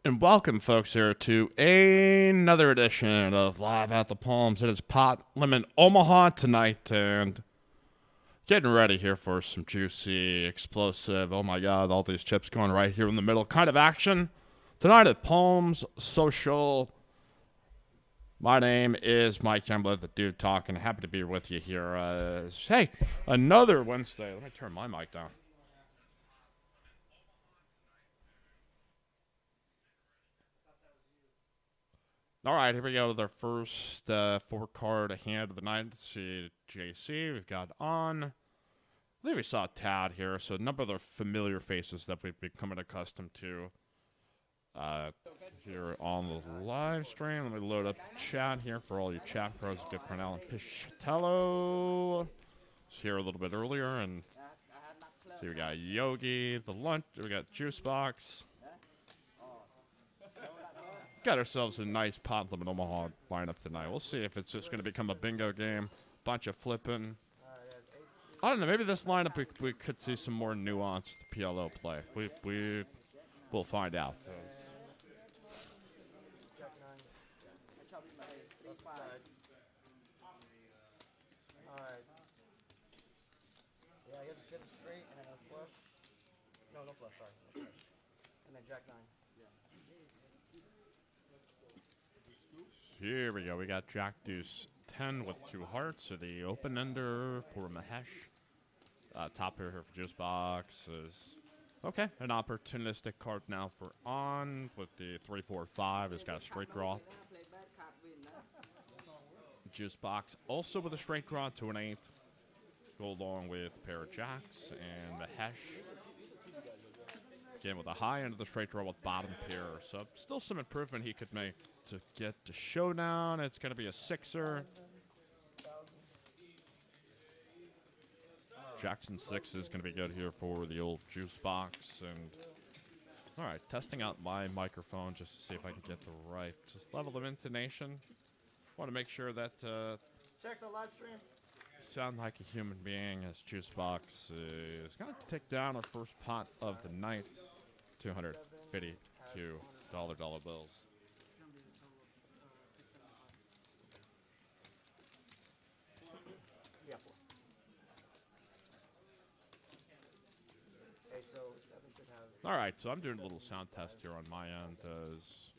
And welcome, folks, here to another edition of Live at the Palms. It is Pot Limit Omaha tonight, and getting ready here for some juicy, explosive, oh my god, all these chips going right here in the middle kind of action. Tonight at Palms Social. My name is Mike Jungblut, the dude talking. Happy to be with you here. Hey, another Wednesday. Let me turn my mic down. All right, here we go with our first four-card hand of the night. Let's see, JC, we've got on. I think we saw Tad here, so a number of the familiar faces that we've become accustomed to here on the live stream. Let me load up the chat here for all you chat pros. Good friend Alan Pichatello was here a little bit earlier, and see, we got Yogi, the lunch, we got Juicebox. Got ourselves a nice Pot Limit Omaha lineup tonight. We'll see if it's just going to become a bingo game, bunch of flipping. I don't know. Maybe this lineup we could see some more nuanced PLO play. We'll find out. Here we go. We got Jack Deuce 10 with 2 hearts. So the open ender for Mahesh. Top pair here for Juicebox is okay. An opportunistic card now for On with the 3-4-5. It's got a straight draw. Juicebox also with a straight draw to an 8. Go along with a pair of jacks and Mahesh. Again with a high end of the straight draw with bottom pair. So still some improvement he could make to get to showdown. It's going to be a 6er. Jackson 6 is going to be good here for the old juice box. And all right, testing out my microphone just to see if I can get the right level of intonation. Want to make sure that check the live stream. Sound like a human being as juice box is going to take down our first pot of the night. $252 dollar bills. All right, so I'm doing a little sound test here on my end as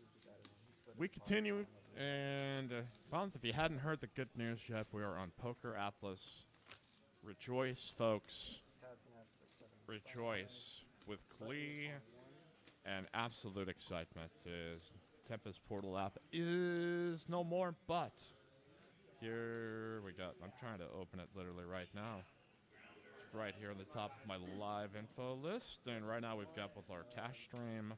we continue. And if you hadn't heard the good news yet, we are on Poker Atlas. Rejoice, folks. Rejoice with glee and absolute excitement. Tempest Portal app is no more, but here we go. I'm trying to open it literally right now. It's right here on the top of my live info list. And right now we've got with our cash stream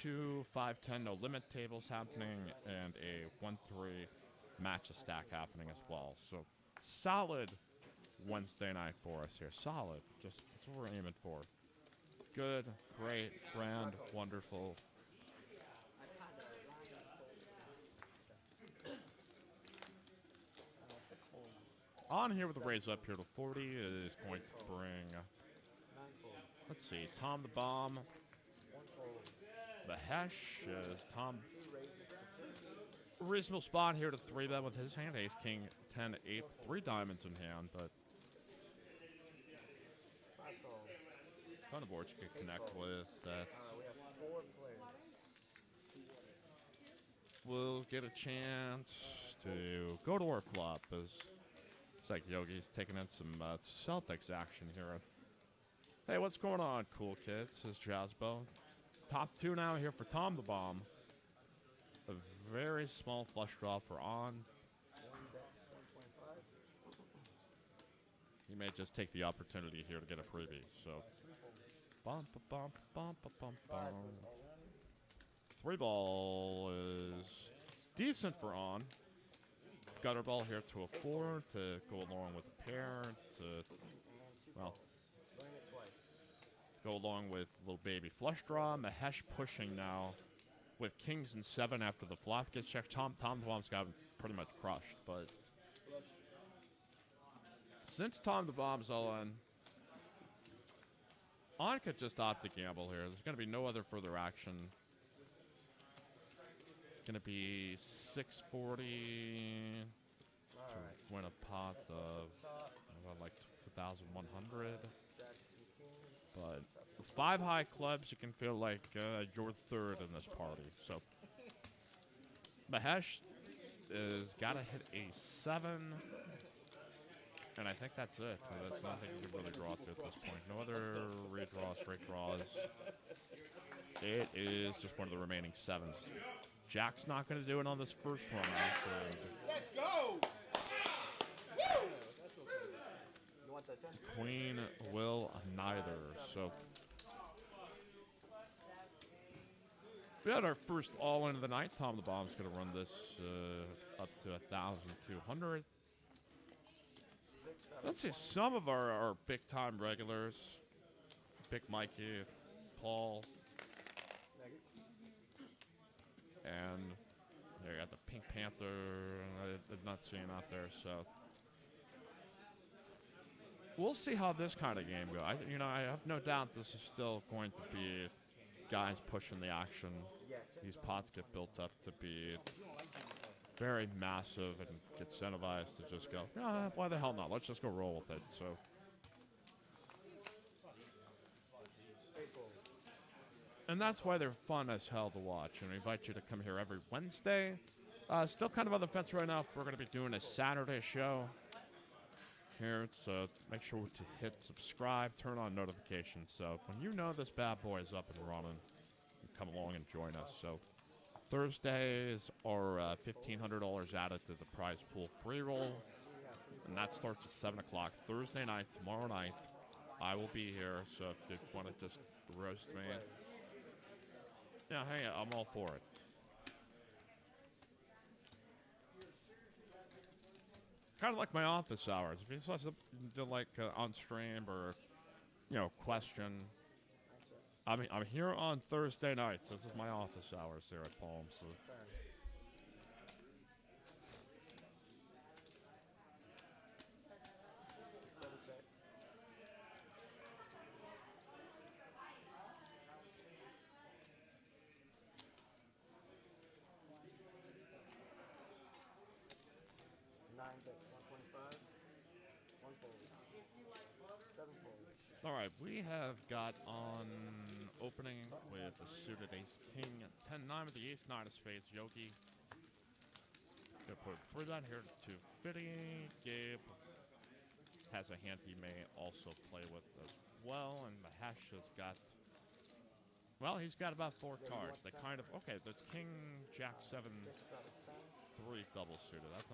2 5-10 no limit tables happening and a 1-3 match a stack happening as well. So solid Wednesday night for us here. Solid. Just that's what we're aiming for. Good, great, grand, wonderful. On here with the raise up here to 40 is going to bring, let's see, Tom the Bomb. The Hesh is Tom. Reasonable spot here to 3-bet with his hand. Ace, King, 10, 8, 3 diamonds in hand, but ton of boards you could connect with that. We'll get a chance to go to our flop as it's like Yogi's taking in some Celtics action here. Hey, what's going on, cool kids? Says Jazzbo. Top 2 now here for Tom the Bomb. A very small flush draw for On. He may just take the opportunity here to get a freebie. So, bump, bump, bump, bump, bump. 3 ball is decent for On. Gutter ball here to a 4 to go along with a pair to, well, go along with little baby flush draw. Mahesh pushing now with kings and 7 after the flop gets checked. Tom the Bomb's got pretty much crushed, but since Tom the Bomb's all in, On could just opt to gamble here. There's going to be no other further action. Gonna be 640 All to right. win a pot of about like 2,100. Jack, two kings. But with 5 high clubs, you can feel like you're third in this party. So Mahesh is gotta hit a 7. And I think that's it. That's nothing you can really draw to at this point. No other redraws, straight draws. It is just one of the remaining 7s. Jack's not going to do it on this first one. Let's go! You want that 10? Queen will neither. So we had our first all-in of the night. Tom the Bomb's going to run this up to 1,200. Let's see some of our big-time regulars. Big Mikey, Paul, and there you got the Pink Panther. I did not see him out there, so we'll see how this kind of game goes. I have no doubt this is still going to be guys pushing the action. These pots get built up to be very massive and get incentivized to just go, why the hell not? Let's just go roll with it. So, and that's why they're fun as hell to watch. And I invite you to come here every Wednesday. Still kind of on the fence right now if we're going to be doing a Saturday show here. So make sure to hit subscribe, turn on notifications. So when you know this bad boy is up and running, you come along and join us. So Thursdays are $1,500 added to the prize pool free roll, and that starts at 7 o'clock Thursday night. Tomorrow night, I will be here. So if you want to just roast me, yeah, hey, I'm all for it. Kind of like my office hours. If you saw something like on stream or question. I'm here on Thursday nights. This is my office hours here at Palm. So. All right, we have got on opening with the suited ace-king, 10-9 with the ace-9 of spades, Yogi. Gonna put through that here to 250. Gabe has a hand he may also play with as well, and Mahesh has got, well, he's got about 4 cards. They kind of, okay, that's king, jack, 7, 3 double suited. I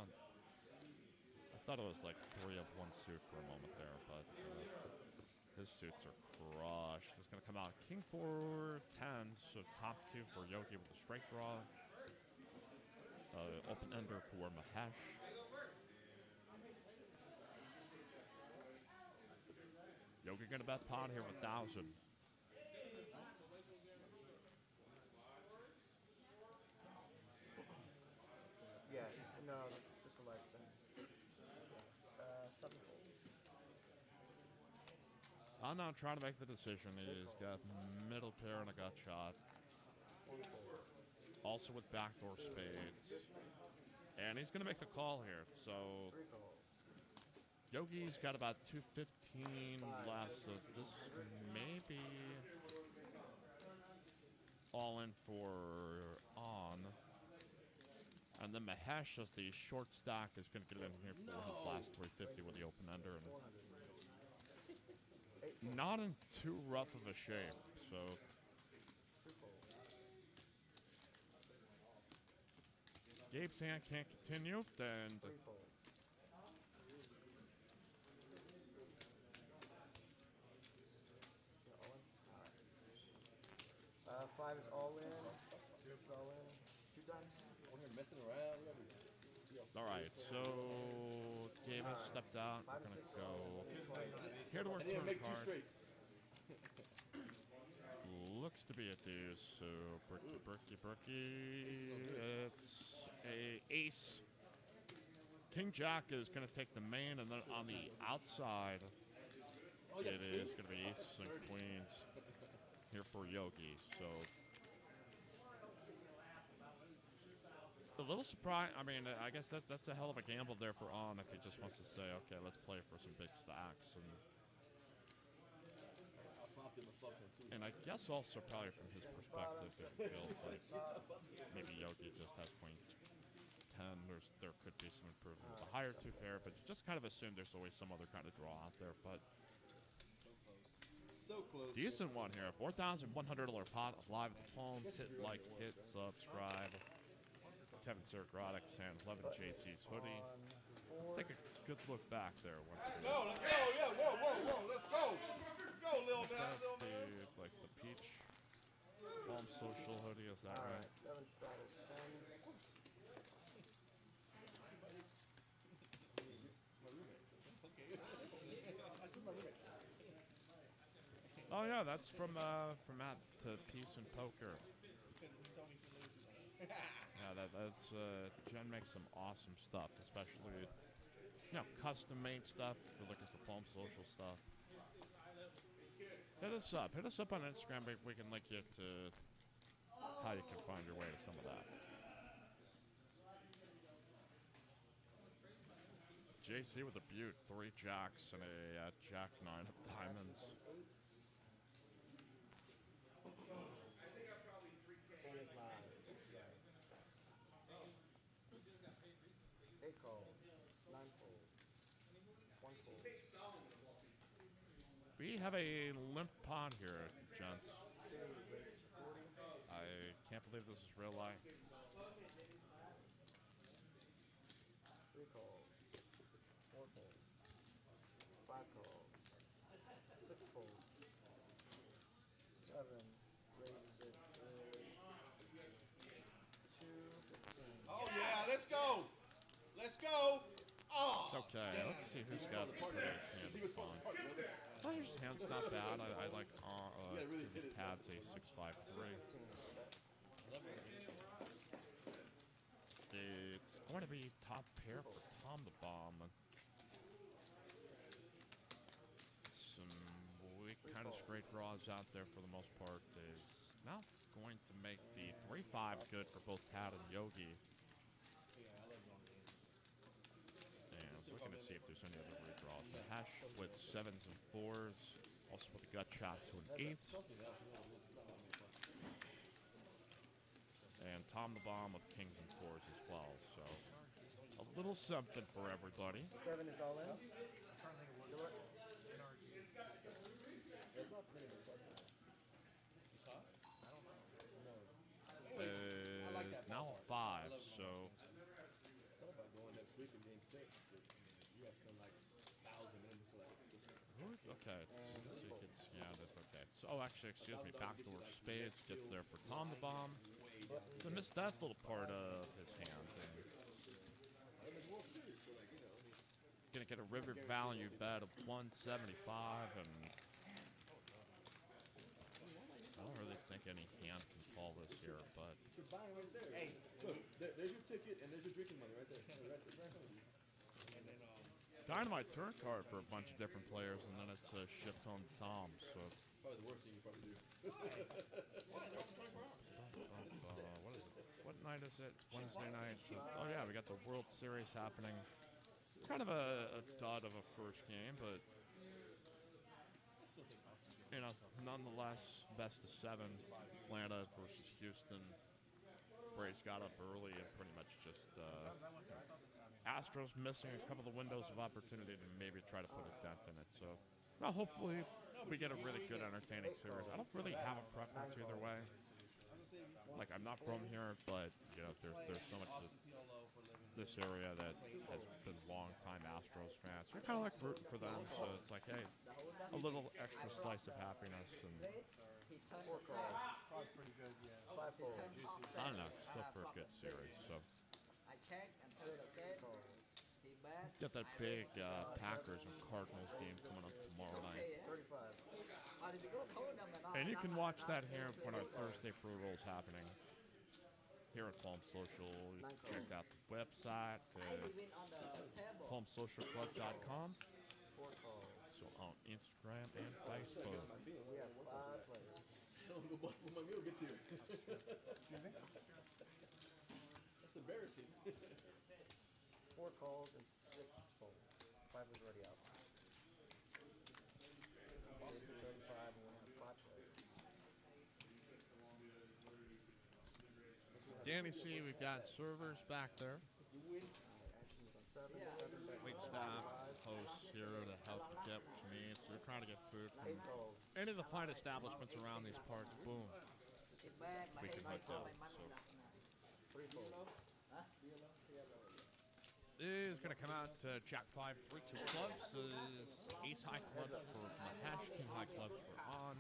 thought it was like 3 of 1 suit for a moment there, but his suits are crushed. It's going to come out king 4, 10, so top 2 for Yogi with a straight draw. Open ender for Mahesh. Yogi going to bet pot here with 1,000. Yeah, no, just a large thing. 7 fold. I'm now trying to make the decision. He's got middle pair and a gut shot. Also with backdoor spades. And he's going to make the call here. So Yogi's got about 215 left. So this may be all in for on. And then Mahesh, as the short stack, is going to get in here for his last 350 with the open ender. And not in too rough of a shape, so. Gabe's hand can't continue, and 5 is all in. 6 is all in. 2 times. We're here messing around. All right, so Gabe has stepped out. We're going to go here to our I didn't turn make 2 card. straights. Looks to be a deuce, so Berkey. It's a ace. King Jack is going to take the main, and then on the outside, it is going to be aces and queens here for Yogi. So A little surprised. I mean, I guess that's a hell of a gamble there for On if he just wants to say, okay, let's play for some big stacks. And I guess also probably from his perspective, it feels like maybe Yogi just has point 10. There could be some improvement with the higher two pair, but just kind of assume there's always some other kind of draw out there. But So close. decent one here. $4,100 pot live at the Palms. Hit like, hit, subscribe. Kevin Sirgrotic, San 11 JC's hoodie. Let's take a good look back there. Let's go, yeah, whoa, let's go. Let's go, little man, That's like the peach Palm Social hoodie, is that right? Alright, 7 starters, 10. Oh yeah, that's from Matt to Peace and Poker. Yeah, that's Jen makes some awesome stuff, especially custom made stuff if you're looking for Palm Social stuff. Hit us up on Instagram. We can link you to how you can find your way to some of that. JC with a beaut, 3 jacks and a jack 9 of diamonds. We have a limp pond here, gents. I can't believe this is real life. 3 calls, 4 calls, 5 calls, 6 calls, 7 raises it early, 2, 15. Oh yeah, let's go. Let's go. Oh. It's okay. Let's see who's got the prettiest hand of the pond. His hand's not bad. I like his pads a 653. It's going to be top pair for Tom the Bomb. Some weak kind of straight draws out there for the most part. Is now going to make the 3-5 good for both Pat and Yogi. And we're going to see if there's any other redraws. The hash with 7s and 4s. Also with a gut shot to an 8. And Tom the Bomb with kings and 4s as well. So a little something for everybody. 7 is all in. Now 5, so okay, so you can, yeah, that's okay. So, oh, actually, excuse me, backdoor spades gets there for Tom the Bomb. So missed that little part of his hand. Gonna get a river value bet of 175, and I don't really think any hand can call this here, but Hey, look, there's your ticket and there's your drinking money right there. Dynamite turn card for a bunch of different players, and then it's shipped home to Tom. So Probably the worst thing you probably do. what is it? What night is it? It's Wednesday night. So, oh yeah, we got the World Series happening. Kind of a dud of a first game, but nonetheless, best of 7. Atlanta versus Houston. Braves got up early and pretty much just Astros missing a couple of windows of opportunity to maybe try to put a dent in it. So, well, hopefully we get a really good, entertaining series. I don't really have a preference either way. Like, I'm not from here, but there's so much of this area that has been long-time Astros fans. You're kind of like rooting for them, so it's like, hey, a little extra slice of happiness. And 4 calls. Pretty good, yeah. 5 calls. I don't know, still for a good series. So get that big Packers and Cardinals game coming up tomorrow night. 35. And you can watch that here when our Thursday free roll is happening here at Palm Social. You can check out the website at palmsocialclub.com. 4 calls. So on Instagram and Facebook. We have 5 players. When my meal gets here. That's embarrassing. 4 calls and 6 folds. 5 was already out. 35 and 1 pot play. Danny C, we've got servers back there. Actions on 7, 7 bet. Wait staff, hosts here to help you get what you need. So you're trying to get food from 8 calls. any of the fine establishments around these parts. Boom. We can hook up. So 3 folds. is going to come out Jack 5, 3, 2 clubs. Ace high clubs for Mahesh, King high clubs for on.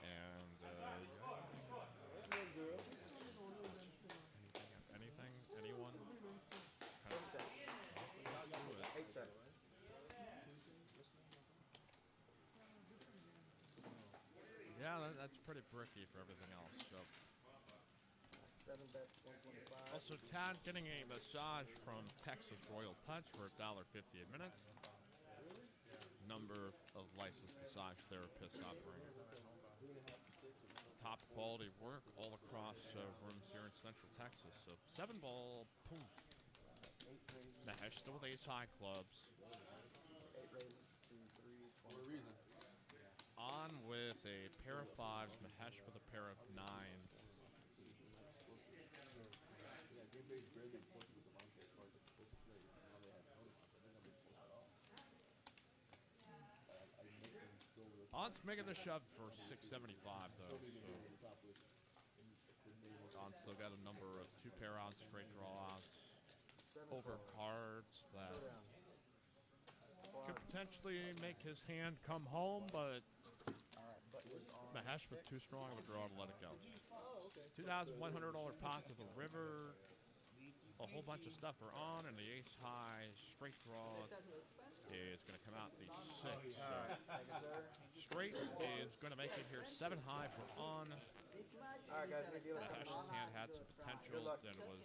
And anything, anyone? 7 checks. 8 checks. Yeah, that's pretty bricky for everything else. So 7 bets, 125. also, Tad getting a massage from Texas Royal Touch for $1.50 a minute. Number of licensed massage therapists operating. Top quality work all across rooms here in Central Texas. So 7 ball, boom. 8 raises. Mahesh still with ace high clubs. 8 raises, 2, 3, 20. For a reason. On with a pair of 5s, Mahesh with a pair of 9s. On's making the shove for 675 though. So On's still got a number of 2 pair outs, straight draw outs, 7 over folds. cards that Showdown. could potentially make his hand come home, but Alright, button is on. Mahesh with 6. too strong of a draw to let it go. Oh, okay. $2,100 pot to the river. A whole bunch of stuff are on, and the ace high straight draw is going to come out the 6. So Thank you, sir. straight is going to make it here 7 high for on. Alright, guys, good deal. Mahesh's hand had some potential luck. and was,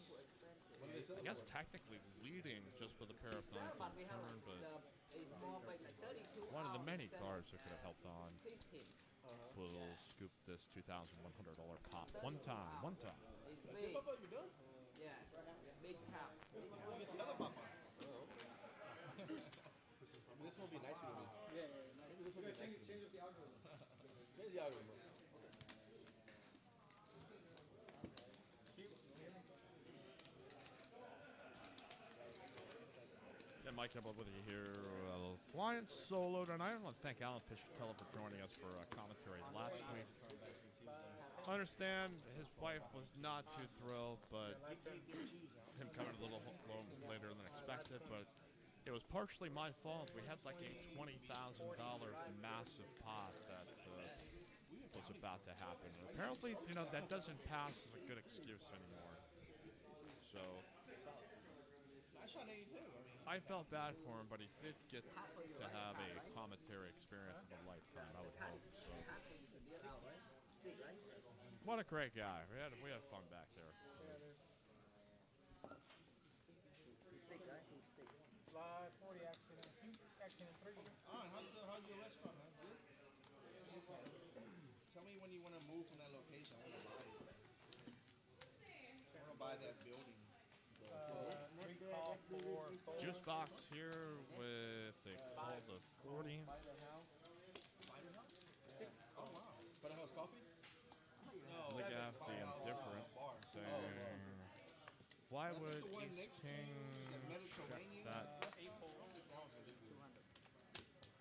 I guess, technically leading just with a pair of 9s on the turn, but one of the many cards that could have helped on will scoop this $2,100 pot. One time. That's it, Papa, you done? Yeah, big cap. You get the other Papa. Oh, okay. This one will be nicer to me. Maybe this one will be nicer to me. Change up the algorithm. Change the algorithm, bro. And Mike Campbell with you here. Lions solo tonight. I want to thank Alan Pichatello for joining us for commentary last week. I understand his wife was not too thrilled, but him coming a little later than expected, but it was partially my fault. We had like a $20,000 massive pot that was about to happen. Apparently, that doesn't pass as a good excuse anymore. So I felt bad for him, but he did get to have a commentary experience of a lifetime, I would hope. So what a great guy. We had fun back there. Live 40 action in 3. How's your restaurant, man? Good? Tell me when you want to move from that location. I want to buy it. I want to buy that building. Recall 4. Juice box here with a cold of 40. Oh, wow. But house coffee? No. Look at the indifferent saying, why would Ace King check that?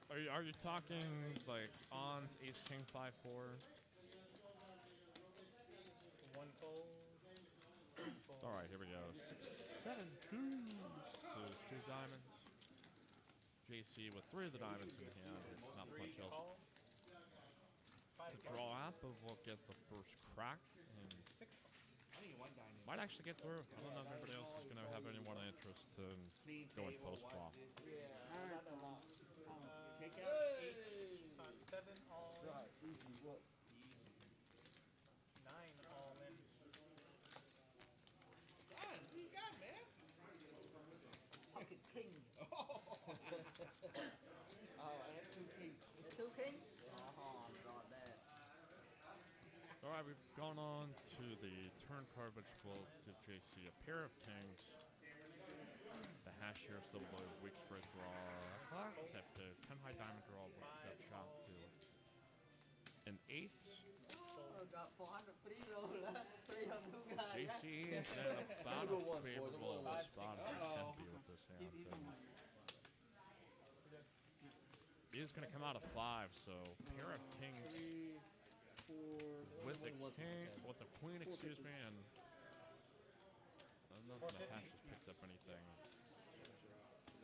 Are you talking like On's Ace King 5-4? 1 fold. All right, here we go. 6, 7, 2. So 2 diamonds. JC with 3 of the diamonds in hand. There's not much else to draw out, but we'll get the first crack. And I need 1 diamond. might actually get through. I don't know if anybody else is going to have anyone interest to go in post flop. Take out 7 all in. Easy, what? 9 all in. God, what you got, man? Pocket king. Oh. Oh, I have 2 kings. The 2 king? Oh, I got that. All right, we've gone on to the turn card, which will give JC a pair of kings. The hash here still below weak spread draw. Have to 10 high diamond draw, which got shot to an 8. Got 400 free roll. Free on two guys. JC is in about Go a once, boys. favorable I'm spot as he can be with this hand. He is going to come out of 5, so pair of kings with the king, with the queen, excuse me, and I don't know if the hash has picked up anything.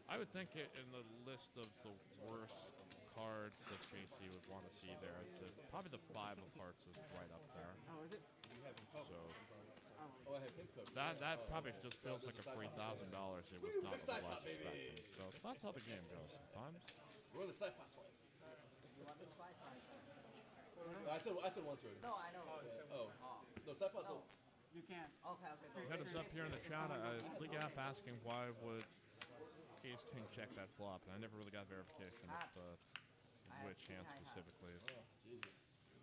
I would think in the list of the worst cards that JC would want to see there, probably the 5 of hearts is right up there. Oh, is it? So Oh, I have him covered. that probably just feels like a $3,000 it was not otherwise expecting. So that's how the game goes sometimes. We're on the side pot twice. You want to try? I said once already. No, I know. Oh. No, side pot. No. You can't. Okay, go. Hit us up here in the chat. League app asking why would Ace King check that flop, and I never really got verification of which hand specifically. Jesus.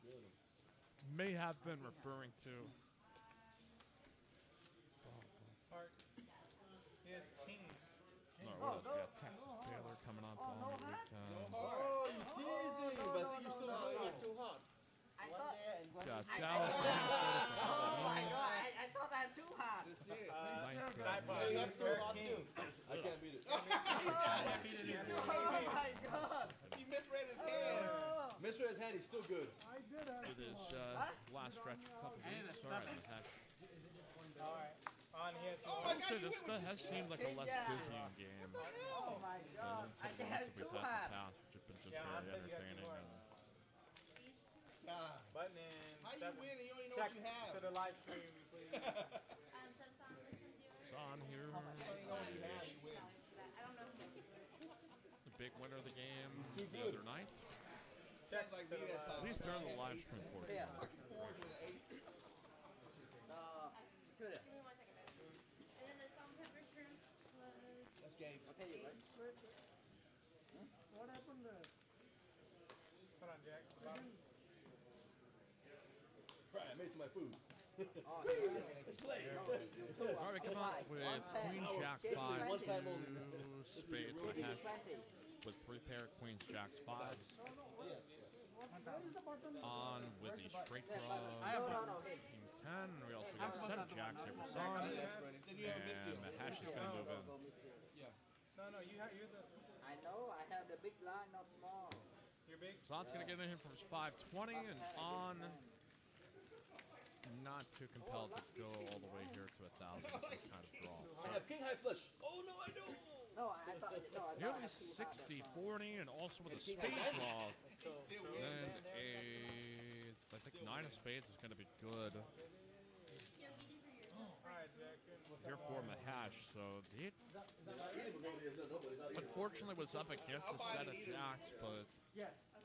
Good. May have been referring to. Heart. He has king. No, what else? We got Texas Baylor coming up on the weekend. Oh, you teasing, but I think you're still good. Too hot. I thought. Got Dallas and Minnesota for Oh my Halloween. God! I thought I had 2 hot. This year. Sideboard. Hey, I'm so hot King. too. I can't beat it. Oh my God! He misread his hand. Oh. Misread his hand. He's still good. It is last stretch of a couple games. Sorry, the hash. Alright. On here. Oh my So God, this has seemed like a less dizzying game Oh my God! than some of the ones that we've had in the past, which have been just Yeah, I'll very say you have entertaining. to And God. Button in. How you win and you don't even know Check what you have? to the live stream, please. Son here, You know what you have, you win. the big winner of the game Too the good. other night. Sounds like me that At time. least during the live stream portion. Yeah. Fucking 4s with an 8. Should That's game. Okay, you right? Hold on, Jack. Right, I made it to my food. Oh, yeah. Let's play. All right, we come out with Queen Jack 5, One time only. 2 spades with hash, with 3 pair of Queens Jacks 5s. Yes. On with the straight draw, No. King 10. We also got a set of Jacks here for Son. Then you have this deal. And the hash is going to move in. Yeah. No, you're the. I know. I have the big blind, not small. You're big. Son's going to get in here from his 520 and on. Not too compelled to go all the way here to 1,000 with this kind of draw. I have king high flush. Oh no, I don't. No, I thought. No, I Here thought I we had 2 hot. 60-40 and also with a King spade high draw. Still win. Then I think 9 of spades is going to be good Alright, Jack. here for the hash. So he unfortunately was up against a set of jacks, but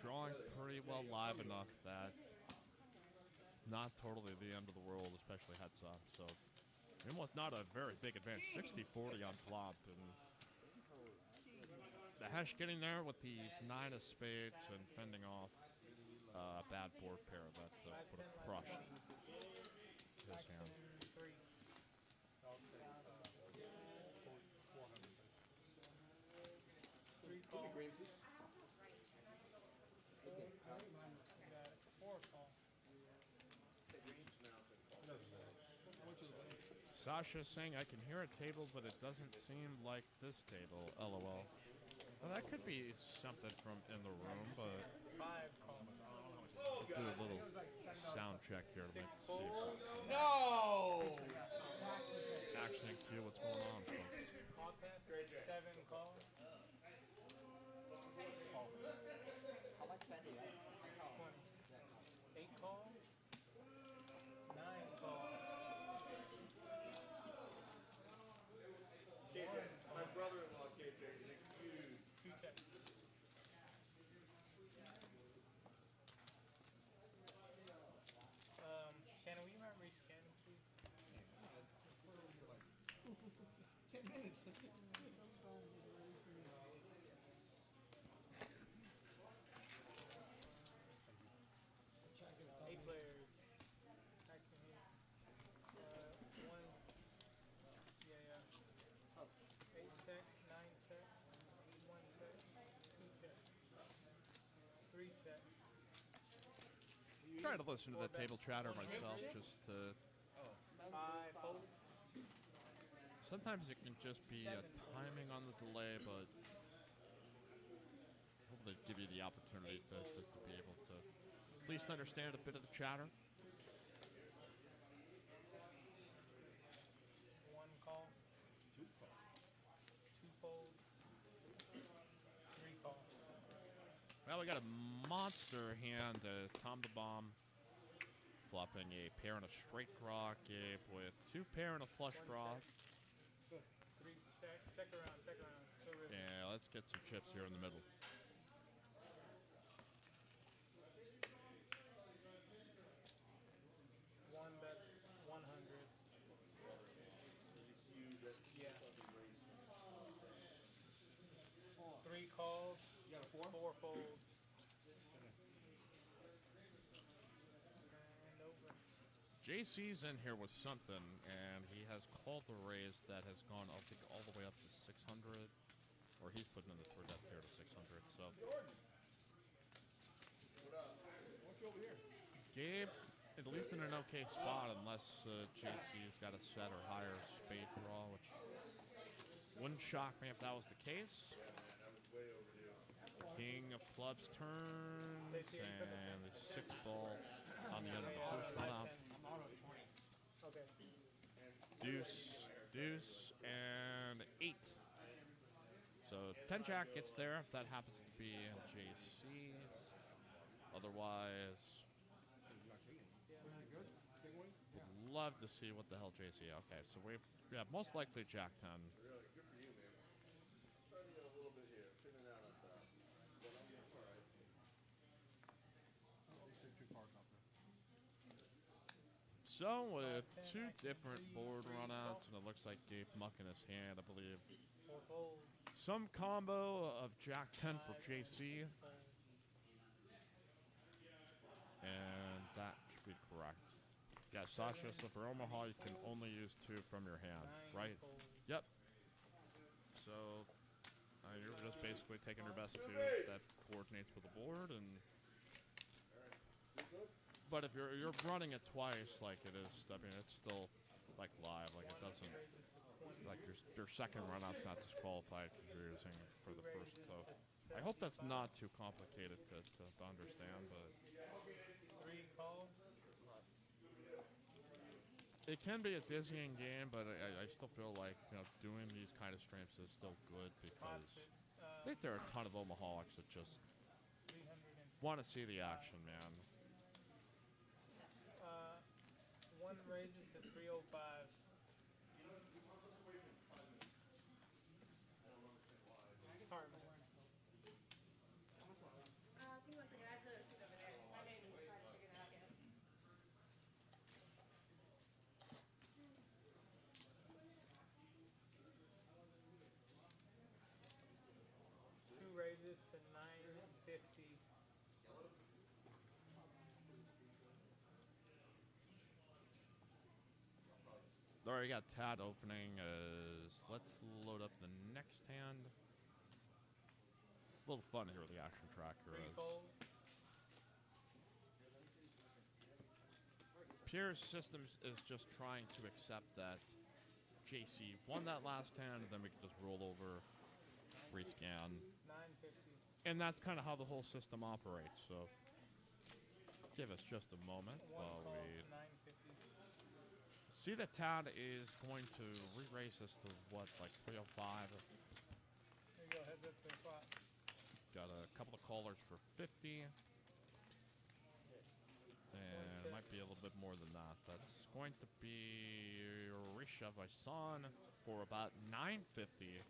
drawing pretty well live enough that not totally the end of the world, especially heads up. So almost not a very big advance, 60-40 on flop, and the hash getting there with the 9 of spades and fending off a bad board pair that would have crushed his hand. 3. Give me green, please. Got it. 4 call. Sasha saying, I can hear a table, but it doesn't seem like this table, LOL. Well, that could be something from in the room, but 5 call. we'll do a little sound check here to make see if No. actually cue what's going on. So. Call test. 7 call. How much penny, right? 20. 8 call. 9 call. My brother-in-law KJ is huge. 2 check. Shannon, will you mind rescanning, please? 10 minutes. trying to listen to the table chatter myself, just to. 5 fold. Sometimes it can just be timing on the delay, but hopefully give you the opportunity to be able to at least understand a bit of the chatter. 1 call. 2 fold. 3 call. Well, we got a monster hand as Tom the Bomb flopping a pair and a straight draw, Gabe with 2 pair and a flush draw. 3 check around. So river. Yeah, let's get some chips here in the middle. One bet 100. Yeah. 3 calls. You got a 4? 4 folds. And over. JC's in here with something, and he has called the raise that has gone, I think, all the way up to 600, or he's putting in the tour depth here to 600. So, What's over here? Gabe, at least in an okay spot, unless JC's got a set or higher spade draw, which wouldn't shock me if that was the case. King of clubs turns, and the 6 ball on the end of the first run out. Okay. Deuce, and 8. So 10 jack gets there if that happens to be JC's. Otherwise, would love to see what the hell JC. Okay, so we have most likely jack 10. So with 2 different board runouts, and it looks like Gabe mucking his hand, I believe. 4 folds. Some combo of jack 10 for JC. And that should be correct. Yeah, Sasha, so for Omaha, you can only use 2 from your hand, 9 right? folds. Yep. So you're just basically taking your best 2 that coordinates with the board, and but if you're running it twice, like it is, I mean, it's still like live, like it doesn't, like your second run out's not disqualified because you're using it for the first. So I hope that's not too complicated to understand, but 3 calls. it can be a dizzying game. But I still feel like, you know, doing these kind of streams is still good because I think there are a ton of Omaholics that just 300 want to see the action, man. 1 raises to 305. Hard. Give me 1 second. I have the food over there. I may even try to figure that out yet. 2 raises to 950. Alright, got Tad opening. Let's load up the next hand. A little fun here with the action tracker. 3 folds. Pierre's system is just trying to accept that JC won that last hand, and then we can just roll over, rescan. 950. And that's kind of how the whole system operates, so give us just a moment 1 while call we to 950. see that Tad is going to re-raise this to what, like 305? There you go. Heads up to the spot. Got a couple of callers for 50. And it might be a little bit more than that. That's going to be Risha Vaisan for about 950.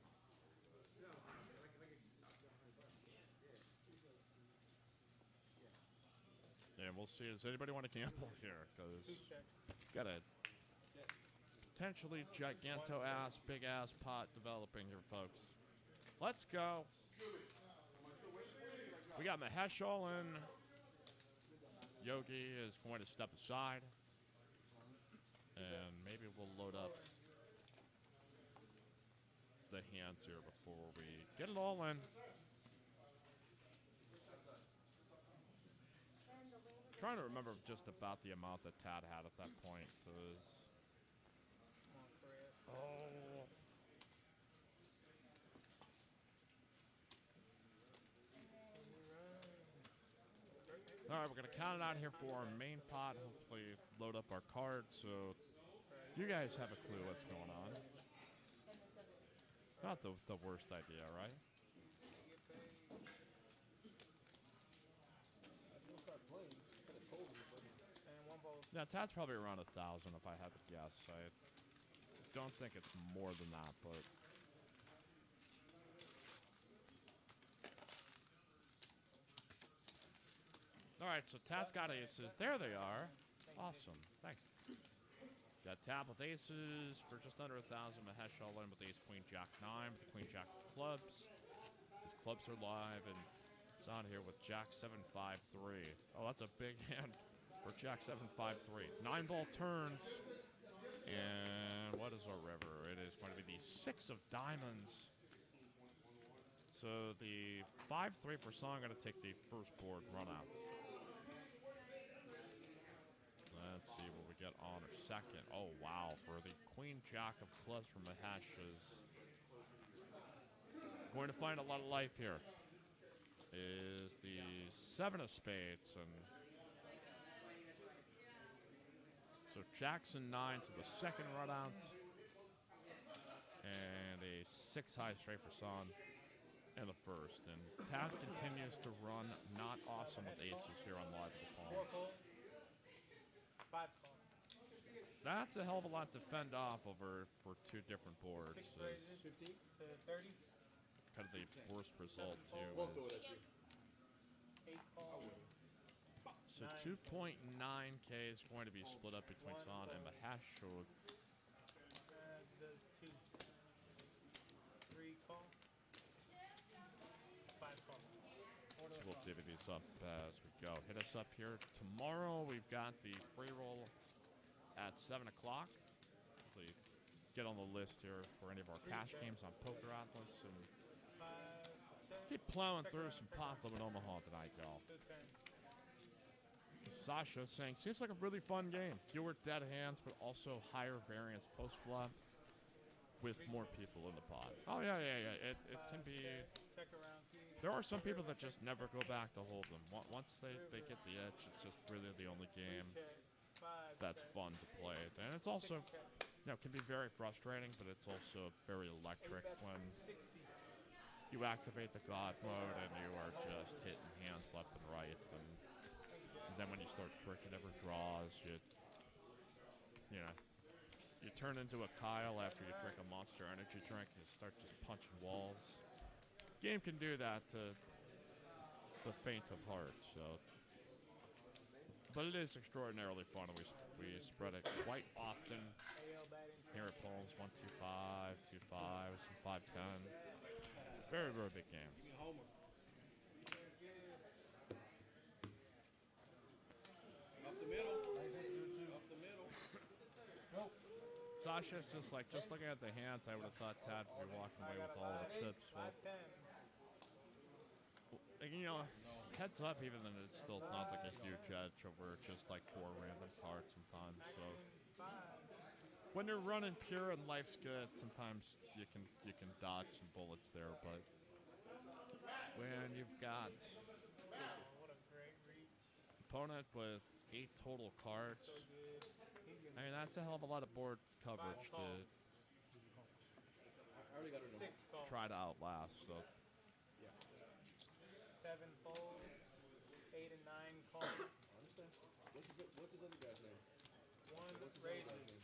And we'll see. Does anybody want to gamble here? Because 2 check. got a potentially giganto-ass, big-ass pot developing here, folks. Let's go. We got Mahesh all in. Yogi is going to step aside. And maybe we'll load up the hands here before we get it all in. trying to remember just about the amount that Tad had at that point. Come on, Chris. Oh. All right, we're gonna count it out here for our main pot. Hopefully, load up our cards so you guys have a clue what's going on. Not the worst idea, right? Yeah, Tad's probably around 1,000 if I had to guess. I don't think it's more than that, but. Alright, so Tad's got aces. There they are. Awesome. Thanks. Got Tab with aces for just under 1,000. Mahesh all in with ace, queen, jack, 9 with the queen, jack of clubs. His clubs are live, and he's on here with jack, 7, 5, 3. Oh, that's a big hand for jack, 7, 5, 3. 9 ball turns. And what is our river? It is going to be the 6 of diamonds. So the 5-3 for Song going to take the first board run out. Let's see what we get on our second. Oh, wow. For the queen, jack of clubs from Mahesh is going to find a lot of life here. Is the 7 of spades. And so jacks and 9s to the second run out. And a 6 high straight for Son in the first. And Tad continues to run not awesome with aces here on live at the palm. 4 call. 5 call. That's a hell of a lot to fend off over for 2 different boards. 6 raises. 15? To 30. Kind of the worst result too. We'll go with that shit. 8 call. So 2.9K is going to be split up between Son and Mahesh. So Does 2. 3 call. 5 call. we'll divvy these up as we go. Hit us up here tomorrow. We've got the free roll at 7 o'clock. Please get on the list here for any of our cash games on Poker Atlas, and 5, 10. keep plowing through some POT Limit Omaha tonight, y'all. 2 turns. Sasha saying, seems like a really fun game. Fewer dead hands, but also higher variance post-flop with more people in the pot. Oh, yeah. It can be... Second round, key. There are some people that just never go back to hold them. Once they get the edge, it's just really the only game Check. 5. that's check. fun to play. And it's also, 6 check. can be very frustrating, but it's also very electric when 60. you activate the God mode and you are just hitting hands left and right. And then when you start breaking every draws, you turn into a Kyle after you drink a Monster Energy drink and you start just punching walls. Game can do that to the faint of heart, so. But it is extraordinarily fun, and we spread it quite often. AL batting. Here it pulls 1, 2, 5, 2, 5, some 5, 10. Very, very big game. Up the middle. Up the middle. Sasha's just looking at the hands, I would have thought Tad would be walking away with all the chips. 5, 10. Heads up, even then it's still not like a huge edge over just like 4 random cards sometimes. So 5. when you're running pure and life's good, sometimes you can dodge some bullets there, but when you've got What a great reach. opponent with 8 total cards, So good. He's I mean that's a hell of a lot of board coverage to I already got it. 6 call. try to outlast. So 7 fold. 8 and 9 call. I understand. What's his other guy's name? 1 What's his raises. other guy's name?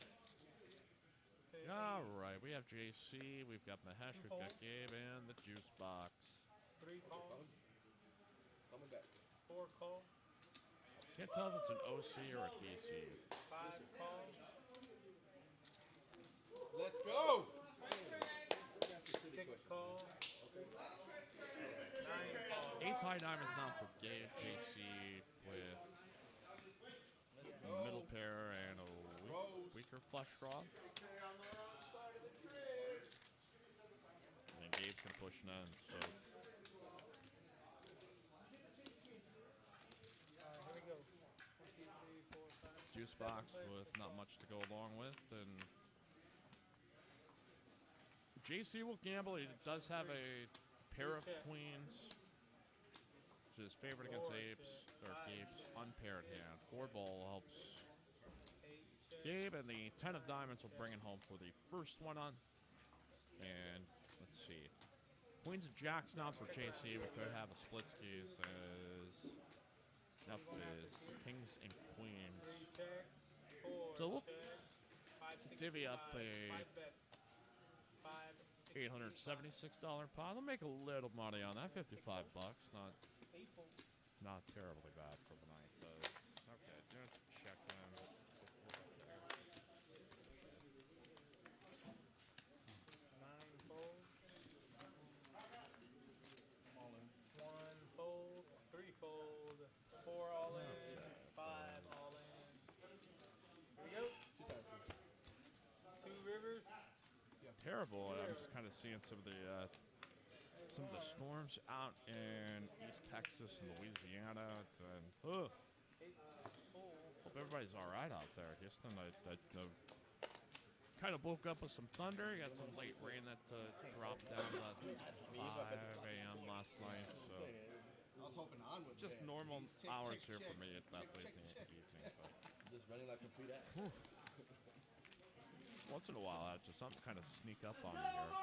2. all right, we have JC, we've got Mahesh, we've got Gabe, and the juice box. 3 call. Coming back. 4 call. Can't tell if it's an OC or a DC. 5 call. Let's go! 6 call. 9 call. Ace high diamonds now for Gabe, JC with middle pair and a weaker flush draw. And Gabe's can push none, so Here we go. box with not much to go along with, and JC will gamble. He does have a pair of queens, which is favored against apes, or Gabe's unpaired hand. 4 ball helps Gabe, and the 10 of diamonds will bring it home for the first one on. And let's see. Queens and jacks now for JC. We could have a split skis as up is kings and queens. So we'll divvy up a $876 pot. I'll make a little money on that. 55 bucks. Not terribly bad for the night. Okay, just check them. 9 fold. 1 fold. 3 fold. 4 all in. 5 all in. Here we go. 2 rivers. Terrible. I'm just kind of seeing some of the storms out in East Texas and Louisiana. And hope everybody's all right out there. Houston, I kind of woke up with some thunder. Got some late rain that dropped down at 5 a.m. last night. So I was hoping on would just normal hours here for me at that late in the evening. But Just running like complete ass. once in a while, I just something kind of sneak up on me here.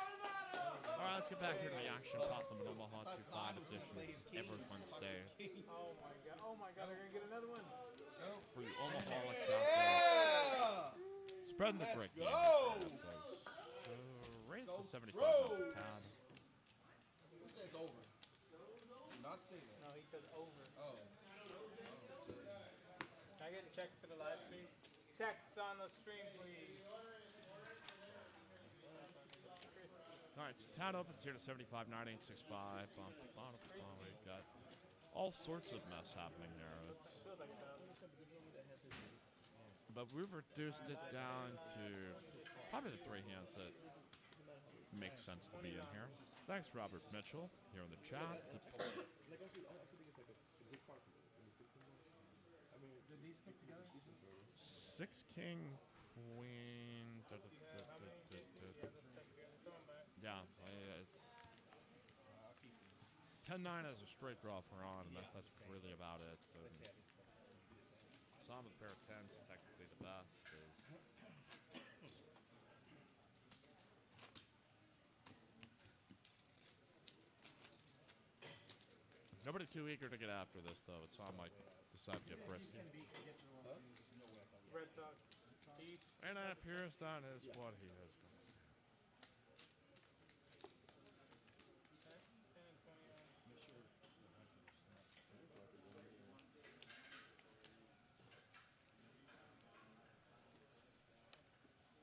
All right, let's get back here to the action. POT Limit Omaha 25 edition every Wednesday. Oh my god, they're gonna get another one. For you Omaholics out there. Spreading the brick. go! Raise to 75 off the tab. Who says over? Do not say that. No, he says over. Oh. Can I get checks for the live stream? Checks on the stream, please. All right, so tab opens here to 75, 9865. We've got all sorts of mess happening there. Feels like it's But we've reduced it down to probably the 3 hands that make sense to be in here. Thanks, Robert Mitchell, here in the chat. Like, I actually think it's like a good part for I mean, did these stick together? 6 king, queen. Yeah, it's 10-9 as a straight draw for on, and that's really about it. Some of the pair of 10s, technically the best is. Nobody too eager to get after this, though. It's on might decide to get frisky. Red Sox. Heat. And it appears that is what he has done.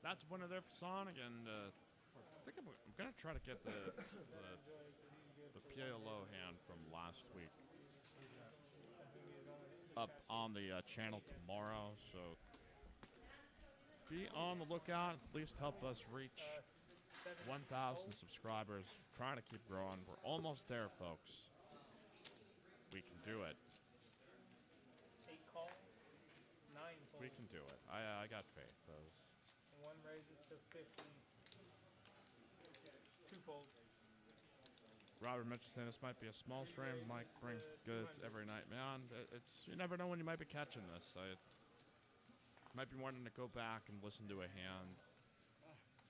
That's one of their Sonic, and I think I'm gonna try to get the PLO hand from last week up on the channel tomorrow. So be on the lookout. At least help us reach 1,000 subscribers. Trying to keep growing. We're almost there, folks. We can do it. 8 calls. 9 folds. We can do it. I got faith. 1 raises to 50. 2 folds. Robert Mitchell saying this might be a small stream. Mike brings goods every night, man. It's you never know when you might be catching this. I might be wanting to go back and listen to a hand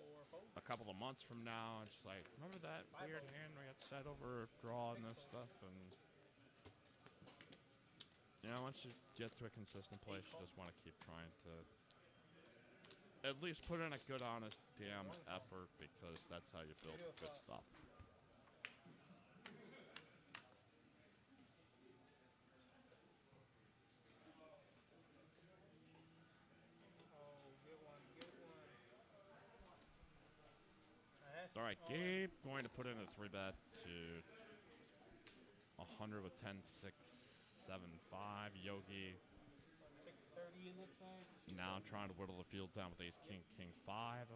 4 folds. a couple of months from now. It's like, remember that weird hand we got set over draw and this stuff, and you know, once you get to a consistent place, you just want to keep trying to at least put in a good, honest, damn effort, because that's how you build good stuff. All right, Gabe going to put in a 3-bet to 100 with 10, 6, 7, 5. Yogi 630 it looks like. now trying to whittle the field down with ace, king, king, 5.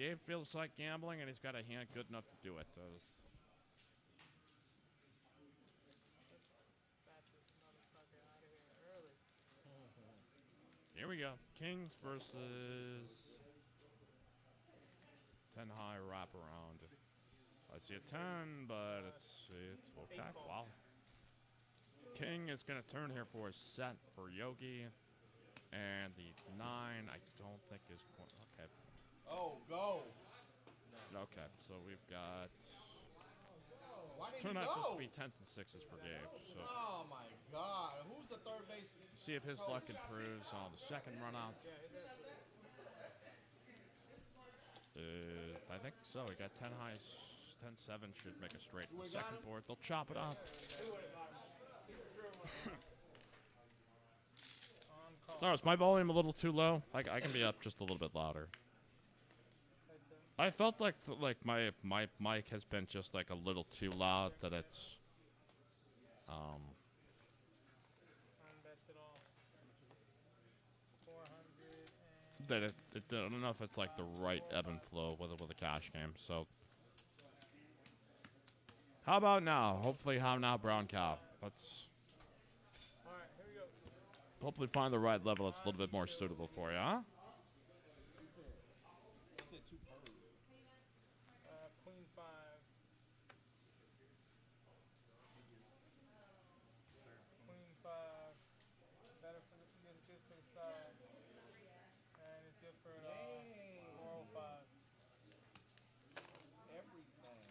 Gabe feels like gambling, and he's got a hand good enough to do it. Here we go. Kings versus 10 high wraparound. I see a 10, but it's okay. Wow. King is gonna turn here for a set for Yogi, and the 9 I don't think is okay. Oh, go. Okay, so we've got Why did turn he out just go? to be 10s and 6s for Gabe. So Oh my God! Who's the third base? see if his luck improves on the second run out. I think so. We got 10 highs, 10-7 should make a straight in the second board. They'll chop it up. No, is my volume a little too low? I can be up just a little bit louder. I felt like my mic has been just like a little too loud that it's that it I don't know if it's like the right ebb and flow with a cash game. So how about now? Hopefully, how now, brown cow? Let's hopefully find the right level that's a little bit more suitable for you, huh? Queen 5. Queen 5. Better for the, it's good for the side. And it's good for 405. Everything.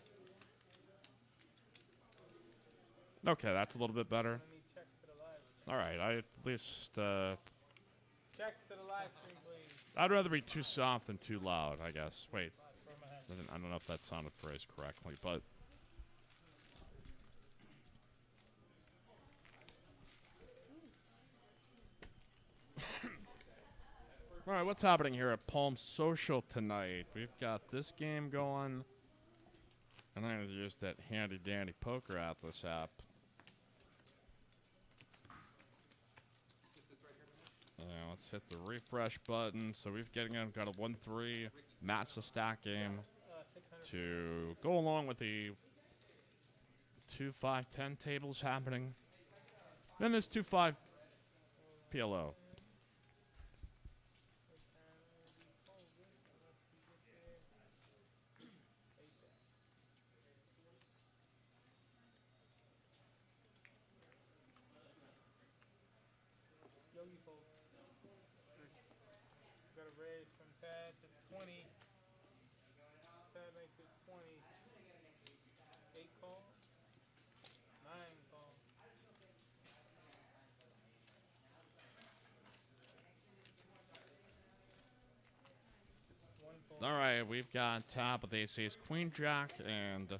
Okay, that's a little bit better. I need checks to the live. All right, I at least Checks to the live stream, please. I'd rather be too soft than too loud, I guess. Wait, I don't know if that sounded phrased correctly, but all right, what's happening here at Palm Social tonight? We've got this game going, and I'm going to use that handy-dandy Poker Atlas app. Let's hit the refresh button. So we've got a 1-3 match the stack game to go along with the 2-5-10 tables happening. Then there's 2-5 PLO. Yogi folks. Got a raise from Tad to 20. Tad makes it 20. 8 call. 9 call. All right, we've got top with ace, queen, jack, and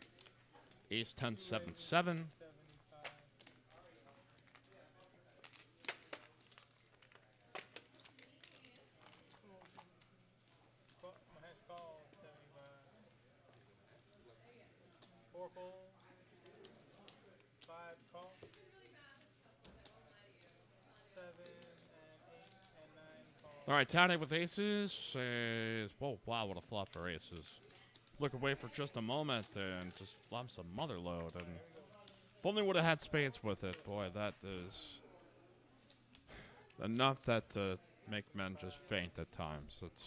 ace 10, 7, 7. Call 75. 4 call. 5 call. 7 and 8 and 9 call. All right, Taddy with aces is, whoa, wow, what a flop for aces. Look away for just a moment and just flops a mother load. And if only would have had spades with it, boy, that is enough that to make men just faint at times. It's.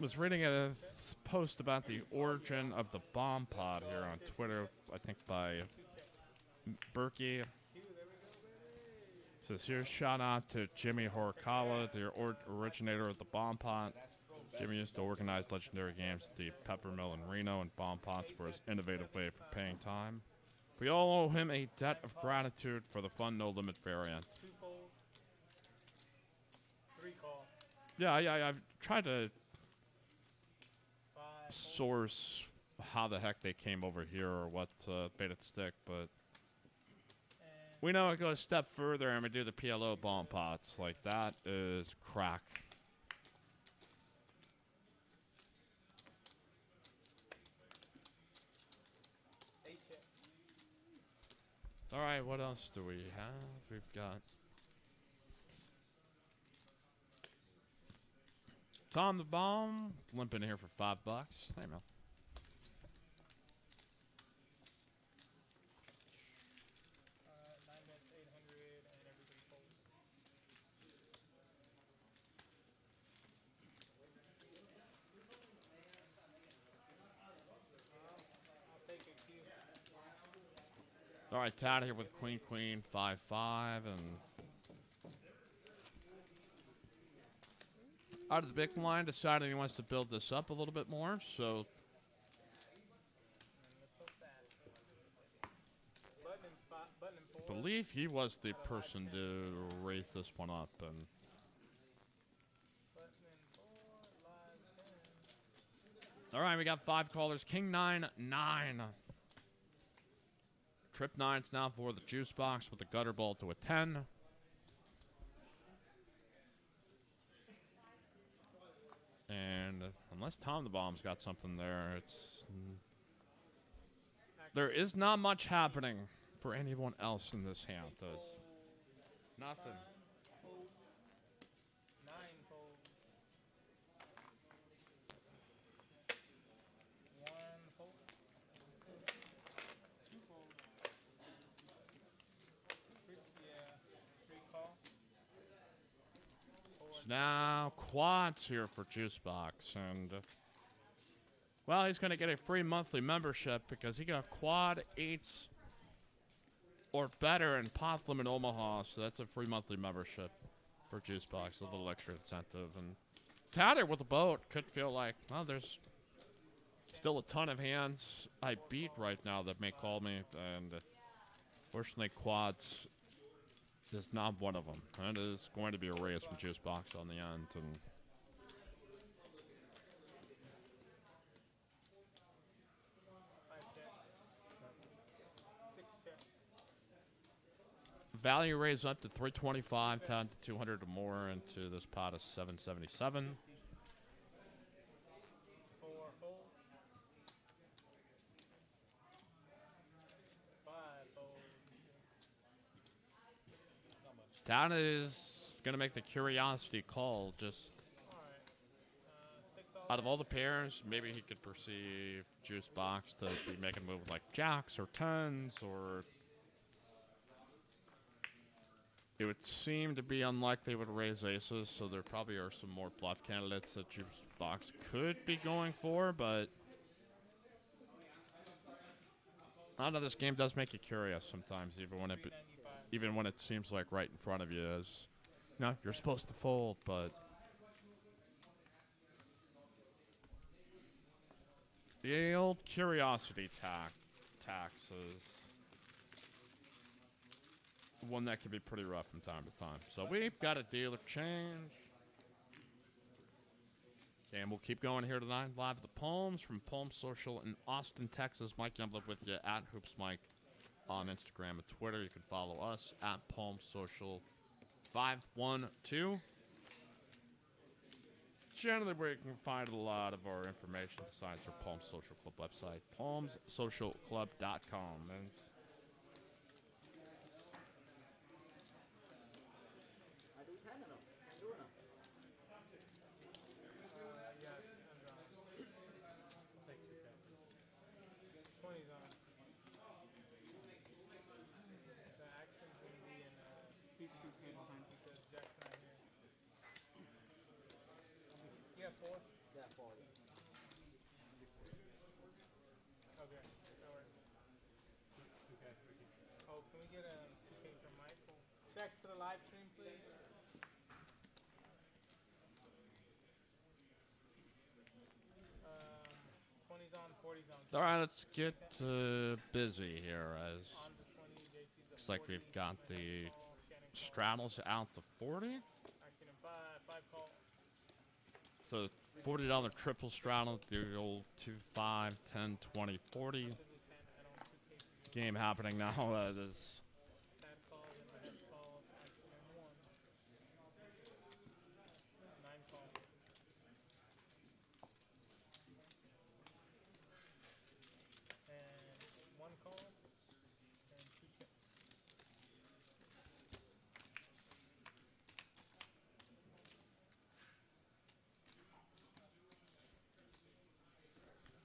Was reading a post about the origin of the bomb pod here on Twitter, I think by Berkey. Says here, shout out to Jimmy Horikawa, the originator of the bomb pot. Jimmy used to organize legendary games at the Peppermill in Reno, and bomb pots were his innovative way for paying time. We all owe him a debt of gratitude for the fun no limit variant. 2 fold. 3 call. Yeah, I've tried to 5 source how the heck they came over here or what made it stick, but we know it goes a step further and we do the PLO bomb pots. Like, that is crack. All right, what else do we have? We've got Tom the Bomb limping here for $5. Hey, man. 9 bets 800 and All right, Tad here with Queen, Queen, 5-5, and out of the big blind, decided he wants to build this up a little bit more. So I believe he was the person to raise this one up, and all right, we got 5 callers. King 9, 9. Trip 9's now for the juice box with the gutter ball to a 10. And unless Tom the Bomb's got something there, there is not much happening for anyone else in this hand. There's nothing. 9 fold. 1 fold. 2 fold. 3 call. So now quads here for juice box, and well, he's going to get a free monthly membership because he got quad 8s or better in POT Limit Omaha, so that's a free monthly membership for juice box, a little extra incentive. And Tatter with a boat could feel like, well, there's still a ton of hands I beat right now that may call me, and fortunately quads is not one of them. And it is going to be a raise from juice box on the end. And value raise up to 325, down to 200 or more into this pot of 777. 4 fold. 5 fold. Down is going to make the curiosity call. Just out of all the pairs, maybe he could perceive juice box to be making a move like jacks or tens, or it would seem to be unlikely they would raise aces, so there probably are some more bluff candidates that juice box could be going for, but I don't know, this game does make you curious sometimes, even when it seems like right in front of you is, you know, you're supposed to fold, but the old curiosity tax is one that can be pretty rough from time to time. So we've got a dealer change. And we'll keep going here tonight. Live at the Palms from Palm Social in Austin, Texas. Mike Jungblut with you at Hoops Mike on Instagram and Twitter. You can follow us at Palm Social 512. Generally, where you can find a lot of our information besides our Palm Social Club website, palmsocialclub.com. And Checks to the live stream, please. Um, 20's on, 40's on. all right, let's get busy here. As looks like we've got the straddles out to 40. So $40 triple straddle, the old 2, 5, 10, 20, 40. Game happening now. There's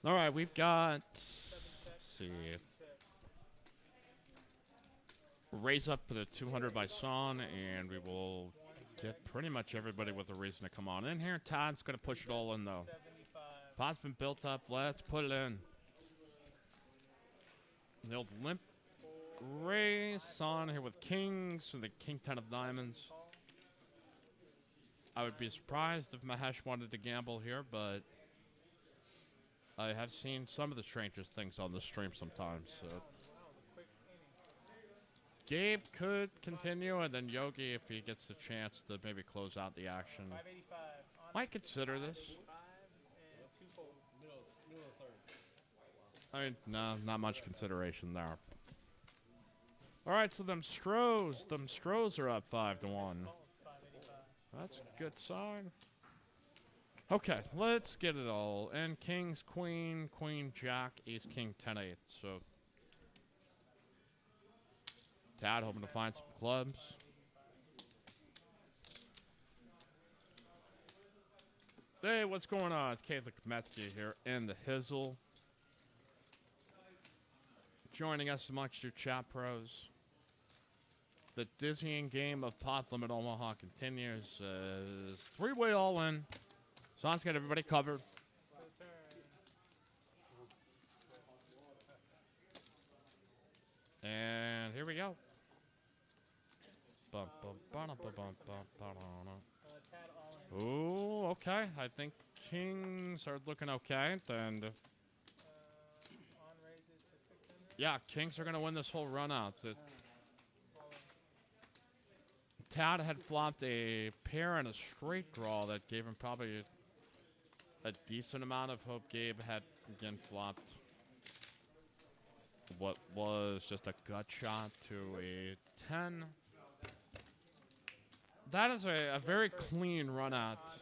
all right, we've got, let's see, raise up to the 200 by Son, and we will get pretty much everybody with a reason to come on in here. Todd's going to push it all in, though. Pot's been built up. Let's put it in. The old limp race on here with kings and the king 10 of diamonds. I would be surprised if Mahesh wanted to gamble here, but I have seen some of the strangest things on the stream sometimes. So Gabe could continue, and then Yogi, if he gets the chance to maybe close out the action, 585. might consider this. 5 and 2 fold. Middle of third. I mean, no, not much consideration there. All right, so them Stros are up 5 to 1. Calls 585. That's a good sign. Okay, let's get it all. And kings, queen, queen, jack, ace, king, 10, 8. So Tad hoping to find some clubs. Hey, what's going on? It's Kayla Kmetsky here in the Hizzle. Joining us amongst your chat pros. The dizzying game of Pot Limit Omaha continues. Three-way all-in. Son's got everybody covered. So turn. And here we go. Tad all in. Ooh, okay. I think kings are looking okay. And On raises to 600. yeah, kings are going to win this whole run out. All in. Tad had flopped a pair and a straight draw that gave him probably a decent amount of hope. Gabe had again flopped what was just a gut shot to a 10. That is a very clean run out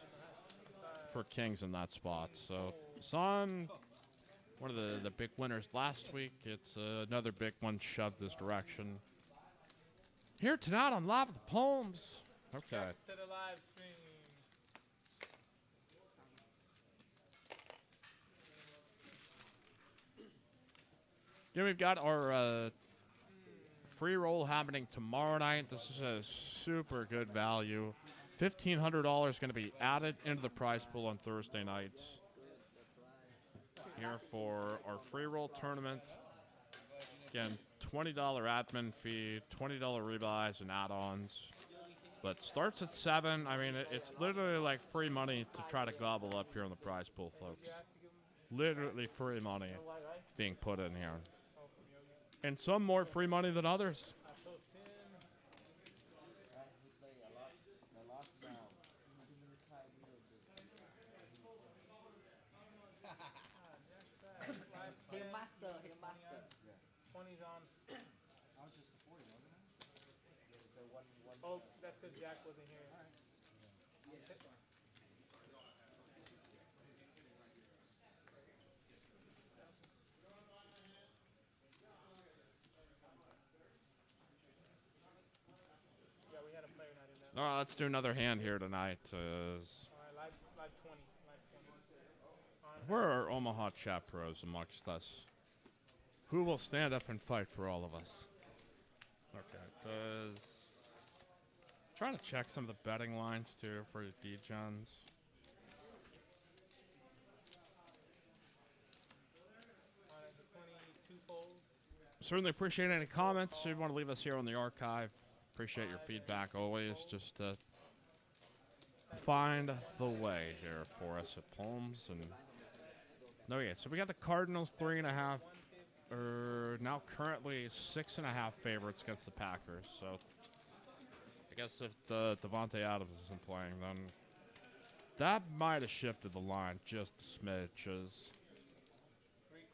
for kings in that spot. So Son, one of the big winners last week. It's another big one shoved this direction. Here tonight on Live with the Poems. Okay. Check to the live stream. Yeah, we've got our free roll happening tomorrow night. This is a super good value. $1,500 going to be added into the prize pool on Thursday nights. Here for our free roll tournament. Again, $20 admin fee, $20 rebuys and add-ons. But starts at 7. I mean, it's literally like free money to try to gobble up here on the prize pool, folks. Literally free money being put in here. And some more free money than others. He master, he master. 20's on. I was just a 40, wasn't I? Oh, that's because Jack wasn't here. Yeah, we had a player not in that. All right, let's do another hand here tonight. All right, live 20. Live 20. On Where are Omaha chat pros amongst us? Who will stand up and fight for all of us? Okay, trying to check some of the betting lines too for the D-Gens. on at the 22 fold. Certainly appreciate any comments. If you want to leave us here on the archive, appreciate your feedback always. Just to find the way here for us at Palms. And no, yeah. So we got the Cardinals 3.5, or now currently 6.5 favorites against the Packers. So I guess if Devontae Adams isn't playing, then that might have shifted the line just a smidge. 3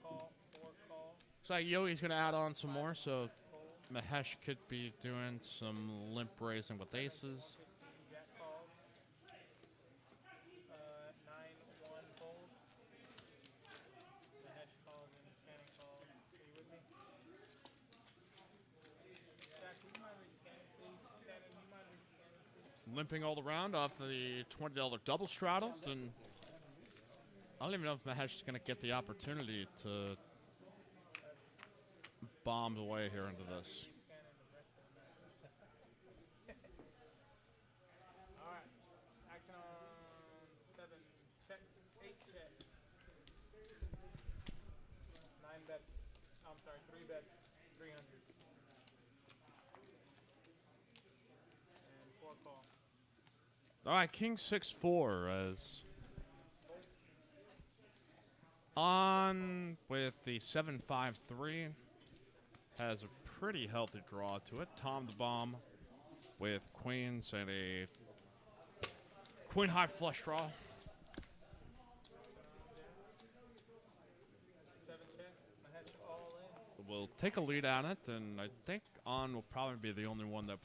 call, 4 call. Looks like Yogi's going to add on some more, so Mahesh could be doing some limp raising with aces. Jack called. 9-1 fold. The hedge calls and Shannon calls. Are you with me? Jack, would you mind rescanning, please? Shannon, you mind rescanning, please? Limping all around off the $20 double straddle. And I don't even know if Mahesh is going to get the opportunity to bomb the way here into this. Alright. Action on 7. Check. 8 check. 9 bets. I'm sorry, 3 bets. 300. All right, King 6-4 as on with the 7-5-3 has a pretty healthy draw to it. Tom the Bomb with queens and a queen high flush draw. 7 check. I had you all in. We'll take a lead on it, and I think on will probably be the only one that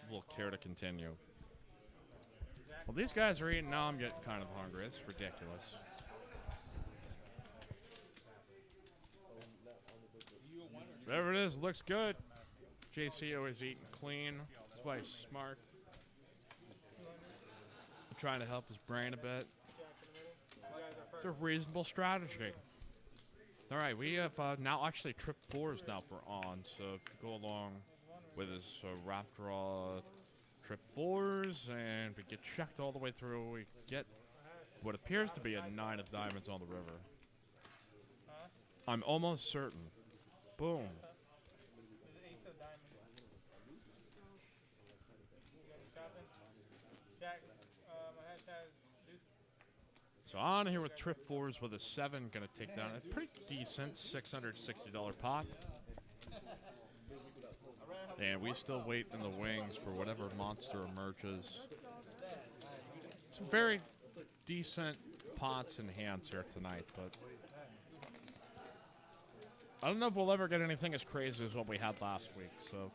will care to continue. Well, these guys are eating now. I'm getting kind of hungry. It's ridiculous. Whatever it is, looks good. JC always eating clean. That's why he's smart. I'm trying to help his brain a bit. It's a reasonable strategy. All right, we have now actually trip 4s now for on. So to go along with his wrap draw, trip 4s, and we get checked all the way through. We get what appears to be a 9 of diamonds on the river. I'm almost certain. Boom. There's 8 of diamonds. You guys chopping? Jack, my hashtag deuce. So on here with trip 4s with a 7, gonna take down a pretty decent $660 pot. And we still wait in the wings for whatever monster emerges. Some very decent pots and hands here tonight, but I don't know if we'll ever get anything as crazy as what we had last week, so.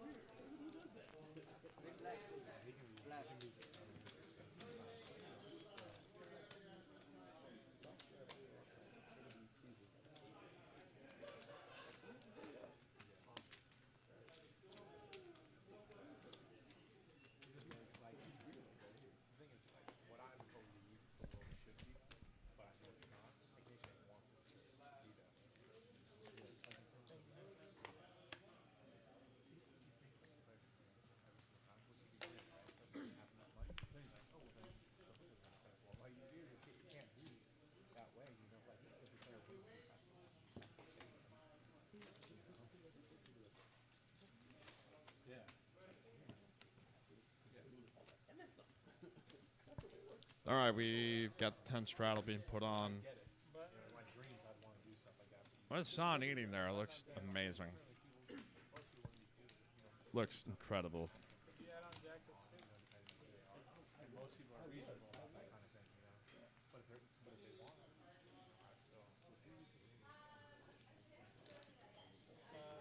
All right, we've got the 10 straddle being put on. What is Son eating there? It looks amazing. Looks incredible.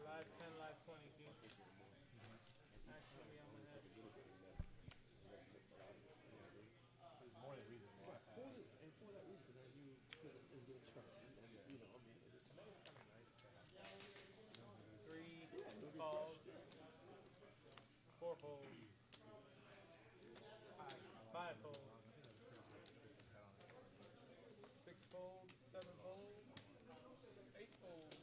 Live 10, live 20, King. Actually, I'm ahead. Three calls, 4 folds, 5 folds, 6 folds, 7 folds, 8 folds.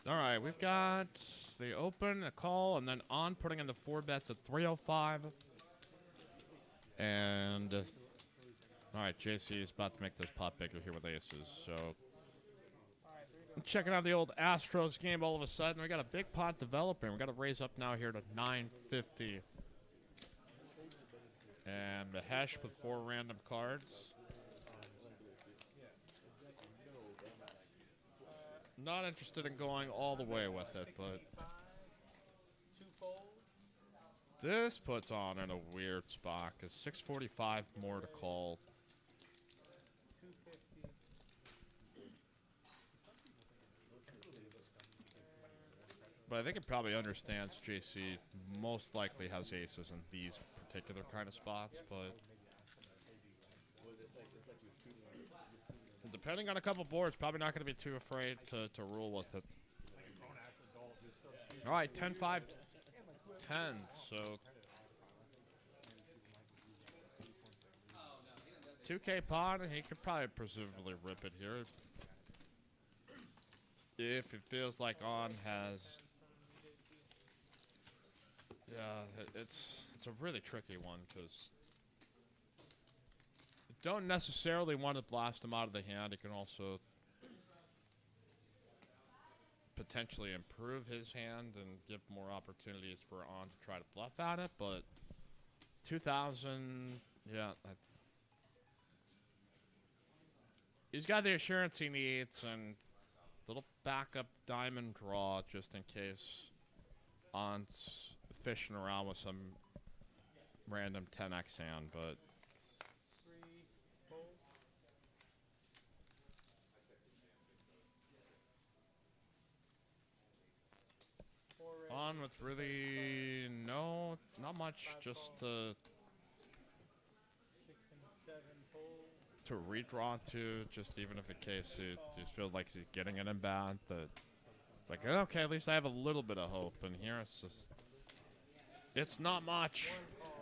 All right, we've got the open, a call, and then on putting in the 4 bets at 305. And all right, JC is about to make this pot bigger here with aces. So checking out the old Astros game all of a sudden. We got a big pot developing. We got to raise up now here to 950. And the hash with 4 random cards. Not interested in going all the way with it, but 2 folds. this puts on in a weird spot because 645 more to call. 250. But I think it probably understands JC most likely has aces in these particular kind of spots, but depending on a couple boards, probably not going to be too afraid to rule with it. All right, 10-5-10, so 2K pot, and he could probably presumably rip it here. If it feels like on has... Yeah, it's a really tricky one, because you don't necessarily want to blast him out of the hand. You can also potentially improve his hand and give more opportunities for On to try to bluff at it, but 2,000, yeah. He's got the assurance he needs and little backup diamond draw just in case On's fishing around with some random 10x hand, but 3, fold. Four red. On with really not much, just to 6 and 7, fold. redraw to, just even if in case it just feels like he's getting it in bad, that like, okay, at least I have a little bit of hope, and here it's not much. 1 call.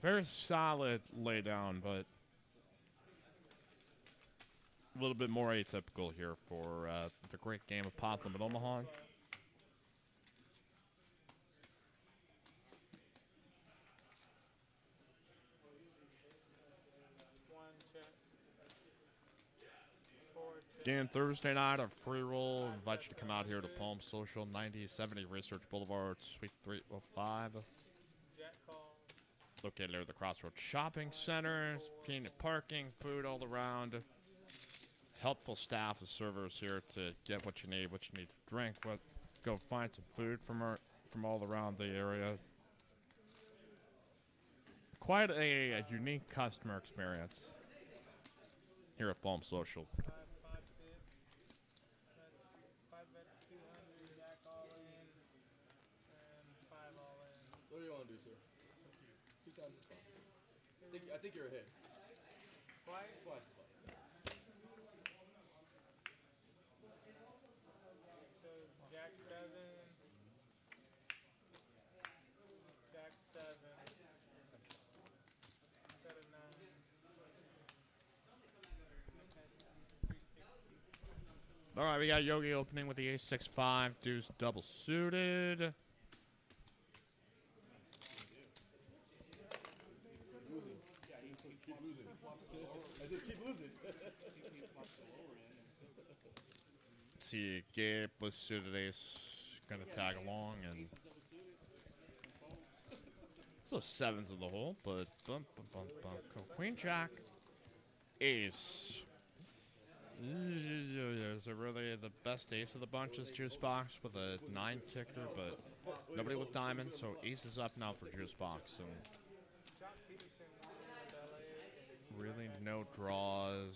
Very solid lay down, but a little bit more atypical here for the great game of Pot Limit Omaha. 1 check. 4 check. Again, Thursday night, a free roll. Invite you to come out here to Palm Social, 9070 Research Boulevard, Suite 305. Jack call. Located near the Crossroads Shopping Center. Convenient parking, food all around. Helpful staff of servers here to get what you need to drink. Go find some food from all around the area. Quite a unique customer experience here at Palm Social. 5, 5 tip. That's 5 bets 200. Jack all in. And 5 all in. What do you want to do, sir? 2 times is fine. I think you're ahead. Twice. Twice is fine. So Jack 7. Jack 7. Set of 9. 360. All right, we got Yogi opening with the ace-6-5, deuce double suited. Keep losing. I just keep losing. See, Gabe with suited ace gonna tag along, and so sevens of the hole, but bump, bump, bump, bump. Queen Jack, ace. Is it really the best ace of the bunch is Juice Box with a 9 kicker, but nobody with diamonds, so ace is up now for Juice Box, and Jock Peterson with LA. really no draws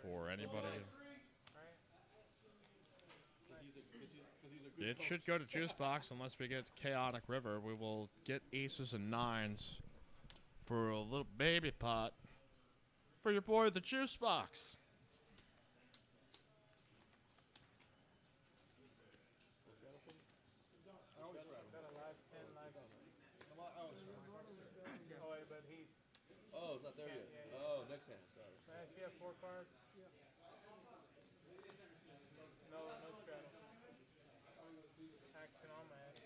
for anybody. It should go to Juice Box unless we get Chaotic River. We will get aces and 9s for a little baby pot for your boy, the Juice Box. Got a live 10, live. Oh, wait, but he's. Oh, it's not there yet. Yeah, yeah. Oh, next hand. Sorry. You have 4 cards? No straddle. Action on my head.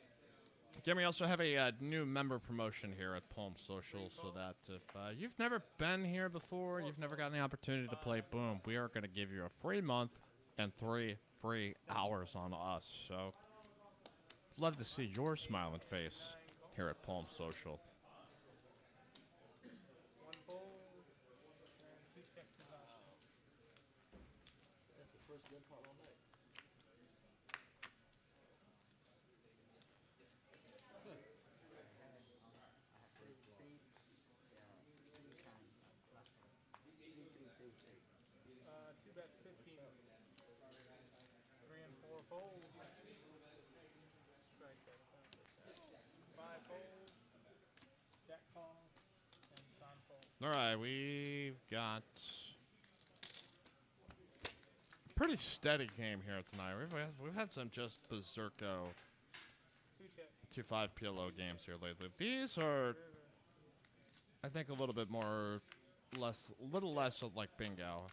Again, we also have a new member promotion here at Palm Social, so that if you've never been here before, you've never gotten the opportunity to play, boom, we are going to give you a free month and 3 free hours on us. So, love to see your smiling face here at Palm Social. 1 fold and 2 checks is option. That's the first red pot all night. Two bets 15. 3 and 4 fold. Strike that son of a bitch. 5 fold. Jack call. And Don fold. All right, we've got pretty steady game here tonight. We've had some just berserko 2 check. 2-5 PLO games here lately. These are, I think, a little bit more, little less of like bingo.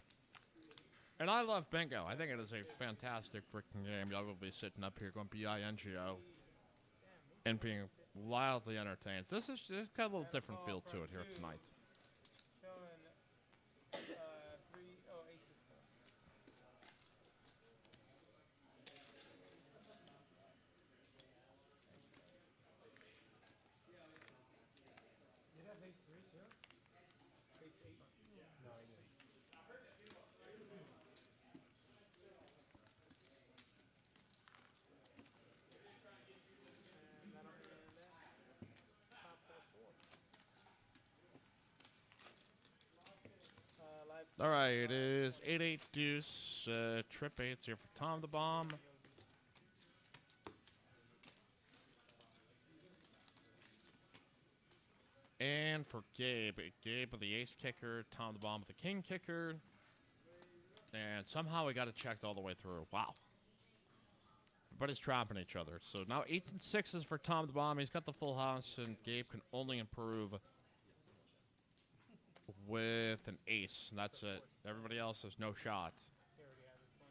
And I love bingo. I think it is a fantastic freaking game. Y'all will be sitting up here going bingo and being wildly entertained. This is just got a little different feel to it here tonight. Showing 3, oh, aces. Face 8. No, he didn't. And that'll be in that. Top of the 4. Live. All right, it is 8-8 deuce. Trip 8's here for Tom the Bomb. And for Gabe. Gabe with the ace kicker, Tom the Bomb with the king kicker. And somehow we got it checked all the way through. Wow. Everybody's trapping each other. So now 8s and 6s for Tom the Bomb. He's got the full house, and Gabe can only improve with an ace. And that's it. Everybody else has no shot. He already has his 20.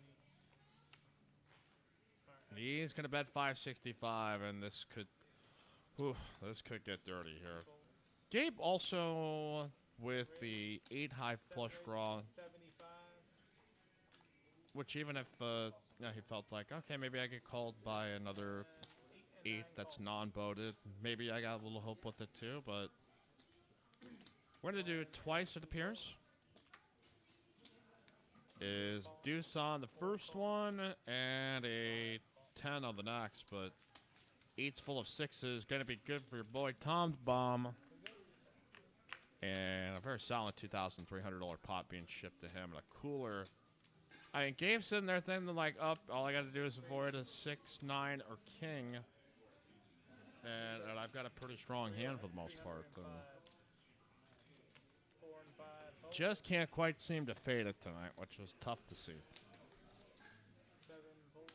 Alright. He's going to bet 565, and this could get dirty here. Gabe also with the 8 high flush draw, 75. which even if he felt like, okay, maybe I get called by another 8 that's non-boated, maybe I got a little hope with it too, but we're going to do it twice, it appears. Is deuce on the first one and a 10 on the next, but 8's full of 6s, going to be good for your boy Tom the Bomb. And a very solid $2,300 pot being shipped to him, and a cooler. I mean, Gabe's sitting there thinking like, up, all I got to do is avoid a 6, 9, or king, and I've got a pretty strong hand for the most part. 4 and 5. Just can't quite seem to fade it tonight, which was tough to see. 7 fold.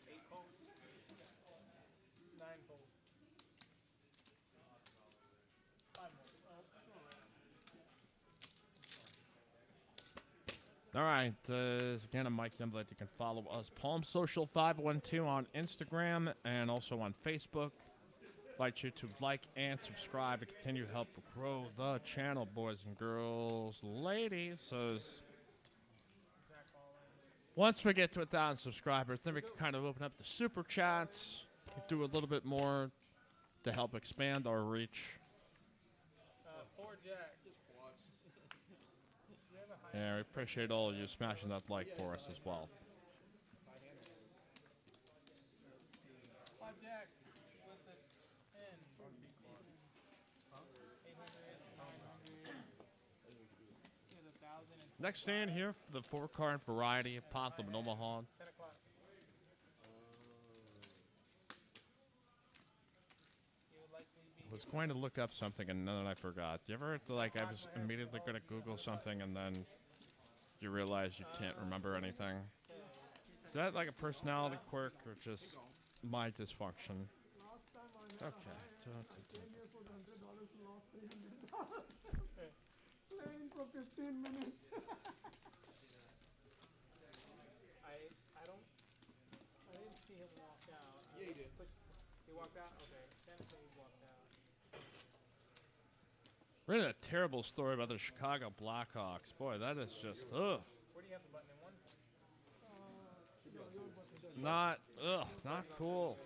Eight fold. 9 fold. 5 more. All right, again, I'm Mike Jungblut. You can follow us, Palm Social 512 on Instagram and also on Facebook. Like you to like and subscribe to continue to help grow the channel, boys and girls, ladies. So once we get to 1,000 subscribers, then we can kind of open up the super chats, do a little bit more to help expand our reach. 4 jack. And we appreciate all of you smashing that like for us as well. 5 jack with the 10. 800, 900. Here's 1,000 and Next stand here for the 4-card variety of POT LIMIT Omaha. 10 o'clock. You would likely be Was going to look up something and then I forgot. You ever like I was immediately going to Google something and then you realize you can't remember anything? Is that like a personality quirk or just my dysfunction? Okay. Playing for 15 minutes. I didn't see him walk out. Yeah, he did. He walked out? Okay. Technically he walked out. Really a terrible story about the Chicago Blackhawks. Boy, that is just ugh. Where do you have the button in 1? Not cool.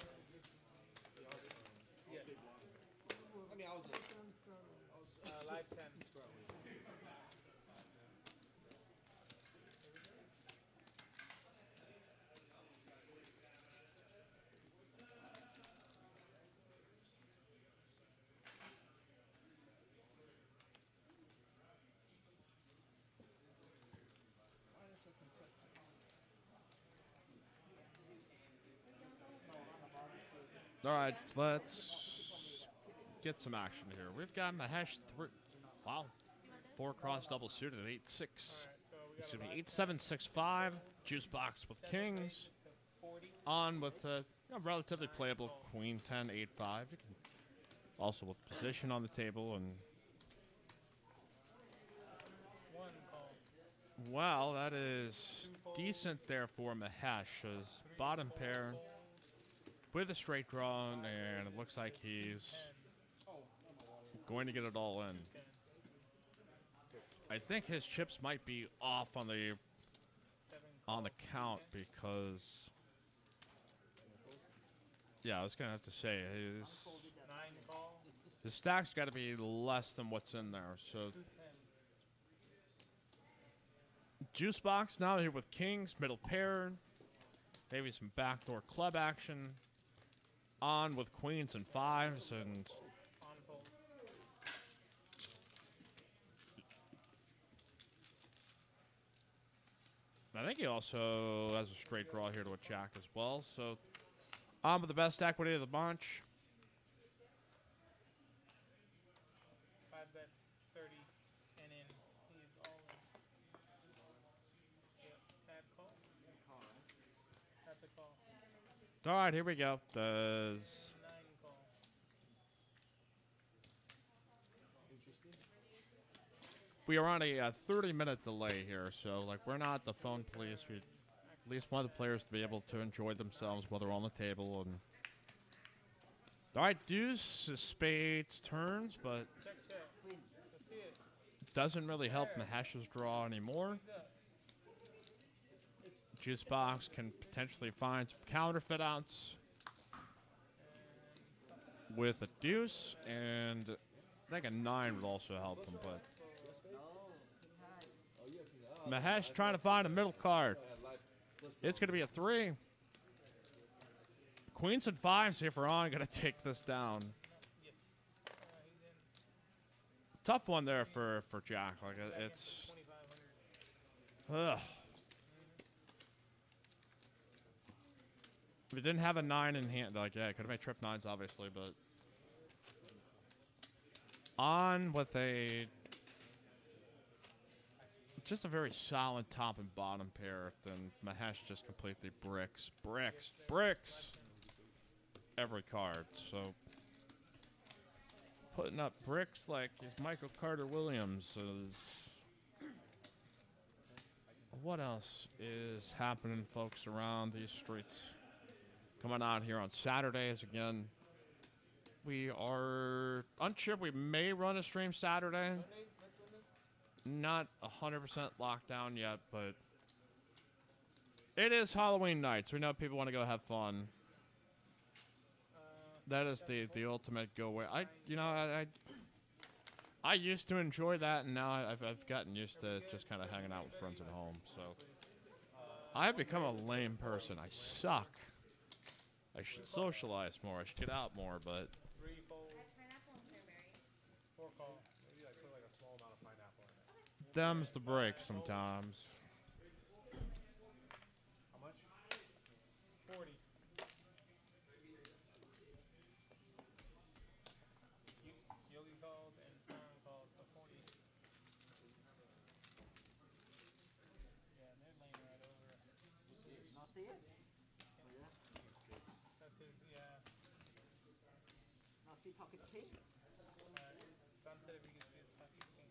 I mean, I was Live 10. All right, let's get some action here. We've got Mahesh. Wow, 4 cross double suited at 8-6. So we got Excuse a me, 8-7-6-5. Juice box with kings. 40. On with a relatively playable queen 10 8-5. You can also with position on the table and 1 call. well, that is decent there for Mahesh. His bottom pair with a straight draw, and it looks like he's going to get it all in. 10. I think his chips might be off on the 7 on the count because, yeah, I was gonna have to say his 9 call. the stack's got to be less than what's in there. So 210. juice box now here with kings, middle pair, maybe some backdoor club action. On with queens and fives, and On fold. I think he also has a straight draw here to a jack as well. So on with the best equity of the bunch. 5 bets, 30, and in. He is all in. Yep. Had call. Had the call. All right, here we go. Does 9 call. we are on a 30-minute delay here, so like we're not the phone police. We at least want the players to be able to enjoy themselves while they're on the table. And all right, deuce, spades, turns, but Check, check. Queen. Let's see it. doesn't really help Mahesh's draw anymore. He's up. Juice box can potentially find some counterfeit outs with a deuce, and I think a 9 would also help him, but No, king high. Mahesh trying to find a middle card. It's going to be a 3. Queens and 5s if we're on, going to take this down. Yes. He's in. Tough one there for Jack. Like Back it's into 2,500. ugh. If it didn't have a 9 in hand, like yeah, it could have made trip 9s obviously, but on with a just a very solid top and bottom pair. Then Mahesh just completely bricks every card. So putting up bricks like he's Michael Carter Williams is. What else is happening, folks, around these streets? Coming out here on Saturdays again. We are unsure. We may run a stream Saturday. Not 100% locked down yet, but it is Halloween night, so we know people want to go have fun. That is the ultimate go away. I used to enjoy that, and now I've gotten used to just kind of hanging out with friends at home. So I have become a lame person. I suck. I should socialize more. I should get out more, but 3 fold. Pineapple and cranberry. 4 call. Maybe like put like a small amount of pineapple in it. them's the break sometimes. How much? 40. Yogi called and Sam called for 40. Yeah, they're laying right over. Not see it? That's his, yeah. Not see pocket king? Sam said if we could see his pocket king.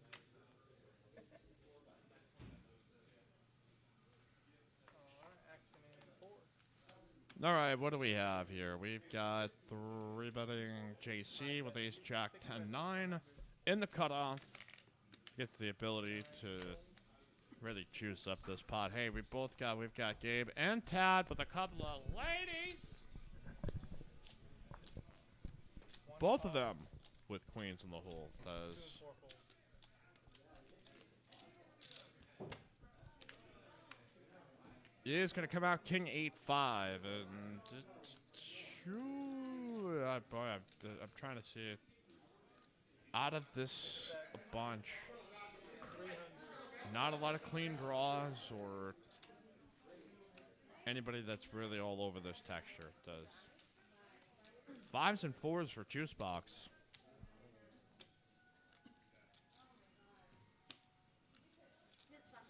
Alright, action in 4. All right, what do we have here? We've got 3-betting JC with ace jack 10-9 in the cutoff. Gets the ability to really juice up this pot. Hey, we've got Gabe and Tad with a couple of ladies. Both of them with queens in the hole. 2 and Does 4 fold. he is going to come out king 8-5, and boy, I'm trying to see it out of this bunch. 300. Not a lot of clean draws or anybody that's really all over this texture. Does 5s and 4s for juice box.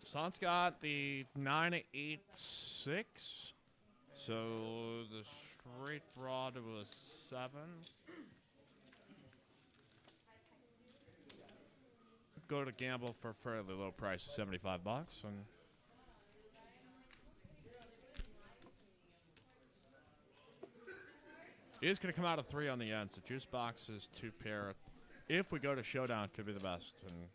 Son's got the 9-8-6, so the straight draw to a 7. Go to gamble for a fairly low price of $75, and it is going to come out of 3 on the end. So juice box is 2 pair. If we go to showdown, could be the best. And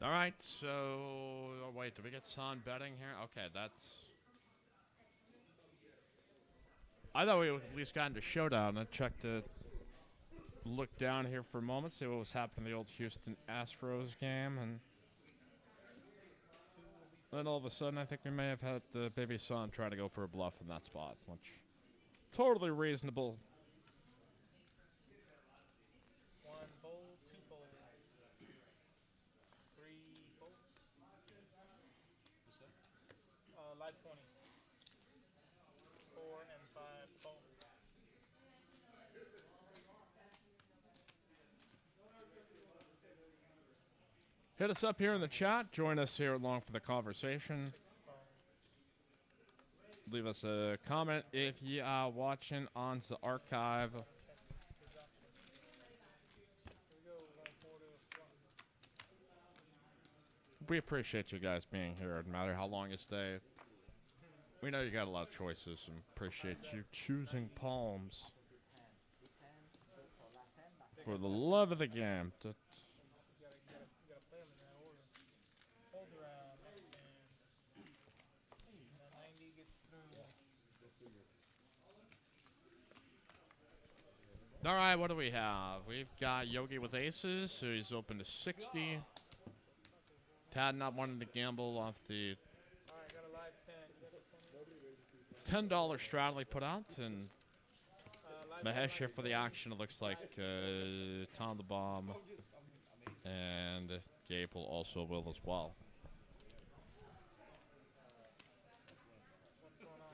All right, so wait, did we get Son betting here? Okay, that's. I thought we at least got into showdown. I checked to look down here for a moment, see what was happening in the old Houston Astros game, and then all of a sudden, I think we may have had the baby Son try to go for a bluff in that spot, which totally reasonable. 1 bowl, 2 bowl, 3 bowl. Live 20. 4 and 5 bowl. Hit us up here in the chat. Join us here along for the conversation. Leave us a comment if you are watching on the archive. Here we go. 1 4 to 1. We appreciate you guys being here, no matter how long you stay. We know you got a lot of choices and appreciate you choosing palms. For the love of the game. You gotta play them in that order. Hold around. And 90 gets through. All right, what do we have? We've got Yogi with aces, so he's open to 60. Tad not wanting to gamble off the Alright, got a live 10. You got a 20? $10 straddle he put out, and Live Mahesh here for the action. It looks like Tom the Bomb and Gabe will also will as well. What's going on?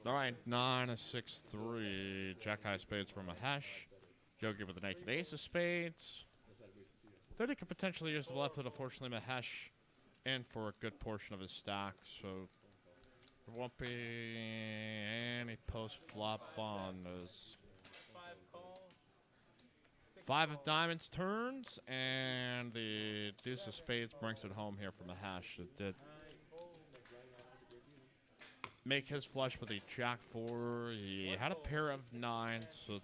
All right, 9 and 6 3. Jack high spades from Mahesh. Yogi with the naked ace of spades. Then he could potentially use the bluff, but unfortunately Mahesh in for a good portion of his stack, so there won't be any post-flop fun. There's 5 calls. 5 of diamonds turns, and the deuce of spades brings it home here for Mahesh. It did 9 bowls. make his flush with a jack 4. He had a pair of 9s, so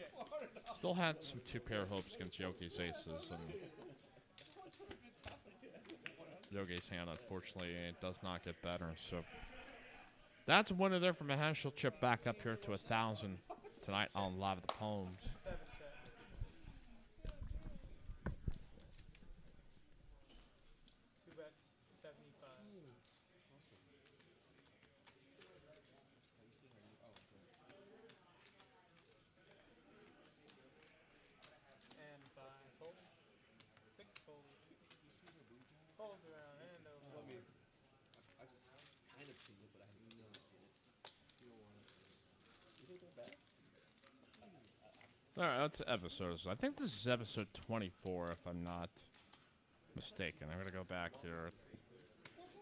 still had some 2-pair hopes against Yogi's aces. And Yogi's hand, unfortunately, does not get better. So that's a winner there for Mahesh. He'll chip back up here to 1,000 tonight on Live at the Poems. 7 set. 2 bets, 75. And 5 fold. 6 fold. Fold around and over. I've kind of seen it, but I haven't seen it. You know what? You think they're bad? All right, that's episodes. I think this is episode 24, if I'm not mistaken. I'm going to go back here.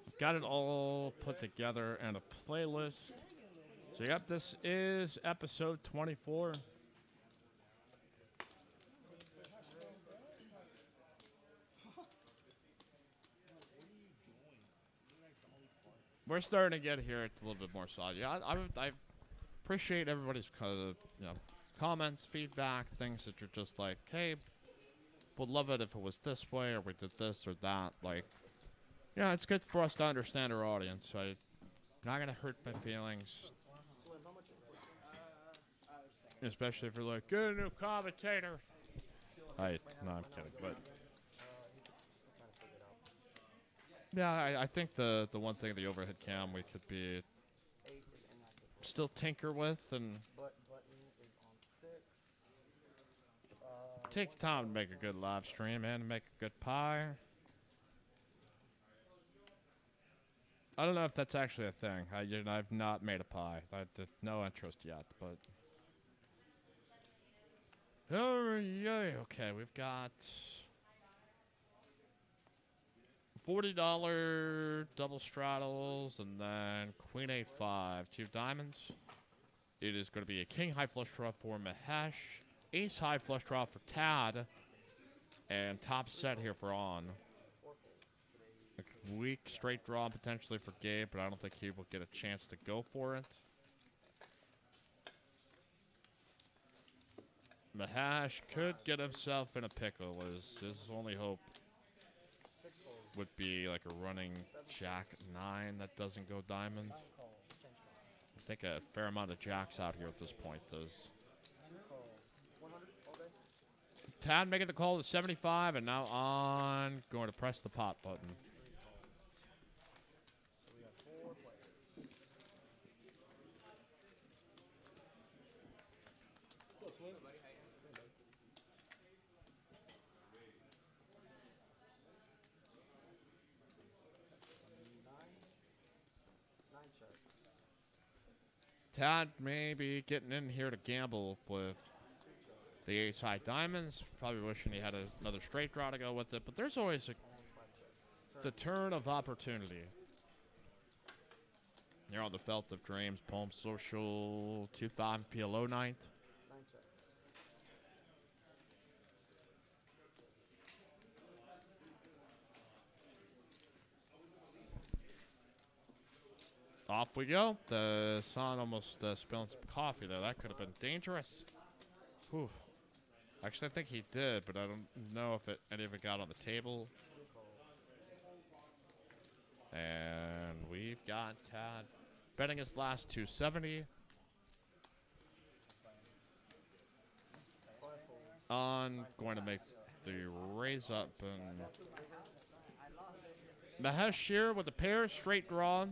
I've got it all put together in a playlist. So, yep, this is episode 24. We're starting to get here. It's a little bit more solid. Yeah, I appreciate everybody's comments, feedback, things that you're just like, hey, would love it if it was this way, or we did this or that. Like, it's good for us to understand our audience. So I'm not gonna hurt my feelings, especially if you're like, get a new commentator. No, I'm kidding, but. Yeah, I think the one thing, the overhead cam, we could be still tinker with and Button is on 6. take time to make a good live stream and make a good pie. I don't know if that's actually a thing. I've not made a pie. I have no interest yet, but. Oh, yeah. Okay, we've got $40 double straddles, and then Queen 8-5, 2 diamonds. It is going to be a King high flush draw for Mahesh, Ace high flush draw for Tad, And top set here for on. A weak straight draw potentially for Gabe, but I don't think he will get a chance to go for it. Mahash could get himself in a pickle, as his only hope would be like a running Jack 9 that doesn't go diamond. I think a fair amount of jacks out here at this point does. Tad making the call to 75, and now on going to press the pot button. Tad may be getting in here to gamble with the ace high diamonds. Probably wishing he had another straight draw to go with it, but there's always the turn of opportunity. You're on the Felt of Dreams, Palm Social, 2-5 PLO ninth. Off we go. The son almost spilling some coffee there. That could have been dangerous. Whew. Actually, I think he did, but I don't know if any of it got on the table. And we've got Tad betting his last 270. On going to make the raise up, and Mahesh here with a pair straight draw.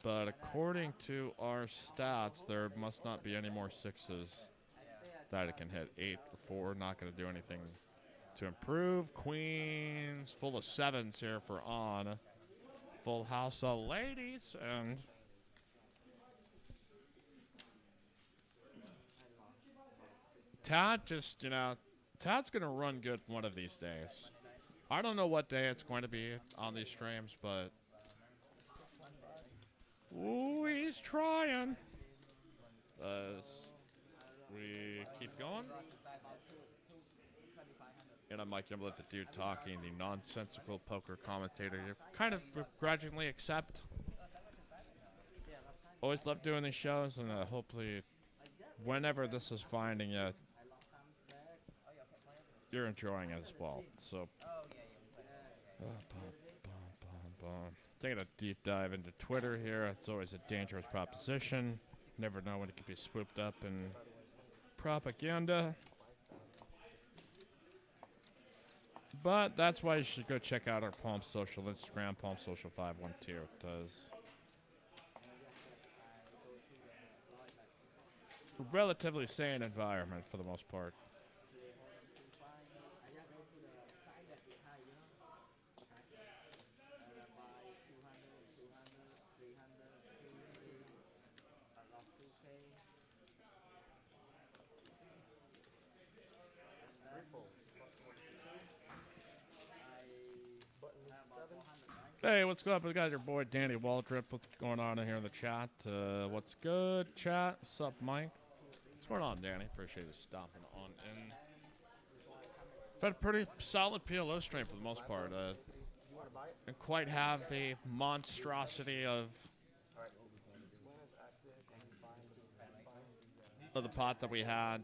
But according to our stats, there must not be any more sixes that it can hit. 8 or 4, not going to do anything to improve. Queens, full of 7s here for on. Full house of ladies, and Tad just, Tad's going to run good one of these days. I don't know what day it's going to be on these streams, but ooh, he's trying. As we keep going. And I'm Mike Jungblut, the dude talking, the nonsensical poker commentator. You kind of begrudgingly accept. Always love doing these shows, and hopefully, whenever this is finding you, you're enjoying it as well. So, taking a deep dive into Twitter here. It's always a dangerous proposition. Never know when it could be swooped up in propaganda. But that's why you should go check out our Palm Social Instagram, Palm Social 512. It does a relatively sane environment for the most part. Hey, what's up? We got your boy Danny Waldrip. What's going on in here in the chat? What's good, chat? What's up, Mike? What's going on, Danny? Appreciate you stopping on in. I've had a pretty solid PLO stream for the most part. Didn't quite have the monstrosity of the pot that we had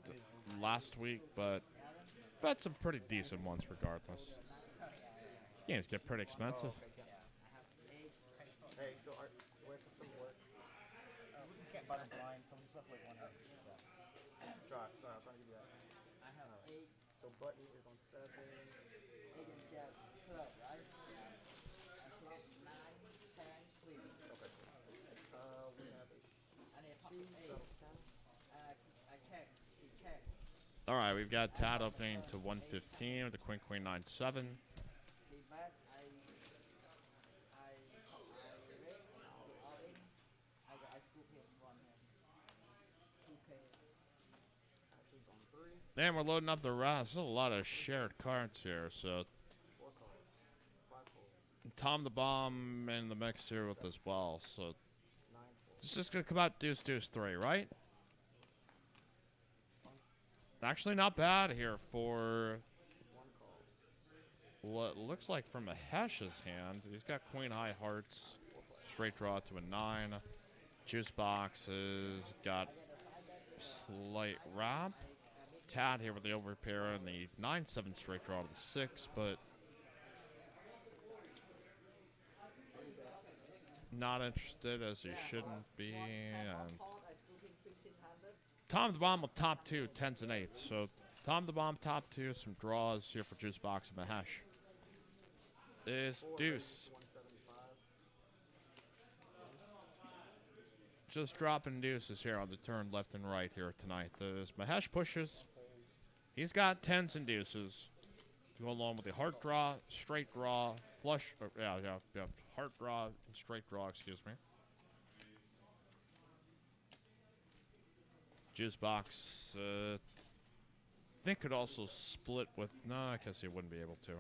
last week, but we've had some pretty decent ones regardless. Games get pretty expensive. Hey, so our system works. You can't buy them blind, so we just have to like one hand. Try, I'm trying to give you that. I have 8, So button is on 7. 8 and jack, 12, right? And flop 9, 10, queen. Okay. We have a And a pop 8. so 10. I check, he check. All right, we've got Tad opening to 115 with the Queen Queen 9 7. He bet, I rate, all in. I scoop him from him. 2K. Actions on 3. And we're loading up the rest. There's a lot of shared cards here, so 4 cards. 5 folds. Tom the Bomb in the mix here with as well. So 9 folds. it's just gonna come out deuce deuce 3, right? Actually, not bad here for One call. what looks like from a Hesh's hand. He's got queen high hearts, straight draw to a 9. Juice boxes, got slight wrap. Tad here with the overpair and the 9-7 straight draw to the 6, but not interested as he shouldn't be. And Tom the Bomb with top 2, 10s and 8s. So Tom the Bomb top 2, some draws here for Juice Box and Mahesh. Is deuce. 175. Just dropping deuces here on the turn left and right here tonight. As Mahesh pushes, he's got 10s and deuces. To go along with the heart draw, straight draw, flush, yeah, heart draw, and straight draw, excuse me. Juice box, I think could also split with, no, I guess he wouldn't be able to.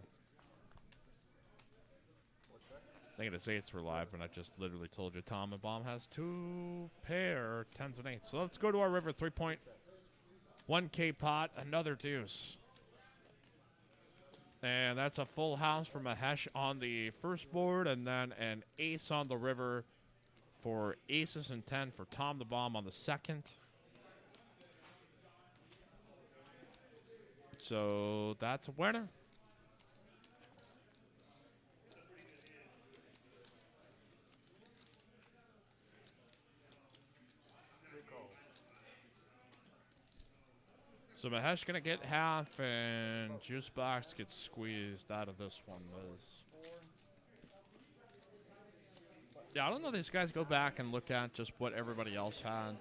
Thinking his 8s were live, and I just literally told you Tom and Bomb has 2 pair 10s and 8s. So let's go to our river 3.1K pot, another deuce. And that's a full house for Mahesh on the first board, and then an ace on the river for aces and 10 for Tom the Bomb on the second. So that's a winner. So Mahesh gonna get half, and Juice Box gets squeezed out of this one. Yeah, I don't know if these guys go back and look at just what everybody else had.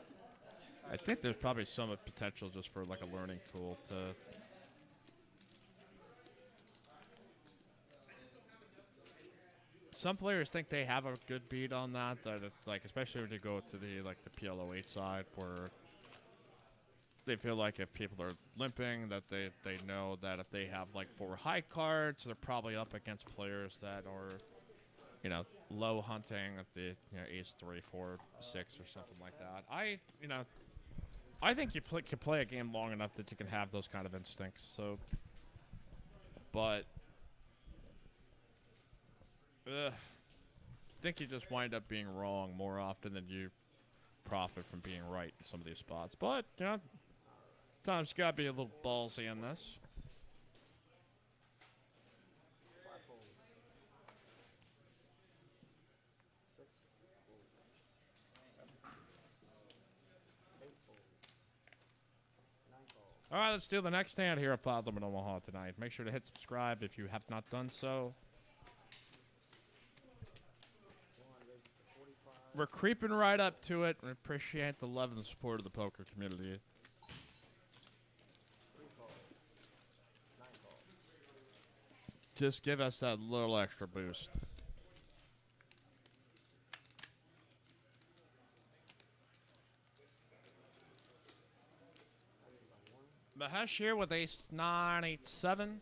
I think there's probably some potential just for like a learning tool to. Some players think they have a good beat on that. That it's like, especially when you go to the PLO 8 side, where they feel like if people are limping, that they know that if they have like 4 high cards, they're probably up against players that are, low hunting at the ace 3, 4, 6 or something like that. I think you can play a game long enough that you can have those kind of instincts. So, but I think you just wind up being wrong more often than you profit from being right in some of these spots. But sometimes you gotta be a little ballsy in this. 5 folds. 6 folds. 8 folds. 9 calls. All right, let's do the next stand here at POT Limit Omaha tonight. Make sure to hit subscribe if you have not done so. 1 raises to 45. We're creeping right up to it. We appreciate the love and the support of the poker community. 3 calls. 9 calls. Just give us that little extra boost. Mahesh here with ace 9, 8, 7.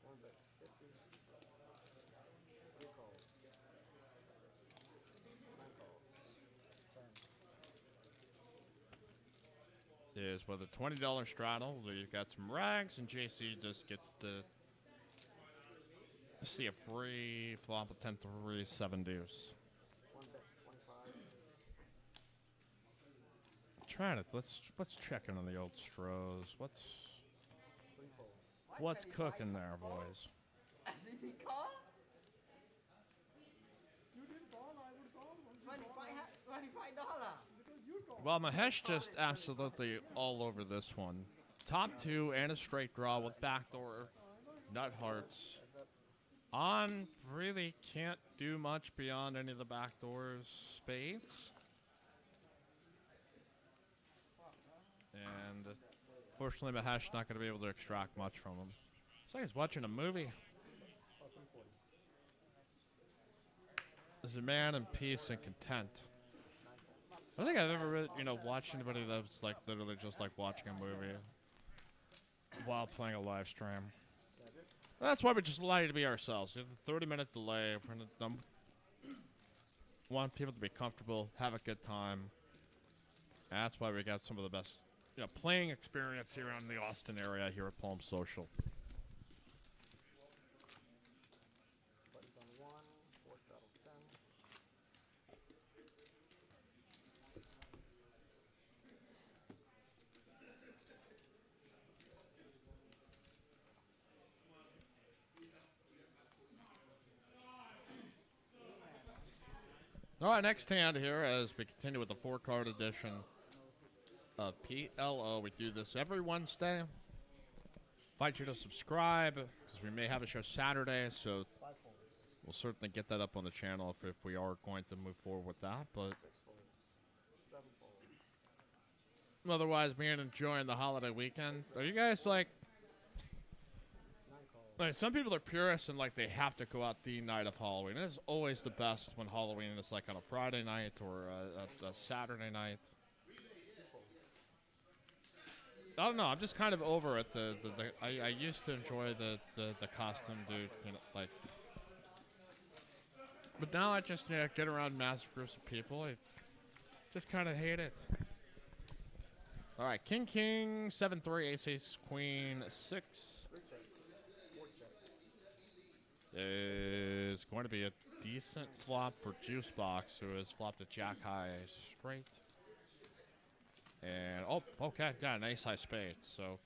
1 bets 50. 3 calls. 9 calls. Turn. Is with a $20 straddle. We've got some rags, and JC just gets to see a free flop of 10-3, 7 deuce. 1 bets 25. Trying to let's check in on the old Stros. 3 folds. What's cooking there, boys? Everything call? $25. Well, Mahesh just absolutely all over this one. Top 2 and a straight draw with backdoor nut hearts. On really can't do much beyond any of the backdoors spades. And fortunately, Mahesh not going to be able to extract much from him. It's like he's watching a movie. There's a man in peace and content. I don't think I've ever really, watched anybody that's like literally just like watching a movie while playing a live stream. That's why we just allow you to be ourselves. We have a 30-minute delay. We want people to be comfortable, have a good time. That's why we got some of the best, playing experience here in the Austin area here at Palm Social. Buttons on 1, force battles 10. All right, next hand here as we continue with the 4-card edition of PLO. We do this every Wednesday. Invite you to subscribe because we may have a show Saturday, so 5 folds. we'll certainly get that up on the channel if we are going to move forward with that. But 6 folds. 7 folds. otherwise, being enjoying the holiday weekend. Are you guys 9 calls. some people are purists and they have to go out the night of Halloween. It's always the best when Halloween is on a Friday night or a Saturday night. I don't know. I'm just kind of over it. I used to enjoy the costume, dude. But now I just get around massive groups of people. I just kind of hate it. All right, King, 7-3, Ace, Queen, 6. 3 checks. 4 checks. Is going to be a decent flop for Juicebox, who has flopped a Jack High straight. And, okay, got an Ace High Spade. So,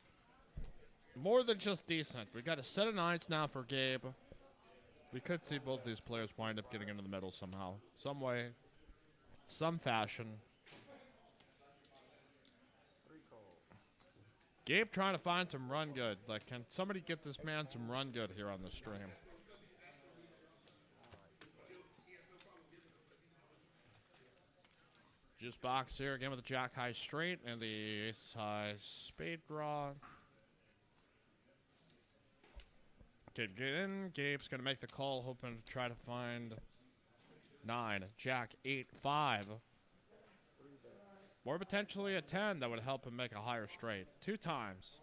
more than just decent. We got a set of 9s now for Gabe. We could see both these players wind up getting into the middle somehow. Some way. Some fashion. 3 calls. Gabe trying to find some run good. Can somebody get this man some run good here on the stream? Juice box here again with the Jack High straight and the Ace High Spade draw. Okay, get in. Gabe's gonna make the call, hoping to try to find 9, Jack, 8, 5. Or potentially a 10 that would help him make a higher straight. 2 times.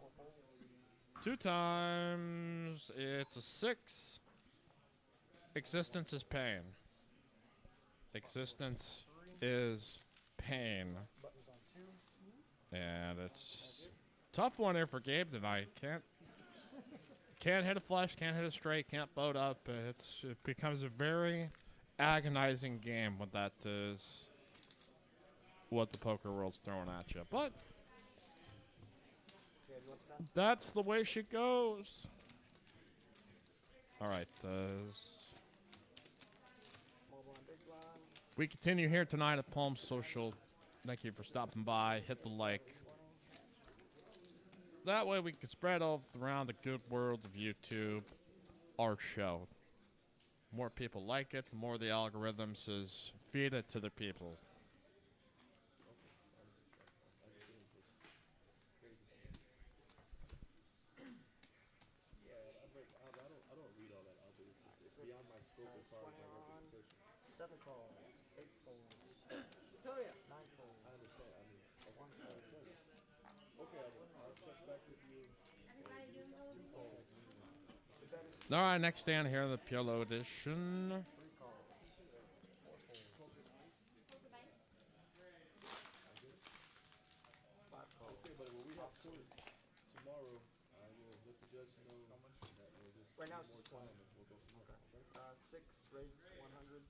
2 times. It's a 6. Existence is pain. Existence is pain. Buttons on 2. And it's a tough one here for Gabe tonight. Can't hit a flush, can't hit a straight, can't boat up. It becomes a very agonizing game when that is what the poker world's throwing at you. But Yeah, you want that? that's the way she goes. All right. Small blind, big blind. We continue here tonight at Palm Social. Thank you for stopping by. Hit the like. That way we can spread all around the good world of YouTube our show. More people like it, the more the algorithms is feed it to the people. Yeah, I don't read all that. It's beyond my scope as far as my 20 on. representation. 7 calls. 8 folds. 9 folds. I understand. I mean, A 1 fold. okay, I'll check back with you. Everybody doing those? The bet is All right, next stand here, the PLO edition. 3 calls. 4 folds. 5 calls. Okay, but when we have court tomorrow, I will let the judge know that we'll just Right now need it's more 20. time and we'll go from there. Okay. 6 raises to 100.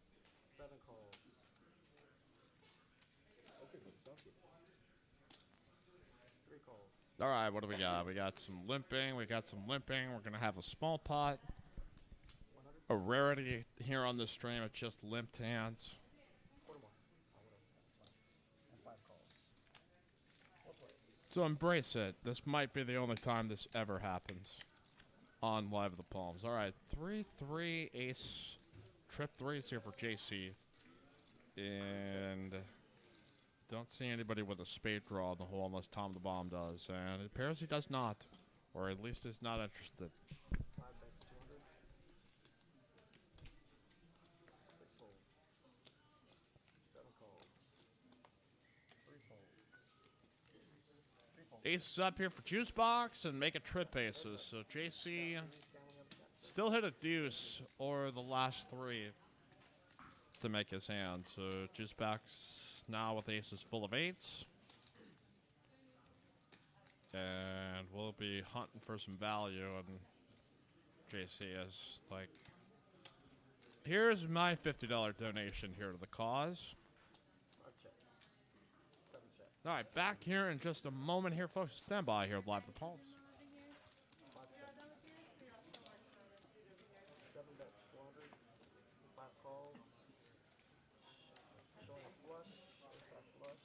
7 calls. Okay, man, sounds good. 3 calls. All right, what do we got? We got some limping. We got some limping. We're going to have a small pot. 100. A rarity here on the stream. It's just limped hands. Quarter more. Whatever. That's fine. And 5 calls. 4 players. So embrace it. This might be the only time this ever happens on Live of the Palms. All right, 3-3 ace. Trip 3s here for JC. And don't see anybody with a spade draw in the hole unless Tom the Bomb does. And it appears he does not. Or at least is not interested. 5 bets 200. 6 folds. 7 calls. 3 folds. 3 folds. Aces up here for Juice Box and make a trip aces. So JC Standing up against still hit a deuce or the last 3 to make his hand. So Juice Box now with aces full of 8s. And we'll be hunting for some value. And JC is like, here's my $50 donation here to the cause. 5 checks. 7 checks. All right, back here in just a moment here, folks. Stand by here live for Palms. 5 checks. 7 bets, 400. 5 calls. Showing a flush. Inside flush.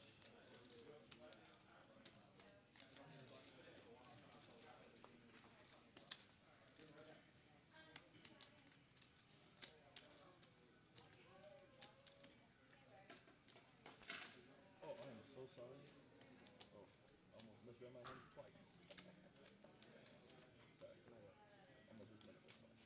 Oh, I am so sorry. Oh, almost misread my name twice. Sorry, you know what? Almost misread it twice.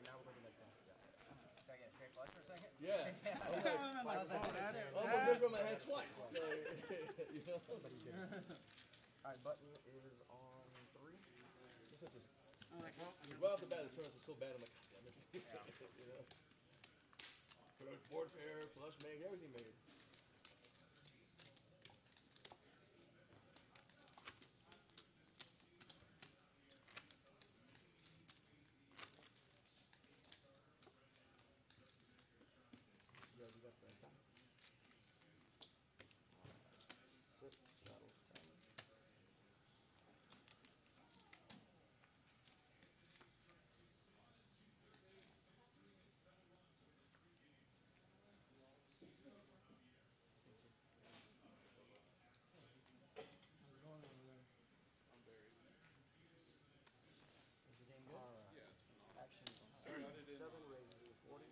Now we're going to make sense. Can I get a straight flush for a second? Yeah. I'm like, I was like, almost misread my hand twice. So, you know? But he didn't. Alright, button is on 3. This is just, right off the bat, the tournaments were so bad. I'm like, God damn it. You know? Board pair, flush made, everything made. Yeah, we got that. 6 straddles 10. Is the game good? Alright. Actions on 7. 7 raises to 40.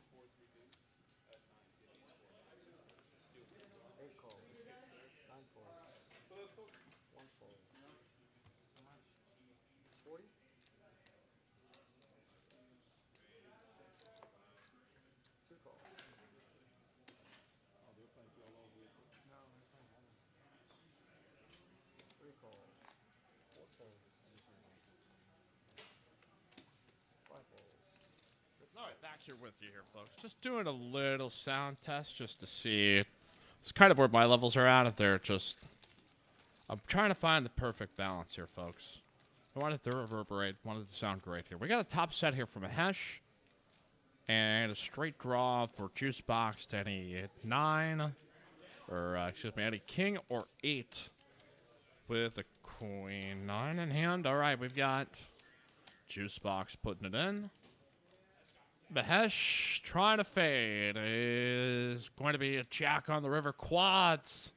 8 calls. 9 folds. 1 fold. 40. 2 calls. Oh, they're playing PLO with 3 calls. 4 folds. 5 folds. 6 All right, back here with you here, folks. Just doing a little sound test just to see. It's kind of where my levels are at. If they're just, I'm trying to find the perfect balance here, folks. I wanted to reverberate, wanted to sound great here. We got a top set here from a Hesh, and a straight draw for Juice Box to any 9, or excuse me, any king or 8 with the queen 9 in hand. All right, we've got Juice Box putting it in. Mahesh trying to fade is going to be a jack on the river quads.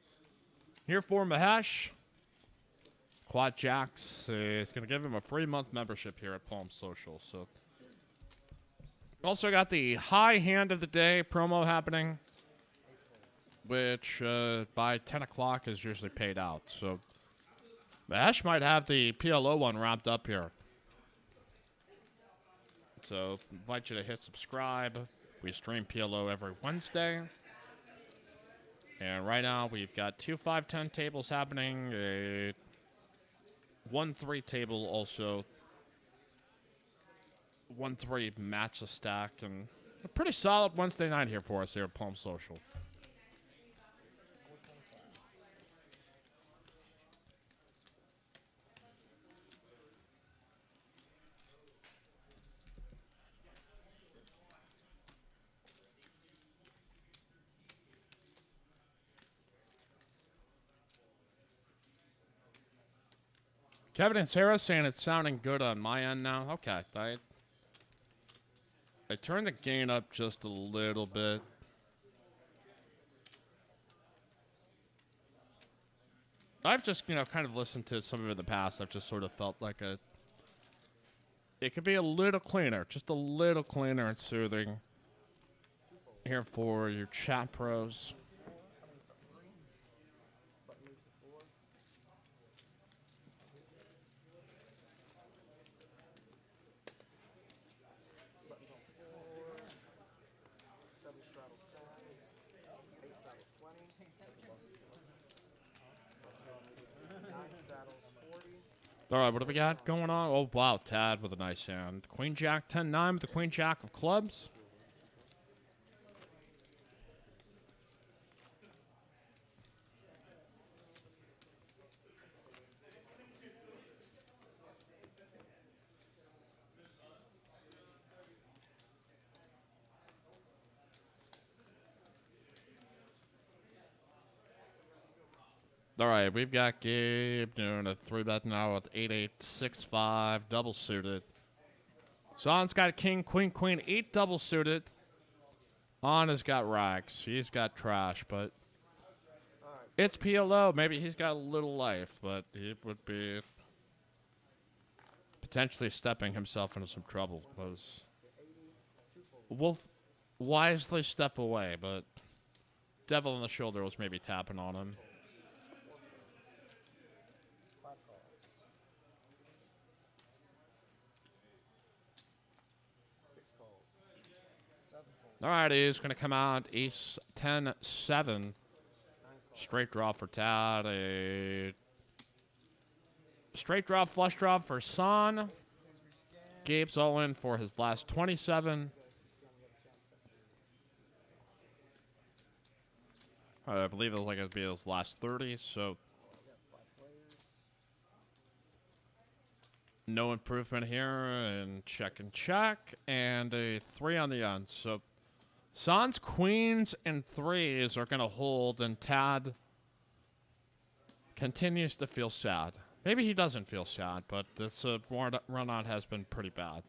Here for Mahesh. Quad Jacks is going to give him a free month membership here at Palm Social. So, also got the high hand of the day promo happening, which by 10 o'clock is usually paid out. So, Mahesh might have the PLO one wrapped up here. So, invite you to hit subscribe. We stream PLO every Wednesday. And right now, we've got 2 5-10 tables happening. A 1-3 table also. 1-3 match a stack. And a pretty solid Wednesday night here for us here at Palm Social. Kevin and Sarah saying it's sounding good on my end now. Okay, I turned the gain up just a little bit. I've just, kind of listened to some of it in the past. I've just sort of felt like it could be a little cleaner, just a little cleaner and soothing. Here for your chat pros. Button moves to 4. Button's on 4. 7 straddles 10. 8 straddles 20. 9 straddles 40. All right, what do we got going on? Oh, wow, Tad with a nice hand. Queen Jack 10-9 with the Queen Jack of clubs. All right, we've got Gabe doing a 3-bet now with 8-8-6-5 double suited. Son's got king, queen, queen, 8 double suited. On has got rags. He's got trash, but it's PLO. Maybe he's got a little life, but he would be potentially stepping himself into some trouble because we'll wisely step away, but devil on the shoulder was maybe tapping on him. 5 calls. 6 calls. 7 calls. All right, he's going to come out ace 10-7. Straight draw for Tad. A straight draw, flush draw for Son. Gabe's all in for his last 27. I believe it was like it'd be his last 30, so no improvement here, and check, and a 3 on the end. So Son's queens and 3s are going to hold, and Tad continues to feel sad. Maybe he doesn't feel sad, but this run-on has been pretty bad.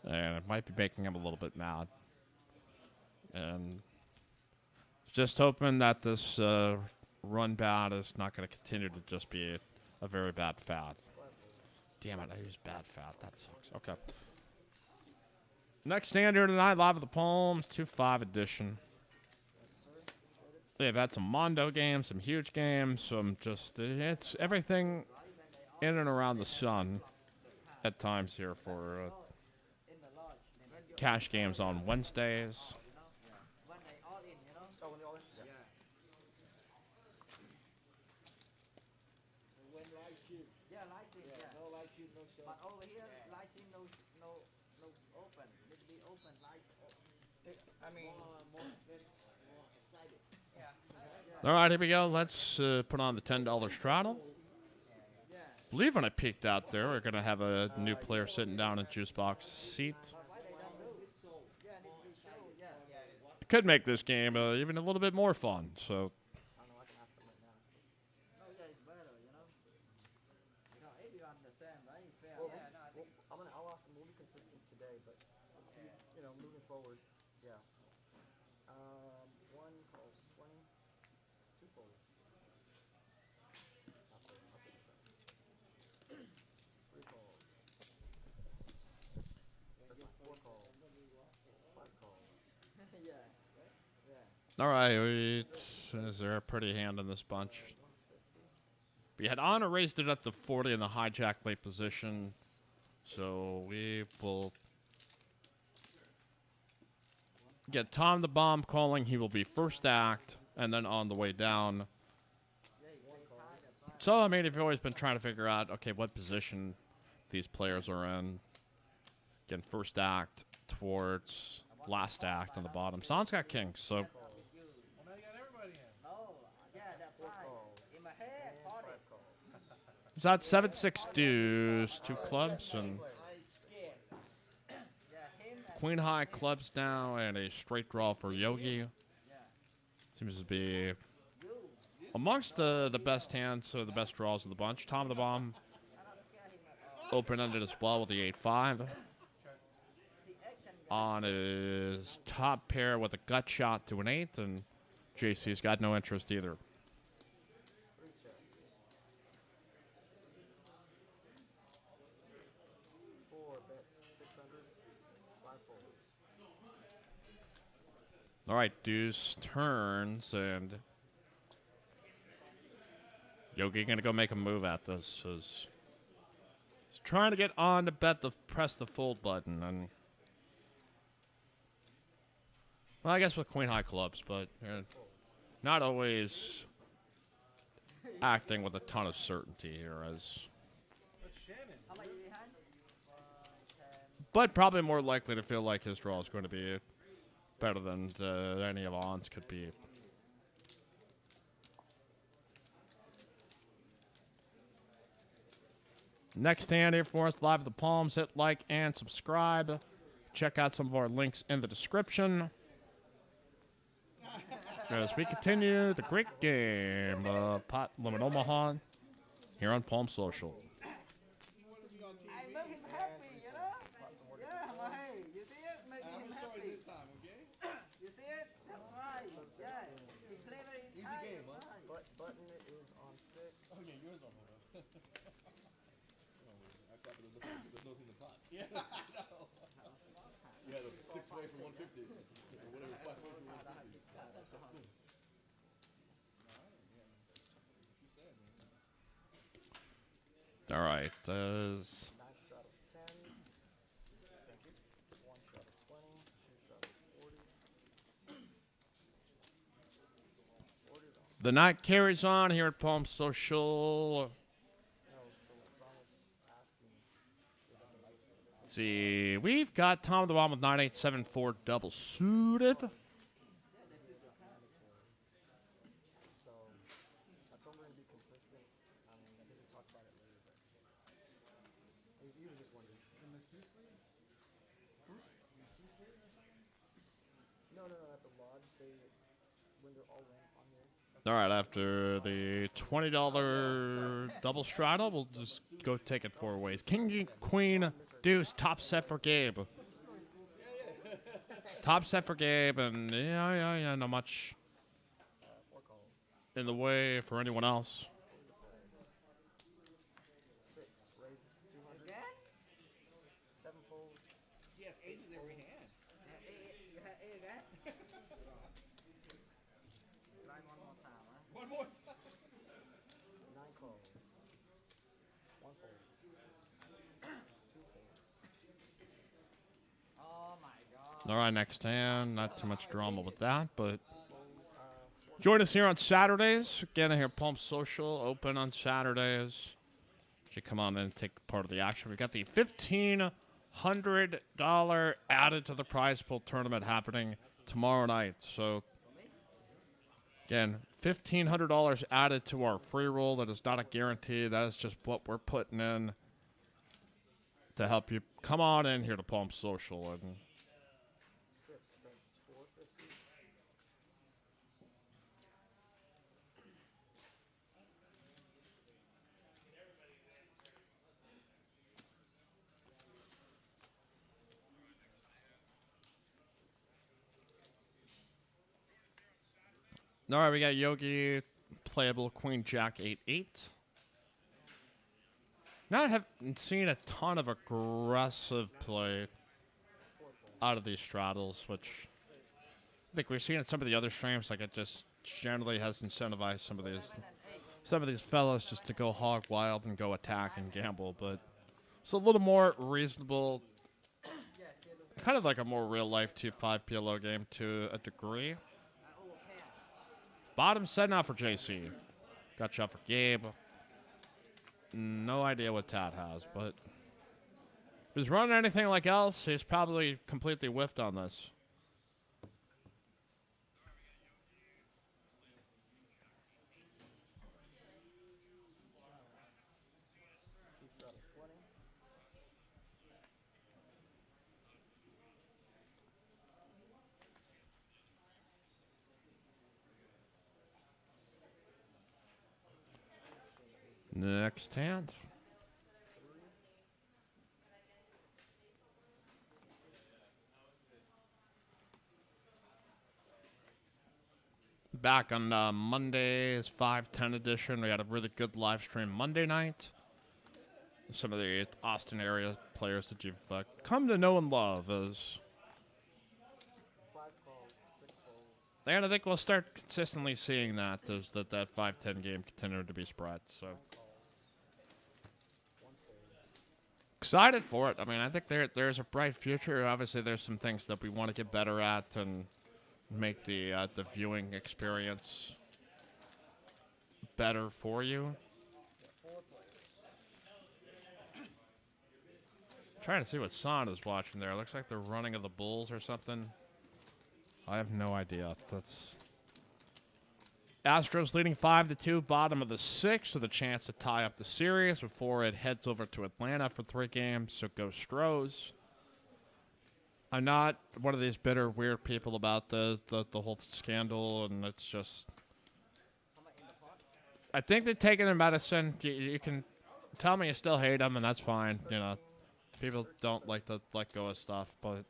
And it might be making him a little bit mad. And just hoping that this run bad is not going to continue to just be a very bad fad. Damn it, I used bad fad. That sucks. Okay. Next stand here tonight, live at the Palms, 2-5 edition. We've had some Mondo games, some huge games, some just, it's everything in and around the sun at times here for cash games on Wednesdays. When they all in, you know? Oh, when they all in? Yeah. When light shoot. Yeah, lighting, yeah. No light shoot, no shot. But over here, lighting no open. Need to be open, light. I mean, More excited. Yeah. All right, here we go. Let's put on the $10 straddle. Yeah. Believe when I peeked out there, we're going to have a new player sitting down in Juice Box's seat. Why they don't do? Yeah, need to be show. Yeah. Yeah, it is. It could make this game even a little bit more fun. So I don't know, I can ask them right now. No, yeah, it's better, you know? No, if you understand, right? It's fair. Well, Yeah, no, I think. I'll ask them, we'll be consistent today, but, you know, moving forward, yeah. 1 calls 20, 2 calls. I'll take that. 3 calls. That's not 4 calls. 5 calls. Yeah. Yeah. all right, is there a pretty hand in this bunch? We had Honor raised it up to 40 in the hijack late position, so we will get Tom the Bomb calling. He will be first act, and then on the way down. So, I mean, if you've always been trying to figure out, okay, what position these players are in, again, first act towards last act on the bottom. Son's got kings, so Well, now you got everybody in. Oh, yeah, that's right. In my head, party. is that 7-6 deuce, 2 clubs, and Yeah, him and queen high clubs now, and a straight draw for Yogi. Seems to be amongst the best hands, so the best draws of the bunch. Tom the Bomb open-ended as well with the 8-5. On his top pair with a gut shot to an 8, and JC's got no interest either. 3 checks. 4 bets, 600, 5 folds. All right, deuce turns, and Yogi gonna go make a move at this. He's trying to get on to bet the press the fold button, and well, I guess with queen high clubs, but not always acting with a ton of certainty here, as What's Shannon? how much you behind? but probably more likely to feel like his draw is going to be better than any of On's could be. Next hand here for us, live at the Palms. Hit like and subscribe. Check out some of our links in the description. as we continue the great game of Pot Limit Omaha here on Palm Social. I make him happy, you know? Yeah, my hey, you see it? Making him happy. this time, okay? You see it? That's right. Yeah. He play very Easy tight, game, that's huh? right. Button is on 6. Oh yeah, yours on one. I thought there's no in the pot. Yeah, I know. You had a 6-way from 150. Or whatever, 5-way from 150. All right. 9 straddles 10. Thank you. 1 straddles 20. 2 straddles 40. 40 is on. The night carries on here at Palm Social. No, so Sonic asking. Let's see. We've got Tom at the bottom with 9874 double suited. So that's only going to be consistent. I mean, I think we talked about it later, but you were just wondering. No, at the lodge, when they're all ranked on there. All right, after the $20 double straddle, we'll just go take it 4 ways. King, Queen, Deuce, top set for Gabe. Top set for Gabe, and yeah, not much 4 calls. in the way for anyone else. 6 raises to 200. Again? 7 folds. He has aces every hand. You had A again? Try one more time, huh? One more time. 9 calls. 1 fold. 2 folds. Oh my god. All right, next hand. Not too much drama with that, but join us here on Saturdays. Again, here at Palm Social, open on Saturdays. You come on in and take part of the action. We've got the $1,500 added to the prize pool tournament happening tomorrow night. So, again, $1,500 added to our free roll. That is not a guarantee. That is just what we're putting in to help you come on in here to Palm Social. And 6 bets 450. all right, we got Yogi, playable Queen Jack 8-8. Not haven't seen a ton of aggressive play out of these straddles, which I think we've seen in some of the other streams. Like, it just generally has incentivized some of these fellas just to go hog wild and go attack and gamble. But it's a little more reasonable, kind of like a more real life 2-5 PLO game to a degree. Bottom set now for JC. Got shot for Gabe. No idea what Tad has, but if he's running anything like else, he's probably completely whiffed on this. Next hand. Back on Monday's 510 edition. We had a really good live stream Monday night. Some of the Austin area players that you've come to know and love as. 5 calls, 6 folds. And I think we'll start consistently seeing that as that 510 game continued to be spread. So 1 fold. excited for it. I mean, I think there's a bright future. Obviously, there's some things that we want to get better at and make the viewing experience better for you. 4 players. Trying to see what Son is watching there. Looks like they're running of the Bulls or something. I have no idea. That's Astros leading 5-2, bottom of the 6th, with a chance to tie up the series before it heads over to Atlanta for 3 games. So go Stros. I'm not one of these bitter, weird people about the whole scandal, and it's just. I think they're taking their medicine. You can tell me you still hate them, and that's fine. You know, people don't like to let go of stuff, but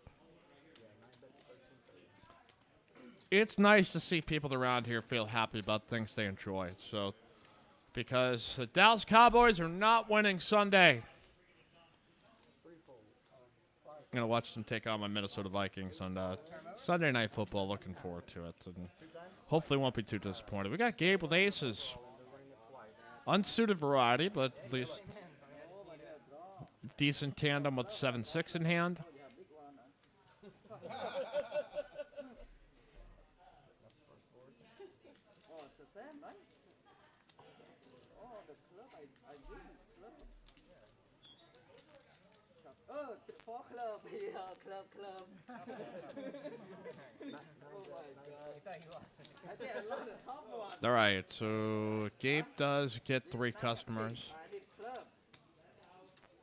it's nice to see people around here feel happy about things they enjoy. So, because the Dallas Cowboys are not winning Sunday. I'm going to watch them take on my Minnesota Vikings on Sunday Night Football. Looking forward to it. And hopefully won't be too disappointed. We got Gabe with aces. Unsuited variety, but at least decent tandem with 7-6 in hand. Oh, the four club here, club. Oh my god. I did a lot of top ones. All right, so Gabe does get 3 customers. I did club.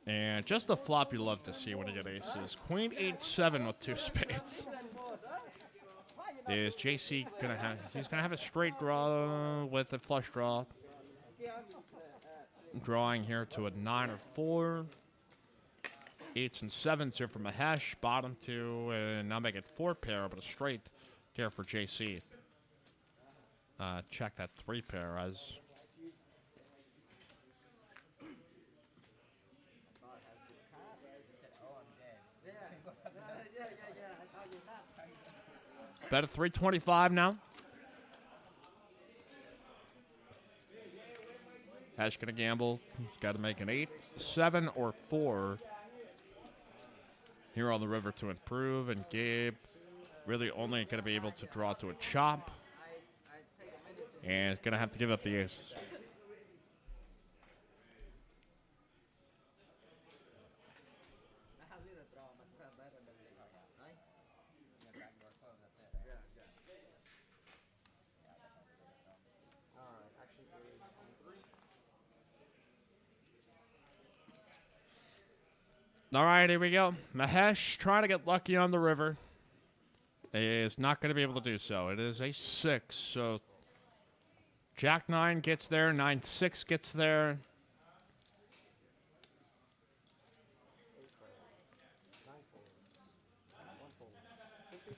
And just the flop you love to see when you get aces. Queen 8-7 with 2 spades. Is JC gonna have? He's gonna have a straight draw with a flush draw. Drawing here to a 9 or 4. 8s and 7s here from Mahesh. Bottom 2, and now make it 4 pair, but a straight here for JC. Check that 3 pair as. Bet at 325 now. Hash gonna gamble. He's got to make an 8, 7, or 4 here on the river to improve. And Gabe really only gonna be able to draw to a chop, and gonna have to give up the aces. All right, here we go. Mahesh trying to get lucky on the river. Is not going to be able to do so. It is a 6, so Jack 9 gets there, 9-6 gets there.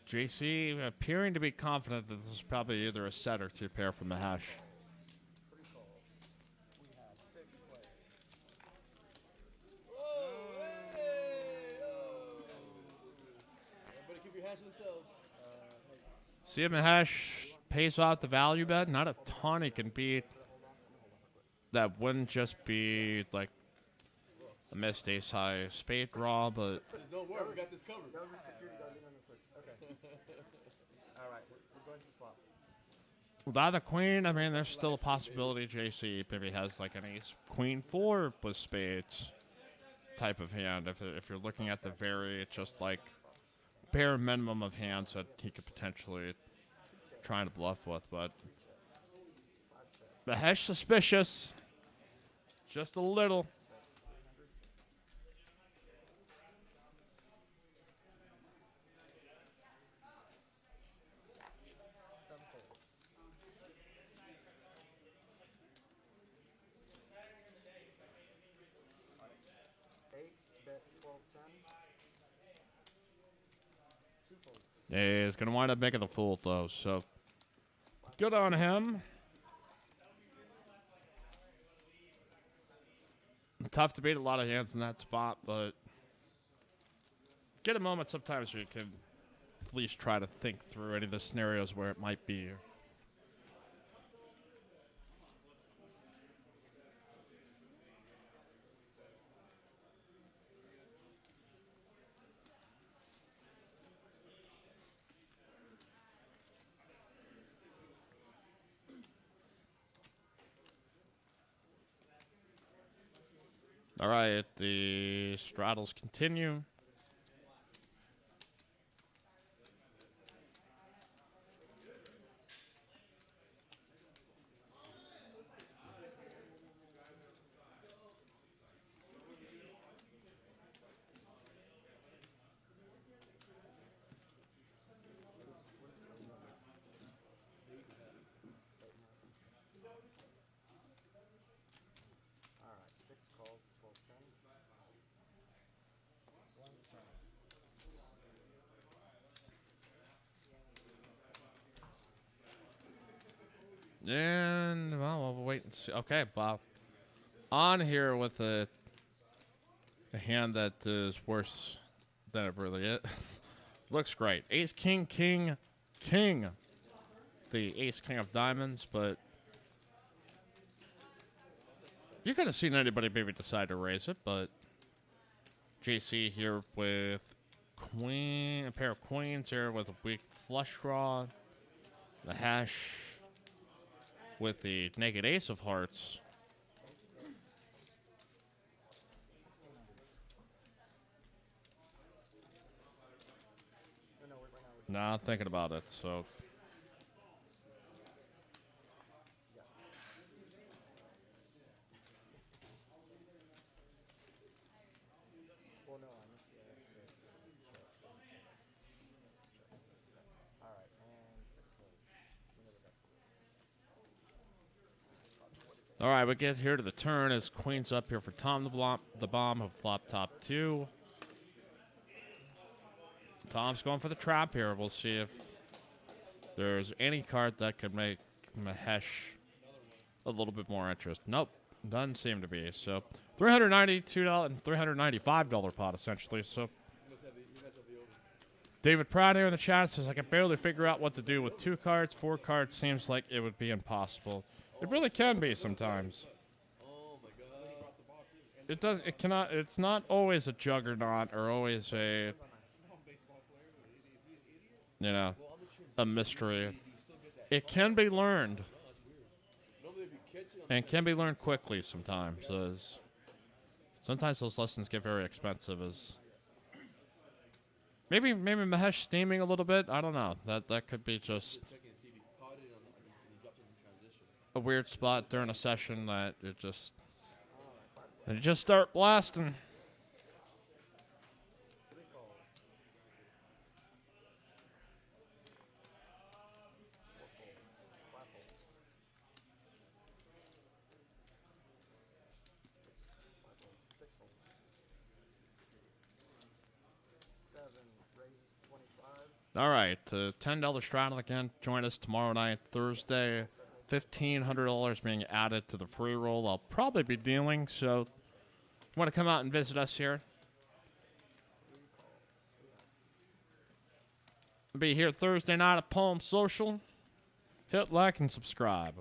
JC appearing to be confident that this is probably either a set or 2 pair from Mahesh. See if Mahesh pays off the value bet. Not a ton he can beat. That wouldn't just be like a missed ace high spade draw, but Don't worry, we got this covered. Alright, we're going to flop. without a queen, I mean, there's still a possibility JC maybe has like an ace queen 4 with spades type of hand. If you're looking at the very just like bare minimum of hands that he could potentially trying to bluff with, but Mahesh suspicious, just a little. He's going to wind up making the fool, though, so good on him. Tough to beat a lot of hands in that spot, but get a moment sometimes where you can at least try to think through any of the scenarios where it might be. All right, the straddles continue. And, well, we'll wait and see. Okay, well, on here with a hand that is worse than it really is. Looks great. Ace, king, king, king. The ace, king of diamonds, but you could have seen anybody maybe decide to raise it, but JC here with queen, a pair of queens here with a weak flush draw. The hash with the naked ace of hearts. Nah, I'm thinking about it, so. Well, no, I missed the All right, and 6 fold. All right, we get here to the turn as queen's up here for Tom the bomb of flop top 2. Tom's going for the trap here. We'll see if there's any card that could make Mahesh a little bit more interest. Nope, doesn't seem to be. So $392 and $395 pot essentially. So David Pratt here in the chat says, I can barely figure out what to do with 2 cards. 4 cards seems like it would be impossible. It really can be sometimes. It does. It cannot. It's not always a juggernaut or always a, you know, a mystery. It can be learned, and can be learned quickly sometimes. As sometimes those lessons get very expensive. As maybe Mahesh steaming a little bit. I don't know. That could be just a weird spot during a session that it just start blasting. All right, $10 straddle again. Join us tomorrow night, Thursday. $1,500 being added to the free roll. I'll probably be dealing, so if you want to come out and visit us here, I'll be here Thursday night at Palm Social. Hit like and subscribe.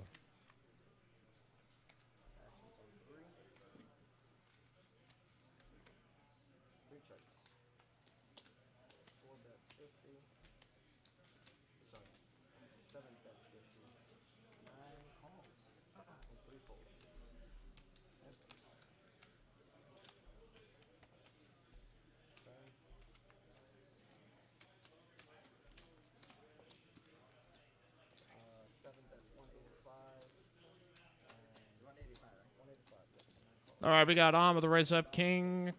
All right, we got on with the raise up king,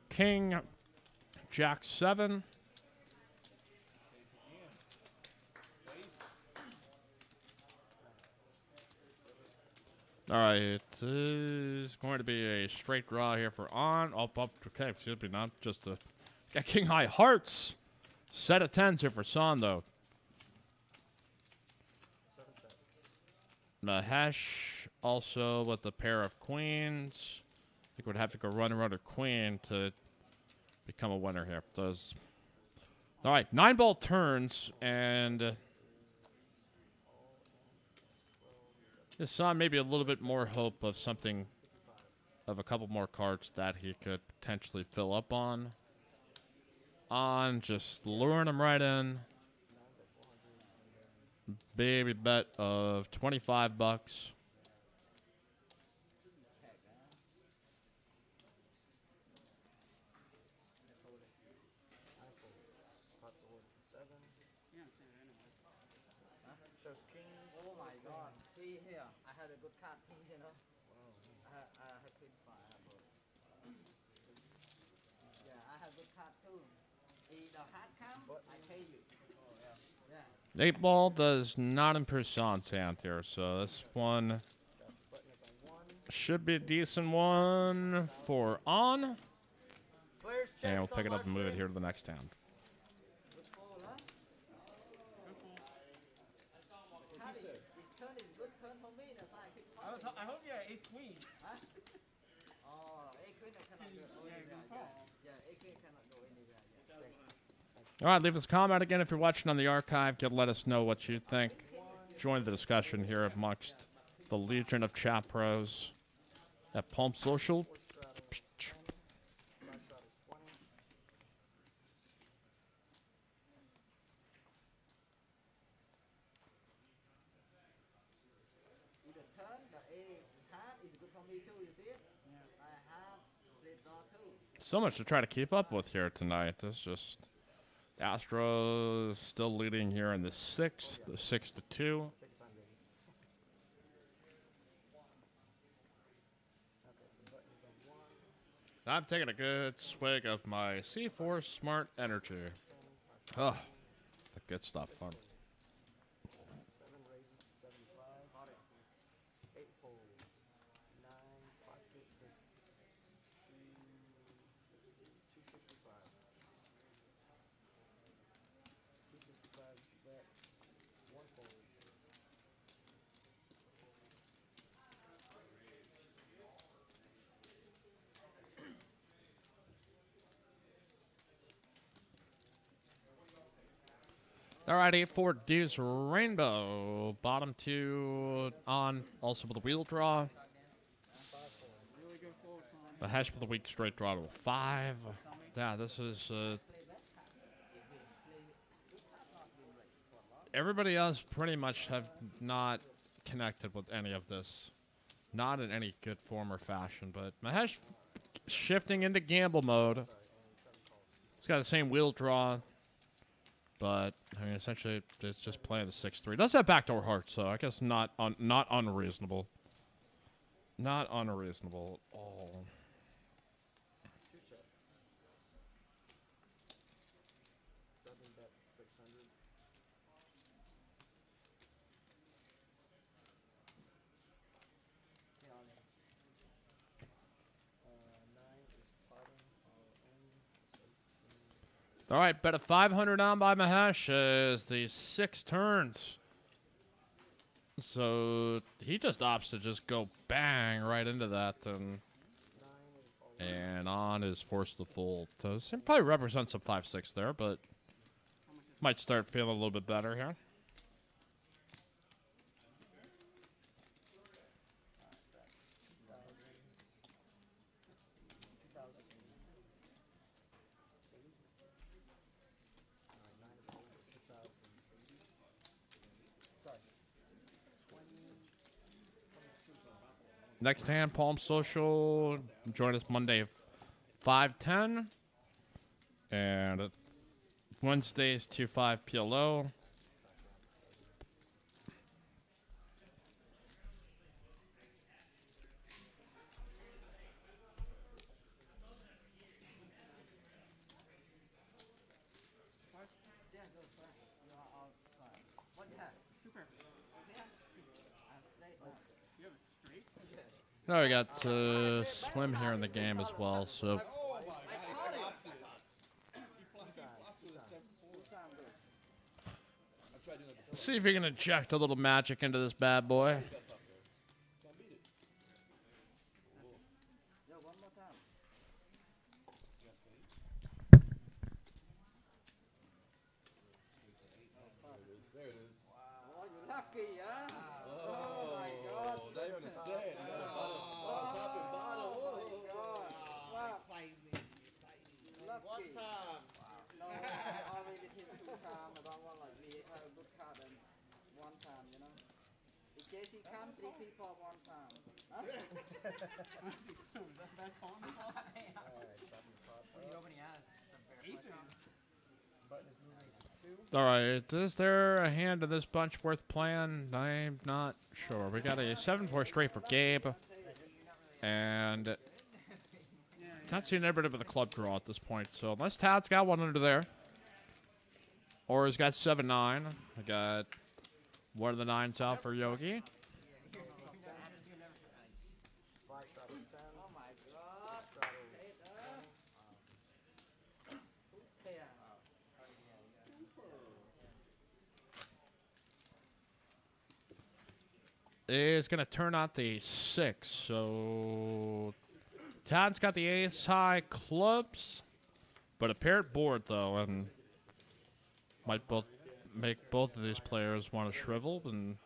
jack 7. All right, it is going to be a straight draw here for on. Up, okay, excuse me, not just a. Got king high hearts. Set of 10s here for Son, though. Mahesh also with a pair of queens. I think we'd have to go run around a queen to become a winner here. Does all right, 9-ball turns, and this Son maybe a little bit more hope of something, of a couple more cards that he could potentially fill up on. Just luring him right in. Baby bet of $25. Oh my God! See here, I had a good card too, you know. I had queen 5. Yeah, I have good card too. If the hard come, I pay you. Yeah. 8-ball does not improve Son's hand here, so this one should be a decent one for on. And we'll pick it up and move it here to the next hand. turn is good turn for me. That's why I keep I, calling. I hope you have ace queen. Huh? Oh, A queen I cannot go Yeah, anywhere. good call. Yeah, A queen cannot go anywhere. Yeah. All right, leave us a comment again if you're watching on the archive. Let us know what you think. Join the discussion here amongst the legion of chat pros at Palm Social. Either turn, the A hand is good for me too. You see it? Yeah. I have straight draw too. So much to try to keep up with here tonight. This just Astros still leading here in the 6th, 6-2. I'm taking a good swig of my C4 Smart Energy. Oh, the good stuff. Fun. 7 raises to 75. 8 folds. 9, 5, 6, 265. 265 bet. 1 fold. All right, 8-4 Deuce Rainbow. Bottom 2 on, also with a wheel draw. Really good fold, son. The hash with a weak straight draw to a 5. Yeah, this is... everybody else pretty much have not connected with any of this. Not in any good form or fashion, but Mahesh shifting into gamble mode. He's got the same wheel draw, but I mean, essentially, it's just playing the 6-3. Does have backdoor hearts, so I guess not unreasonable. Not unreasonable at all. 2 checks. 7 bets 600. You know, 9 is potting. All in. All right, bet a 500 on by Mahesh as the 6 turns. So he just opts to just go bang right into that, and on is forced to fold. So it probably represents some 5-6 there, but might start feeling a little bit better here. Next hand, Palm Social. Join us Monday 5:10. And Wednesdays 2-5 PLO. yeah, go try. You are all try. What you have? Super. Yeah. Straight now. You have a straight? Now we got Slim here in the game as well, so Oh my god, he flopped it. He flopped it with a 7-4. I tried doing it. let's see if we can inject a little magic into this bad boy. Can't beat it. Yeah, one more time. There it is. Oh, you're lucky, huh? Oh my God. Not even a cent. Top and bottom. Oh my God. Wow. Excitement. Lucky. time. No, I already hit 2 times. I don't want like me. I have a good card and 1 time, you know. In case he can't 3 people at 1 time. Huh? That's that phone call? Aces. Button is moving to 2. All right, is there a hand in this bunch worth playing? I'm not sure. We got a 7-4 straight for Gabe, and not seeing anybody with a club draw at this point. So unless Tad's got one under there, or he's got 7-9, I got one of the 9s out for Yogi. 5 shot of 10. Oh my God. Straddle Eight, 20. pair. is going to turn out the 6. So Tad's got the ace high clubs, but a paired board though, and might make both of these players want to shrivel. And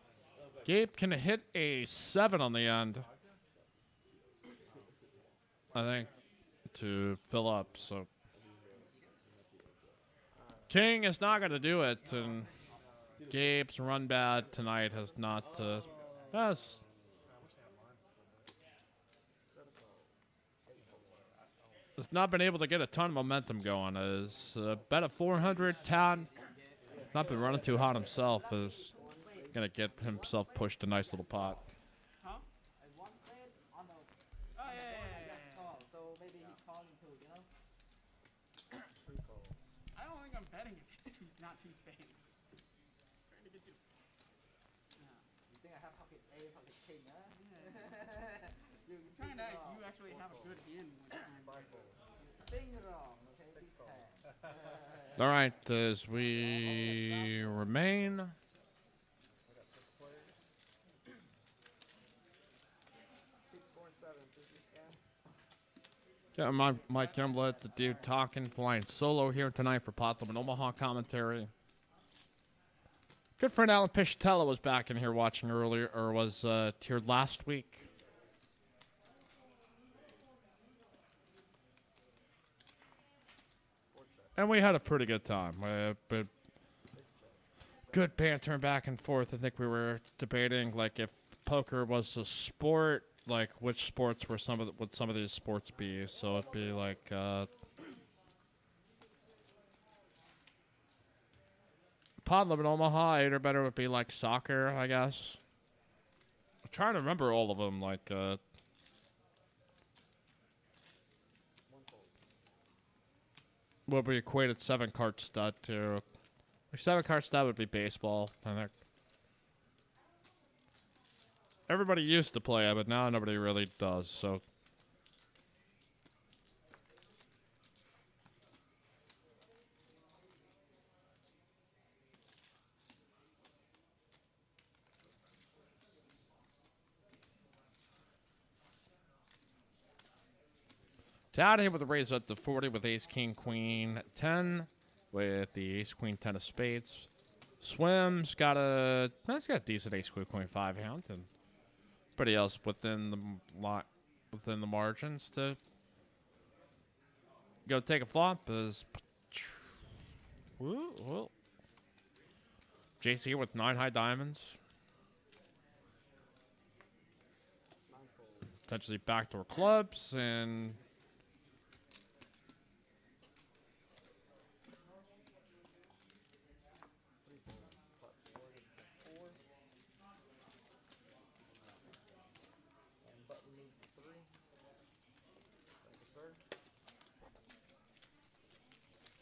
Gabe can hit a 7 on the end, I think, to fill up. So King is not going to do it, and Gabe's run bad tonight has not has not been able to get a ton of momentum going. Is bet at 400. Tad not been running too hot himself. Is gonna get himself pushed a nice little pot. I one played on the Oh, yeah. call, so maybe he called him too, you know? I don't think I'm betting if it's not 2 spades. Trying to get you. You think I have pocket A, pocket king, huh? Dude, you're trying to act, you actually have a good hand one time. Thing wrong, okay? This hand. All right, as we remain. Yeah, Mike Jungblut, the dude talking, flying solo here tonight for POT Limit Omaha commentary. Good friend Alan Piscatella was back in here watching earlier, or was here last week. And we had a pretty good time. But good banter back and forth. I think we were debating like if poker was a sport, like which sports were would some of these sports be? So it'd be like POT Limit Omaha, 8 or better would be like soccer, I guess. I'm trying to remember all of them, like what we equated 7-card stud to. Like 7-card stud would be baseball, I think. Everybody used to play it, but now nobody really does, so. Tad here with the raise up to 40 with ace, king, queen, 10 with the ace, queen, 10 of spades. Swim's got a decent ace, queen, 5 hand, and everybody else within the margins to go take a flop is JC with 9 high diamonds. Potentially backdoor clubs and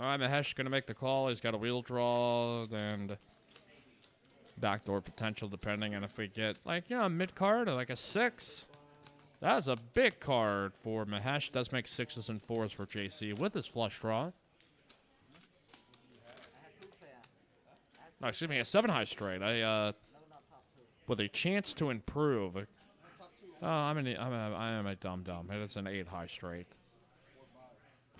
all right, Mahesh going to make the call. He's got a wheel draw and backdoor potential depending on if we get, like, a mid-card or like a 6. That's a big card for Mahesh. Does make 6s and 4s for JC with his flush draw. No, excuse me, a 7 high straight. With a chance to improve. Oh, I am a dum-dum. It's an 8 high straight.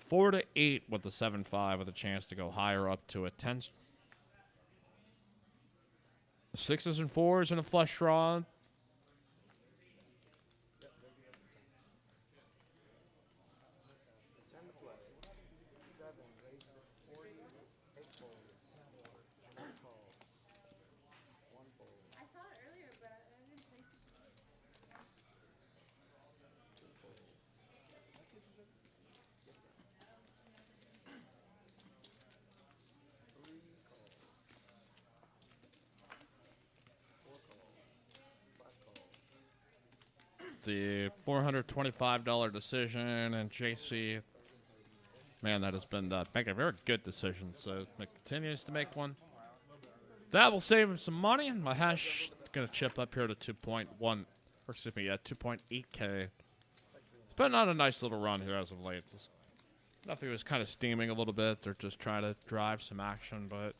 4 to 8 with the 7-5 with a chance to go higher up to a 10. 6s and 4s and a flush draw. I saw it earlier, but I didn't think. The $425 decision, and JC, man, that has been making a very good decision. So it continues to make one. That will save him some money, and Mahesh going to chip up here to 2.1, or excuse me, 2.8K. It's been on a nice little run here as of late. Duffy was kind of steaming a little bit. They're just trying to drive some action, but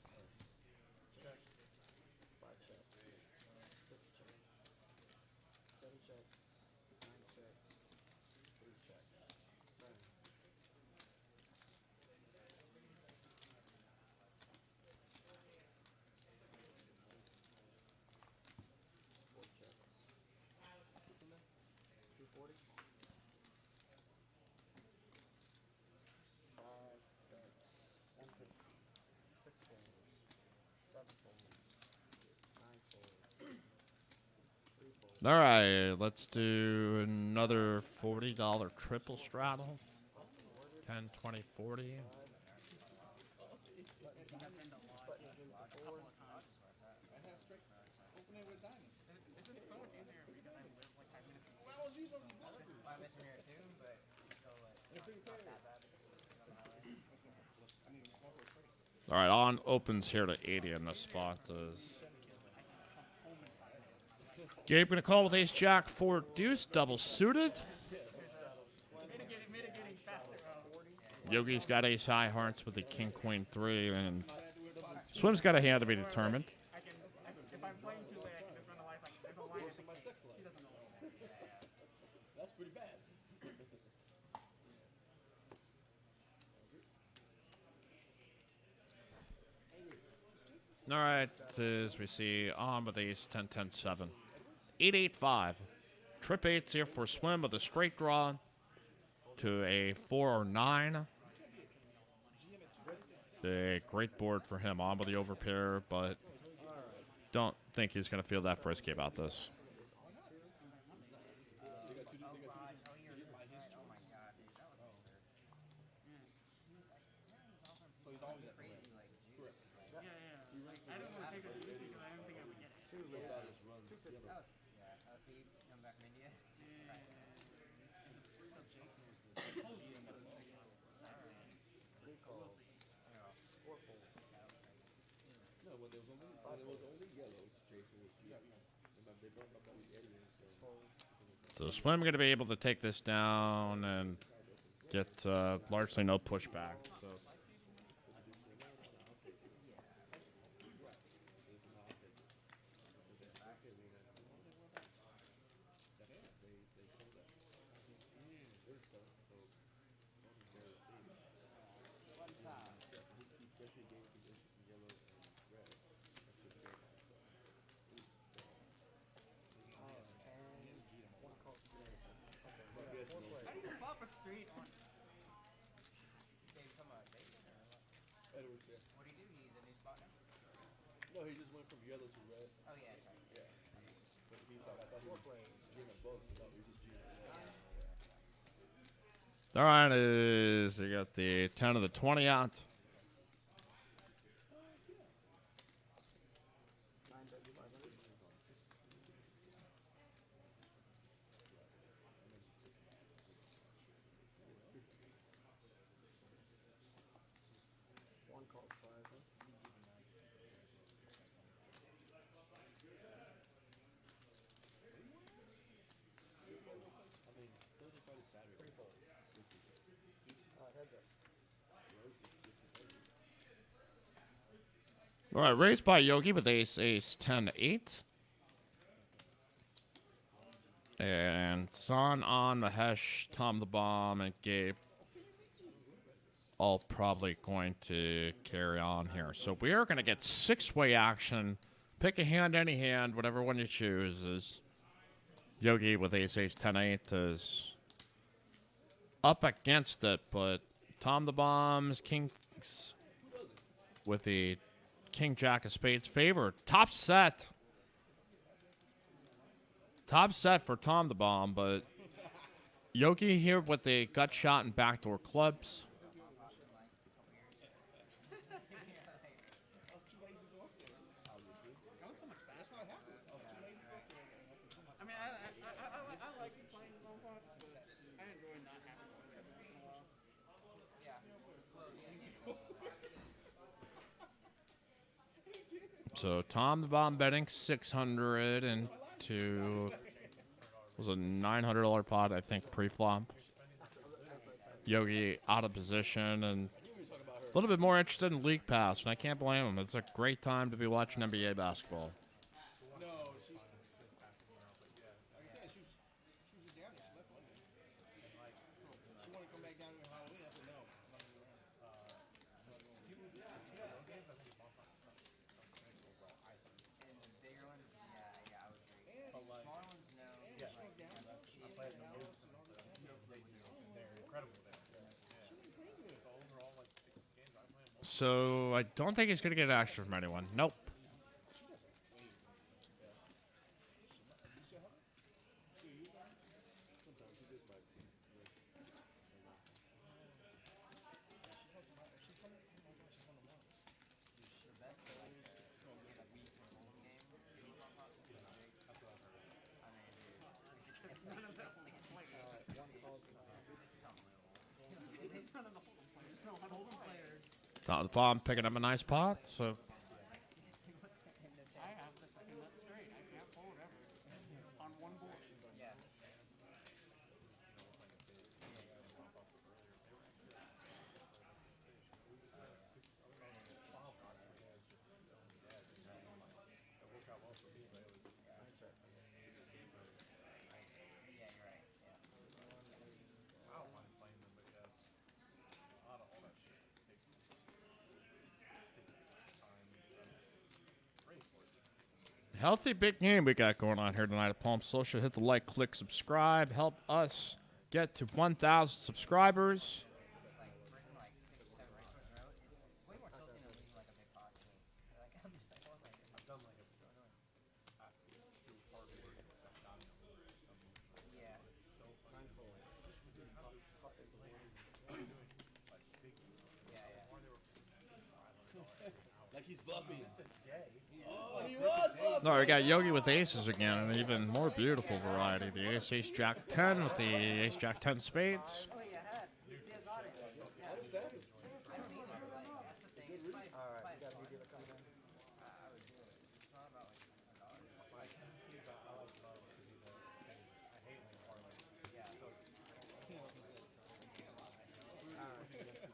All right, let's do another $40 triple straddle. 10, 20, 40. He got pinned a lot, a couple of times. I have straight. Open it with diamonds. It's just so much easier because I live like 5 minutes from Well, I was using those as I'm missing here too, but still like not that bad. All right, on opens here to 80 in this spot. Gabe gonna call with ace jack 4 deuce, double suited. mitigating factor. Yogi's got ace high hearts with the king queen 3, and Swim's got a hand to be determined. I can, if I'm playing too late, I can just run a life. Like, there's a line at the gate. He doesn't know. That's pretty bad. All right, as we see on with ace 10, 10, 7. 8, 8, 5. Trip 8's here for Swim with a straight draw to a 4 or 9. A great board for him on with the overpair, but don't think he's going to feel that frisky about this. I didn't want to take a deuce because I didn't think I would get it. Oh, yeah. Oh, so you come back from India? No, when there was only yellow, Jason was blue. They brought my buddy Eddie in, so. So Swim going to be able to take this down and get largely no pushback. So. How do you flop a straight on? Dave, come on, Dave. Edward's there. What do you do? He's a new spot now? No, he just went from yellow to red. Oh, yeah, sorry. Yeah. But he's like, I thought he was dreaming both, but no, he's just dreaming red. All right, is you got the 10 of the 20 out. One calls 5, huh? All right, raised by Yogi with ace, ace, 10, 8. And Son on Mahesh, Tom the Bomb, and Gabe all probably going to carry on here. So we are going to get 6-way action. Pick a hand, any hand, whatever one you choose. Is Yogi with ace, ace, 10, 8 is up against it, but Tom the Bomb's Kings with the King Jack of Spades favored. Top set. Top set for Tom the Bomb, but Yogi here with the gut shot and backdoor clubs. I mean, I like playing long pots, but I enjoy not having to play every once in a while. So Tom the Bomb betting 600 into was a $900 pot, I think, pre-flop. Yogi out of position and a little bit more interested in League Pass, and I can't blame him. It's a great time to be watching NBA basketball. No, she's. Like I said, she was down there. She left London. She wanted to come back down here on Halloween. I said no. I'm not gonna be around. And the bigger ones, yeah, I would agree. The smaller ones, no. Yeah. So I don't think he's going to get action from anyone. Nope. none of the hold'em players. No, hold'em players. Top of the bottom, picking up a nice pot. So I have the fucking nut straight. I can't fold ever. On one board. Yeah. Yeah, you're right. Yeah. I don't mind playing them, but yeah, a lot of all that shit takes time. Ready for it. healthy big game we got going on here tonight at Palm Social. Hit the like, click, subscribe. Help us get to 1,000 subscribers. Like freaking like 6 or 7 race course in a row. It's way more tilting than losing like a big pot too. Like I'm just like, oh my god. I've done like It's so annoying. through hard work that got me Yeah. so fun. Yeah, yeah. Like he's bluffing. Oh, he was bluffing. No, we got Yogi with aces again, and an even more beautiful variety. The ace, ace, jack 10 with the ace, jack 10 spades. Oh yeah, I had. See, I got it. Yeah. I don't either. Like that's the thing. It's my. All right, my you got fault. a dealer coming in. I would do it. It's not about like $1. Like, he's I like love because he's I hate when parlays. Yeah. All right.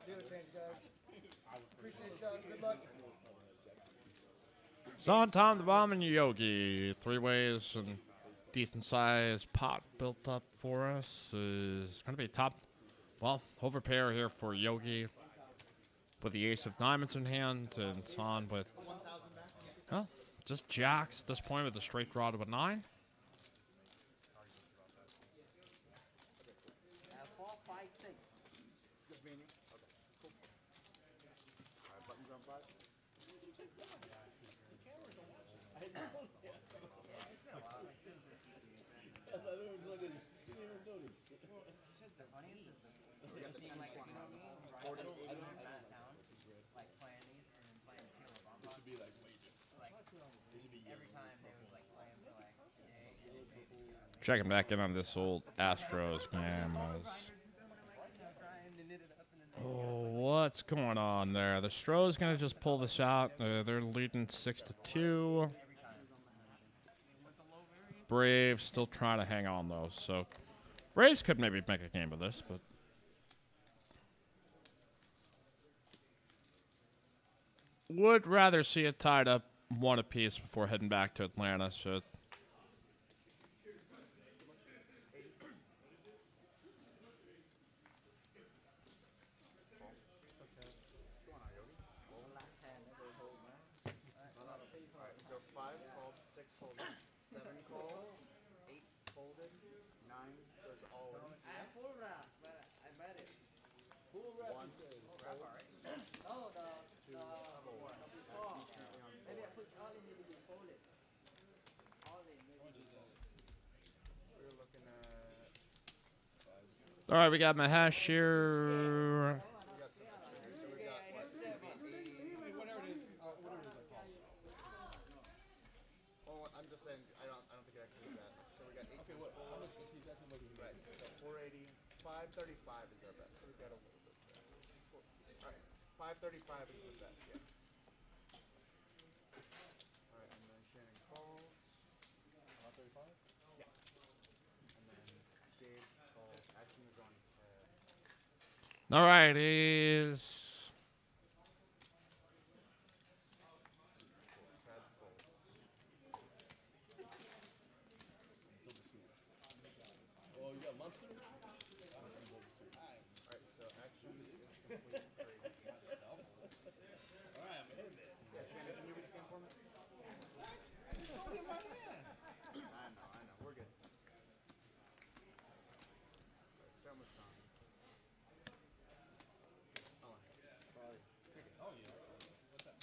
Dealer change, guys. Appreciate y'all. Good luck. Son, Tom, the Bomb, and Yogi. 3 ways and decent sized pot built up for us. Is going to be top, well, overpair here for Yogi with the ace of diamonds in hand, and Son with, well, just jacks at this point with a straight draw to a 9. 4, 5, 6. Just me and you? Okay, cool. All right, buttons on 5. The funniest is the seeing like a in that town, like playing these and then playing PLO bomb box. Be like wager. Like It should be every time they was like playing for like a day and they just got Checking back in on this old Astros game. Oh, what's going on there? The Stros gonna just pull this out. They're leading 6-2. Braves still trying to hang on though, so Braves could maybe make a game of this, but would rather see it tied up 1 apiece before heading back to Atlanta. So Last hand, never hold, man. Alright, so 5 called, 6 folded, 7 called, 8 folded, 9 goes all in. I full wrap, but I bet it. Full wrap, 1 wrap already. No, the before. Maybe I put all in it to be folded. All in, maybe. We're looking at. all right, we got Mahesh here. Whatever it is, I call. Well, I'm just saying, I don't think it actually did that. So we got 8. Okay, what? How much? He's asking what he Right, so 480, 535 is our bet. So we got a little bit there. Alright, 535 is the bet, yeah. Alright, and then Shannon calls. 135? Yeah. And then Dave calls. Action is on Ted. All right, he's Ted calls. Oh, you got monster? Alright, so action is complete. Alright, I'm ahead there. Yeah, Shannon, can you read this game for me? I know. We're good. Alright, start with Son. Oh, Oh, yeah. What's that?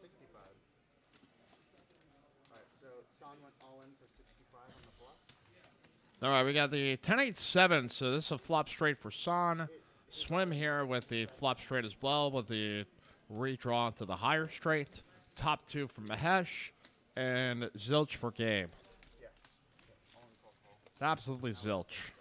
65. Alright, so Son went all in for 65 on the flop. all right. We got the 10-8-7. So this is a flop straight for Son. Swim here with the flop straight as well, with the redraw to the higher straight. Top 2 for Mahesh, and zilch for Gabe. Yeah. All in call. Absolutely zilch.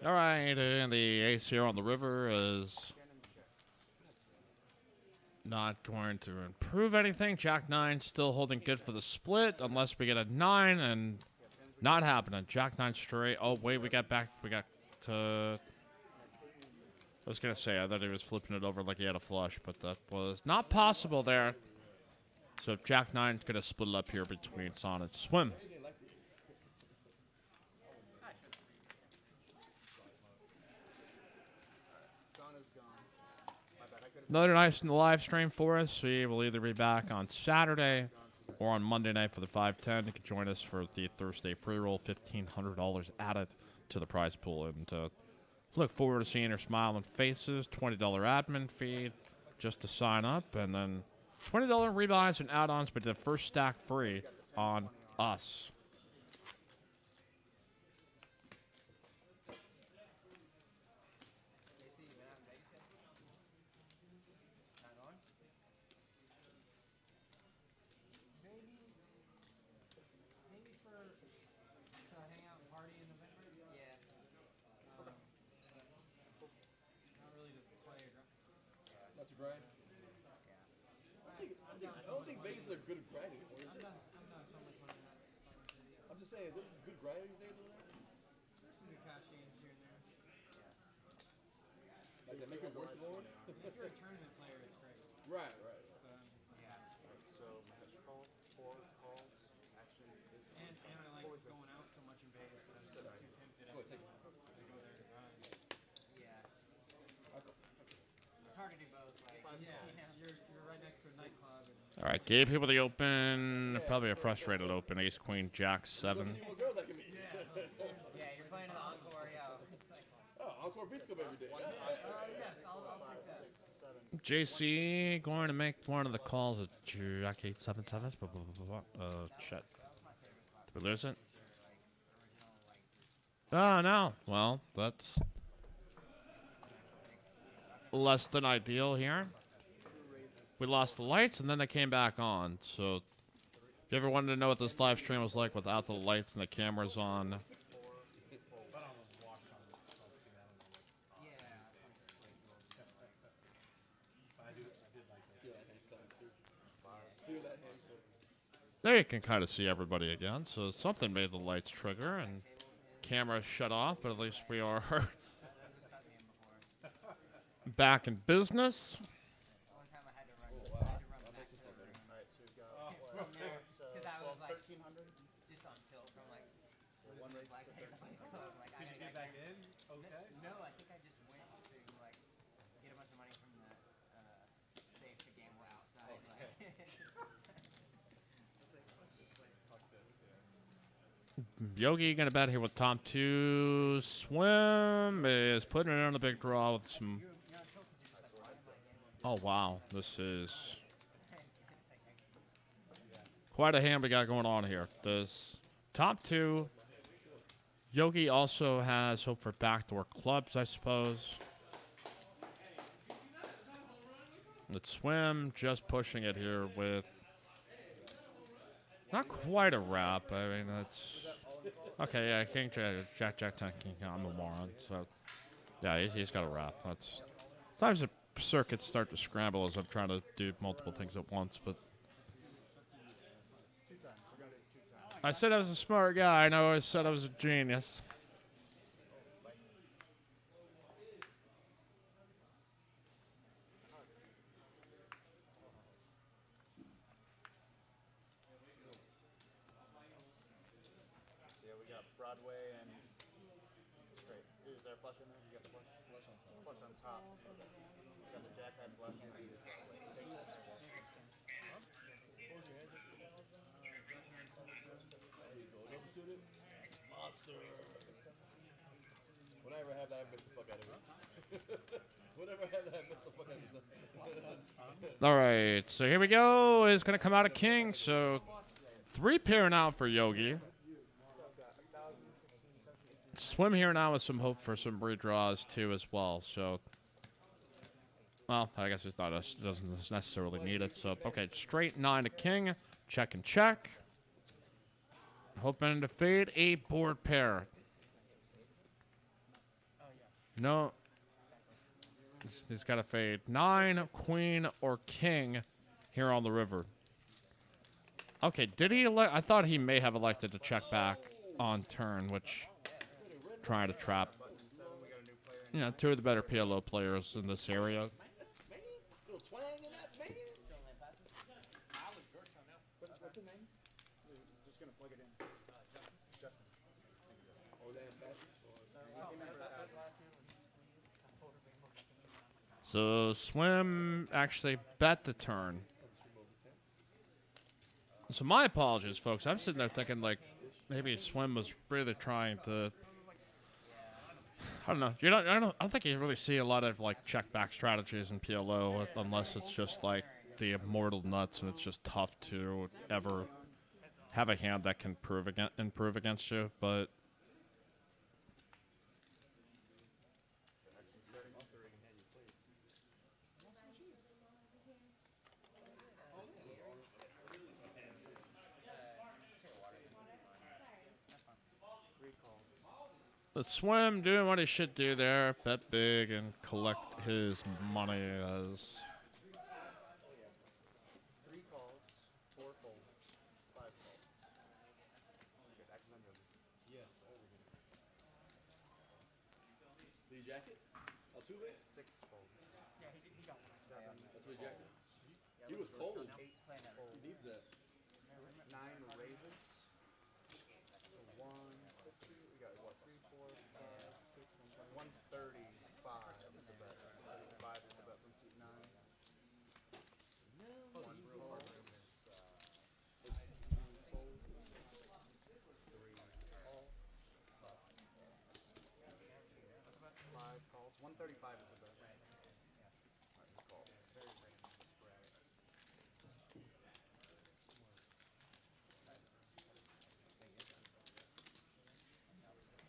All right, and the ace here on the river is not going to improve anything. Jack 9 still holding good for the split, unless we get a 9, and not happening. Jack 9 straight. Oh, wait, we got to... I was going to say, I thought he was flipping it over like he had a flush, but that was not possible there. So Jack 9's going to split it up here between Son and Swim. Another nice in the live stream for us. We will either be back on Saturday or on Monday night for the 510. You can join us for the Thursday free roll, $1,500 added to the prize pool. And look forward to seeing your smiling faces. $20 admin fee just to sign up. And then $20 rebuys and add-ons, but the first stack free on us. I don't think Vegas is a good grind anymore, is it? I'm just saying, is it a good grind these days over there? There's some good cash games here and there. Like they make it worth more? If you're a tournament player, it's great. Right. Yeah. So match call, 4 calls, action. And I like going out so much in Vegas that I'm just too tempted to go there to grind. Yeah. It's hard to do both. Like, you're right next to a nightclub. All right, gave people the open. Probably a frustrated open. Ace, Queen, Jack, 7. Yeah, you're playing an encore, Oh, encore beats come every day. Yes, I'll take that. JC going to make one of the calls at Jack 8, 7, 7. Shit. Did we lose it? Oh, no. Well, that's less than ideal here. We lost the lights, and then they came back on. So, if you ever wanted to know what this live stream was like without the lights and the cameras on, there you can kind of see everybody again. So something made the lights trigger and camera shut off, but at least we are back in business. One time I had to run back to the room. From there, because I was like, just on tilt from like, black hair to the club. Like, Did you get back in? Okay. No, I think I just went to like get a bunch of money from the safe to gamble outside. Like, Yogi gonna bet here with top 2. Swim is putting it on the big draw with some. Oh wow, this is quite a hand we got going on here. This top 2. Yogi also has hope for backdoor clubs, I suppose. Let's Swim just pushing it here with not quite a wrap. I mean, that's okay. Yeah, King Jack 10 King. I'm a moron. So yeah, he's got a wrap. That's sometimes the circuits start to scramble as I'm trying to do multiple things at once. But I said I was a smart guy. I know I said I was a genius. Broadway and straight. Is there a flush in there? You got the flush? Flush on top. You got the jack head flush. Monster. Whenever I have that, I miss the fuck out of it. Whenever I have that, I miss the fuck out of it. All right, so here we go. It's going to come out a king. So 3 pair now for Yogi. Swim here now with some hope for some redraws too as well. So, well, I guess it's not us. It doesn't necessarily need it. So, okay, straight 9 to king. Check and check. Hoping to fade a board pair. No. He's got to fade 9, queen, or king here on the river. Okay, did he elect? I thought he may have elected to check back on turn, which trying to trap. You know, 2 of the better PLO players in this area. Little twang in that, man. What's his name? Just gonna plug it in. Justin. Oh, damn, passes. So Swim actually bet the turn. So my apologies, folks. I'm sitting there thinking like maybe Swim was really trying to. I don't know. I don't think you really see a lot of like check back strategies in PLO unless it's just like the immortal nuts and it's just tough to ever have a hand that can improve against you. But the Swim doing what he should do there, bet big and collect his money as 3 calls, 4 folds, 5 calls. Good, action on river. Yes. The jacket? Altuve? 6 folds. Yeah, he got one. 7. That's what jacket. Yeah, He was cold. 8 playing at He needs that. 9 raises. So 1, 2, we got what, 3, 4, 5, 6, 135 is the bet. 135 is the bet from seat 9. 1 real hard room is 2 fold, 3 call, 5 calls. 135 is the bet. Alright, you call. Very random, sporadic.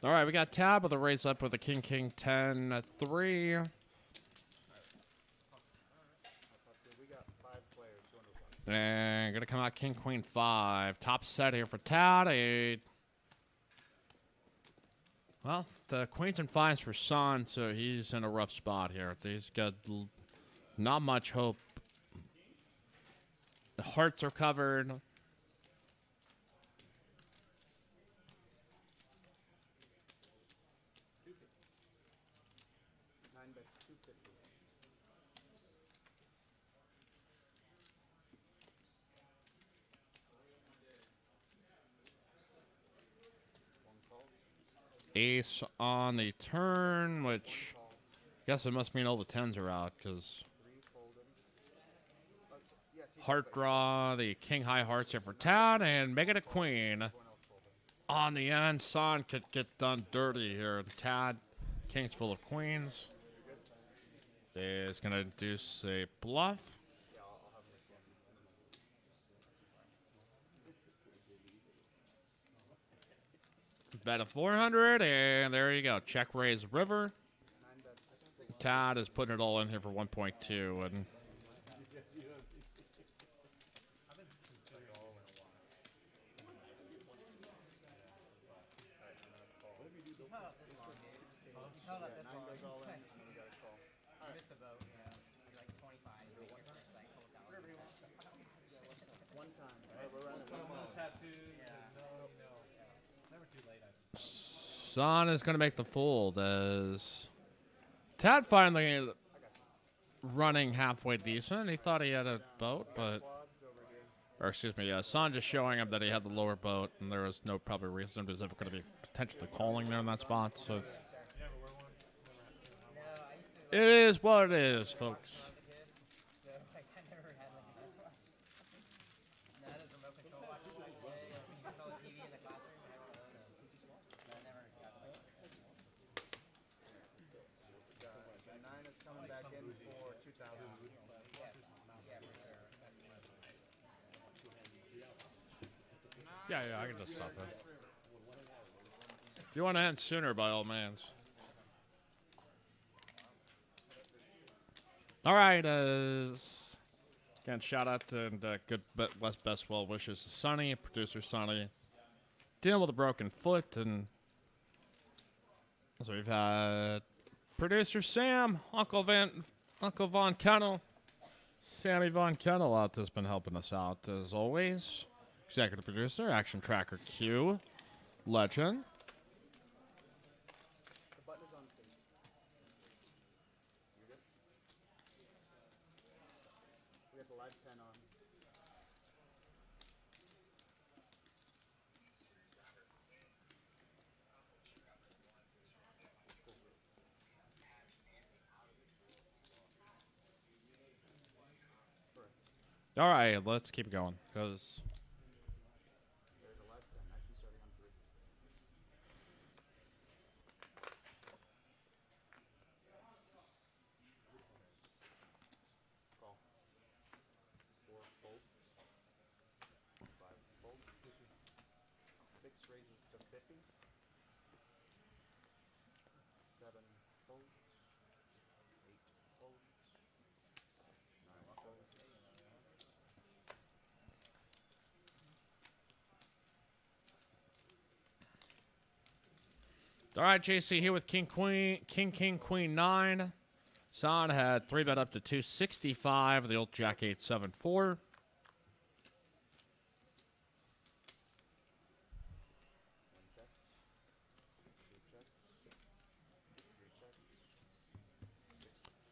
all right. We got Tab with a raise up with a King 10 3. We got 5 players going to 1. And gonna come out King Queen 5. Top set here for Tad. Well, the Queens and 5s for Son, so he's in a rough spot here. He's got not much hope. The hearts are covered. 9 bets, 250. Ace on the turn, which I guess it must mean all the 10s are out because 3 folded. Yes, he's heart draw, the King High Hearts here for Tad, and make it a Queen. everyone else folded. On the end, Son could get done dirty here. Tad, King's full of Queens. Is going to induce a bluff. Yeah, I'll have this one. Bet of 400, and there you go. Check raise river. 9 bets. Tad is putting it all in here for 1.2, and Held up this long. Goes all in, and then we got a call. You missed the boat, you know. You're like 25. You think you're first, like, hold down. Whatever he wants. One time. We're running one Tattoos Yeah. and it's never too late, I suppose. Son is going to make the fold as Tad finally running halfway decent. He thought he had a boat, but... Quads over here. Or excuse me, Son just showing him that he had the lower boat, and there was no probably reason he was ever going to be potentially calling there in that spot. So Yeah, but we're one. No, I used to. it is what it is, folks. When I was a kid, so like I never had like a nice watch. None of those remote control watches back in the day. Like, when you control the TV in the classroom, I had one of those. No, I never got those. The 9 is coming back in for 2,000. Yeah, for sure. Yeah, I can just stop it. If you want to end sooner, by all means. All right, again, shout out to and good best well wishes to Sonny, producer Sonny, dealing with a broken foot, and so we've had Producer Sam, Uncle Von Kennel, Sammy Von Kennel out there's been helping us out as always. Executive producer, Action Tracker Q, legend. The button is on stage. You good? We got the live 10 on. All right, let's keep going because. There's a live 10. Action starting on 3. Call. 4 fold. 5 fold. 6 raises to 50. 7 folds. 8 folds. 9 folds. All right, JC here with King, Queen, 9. Son had 3-bet up to 265. The old Jack 8, 7, 4.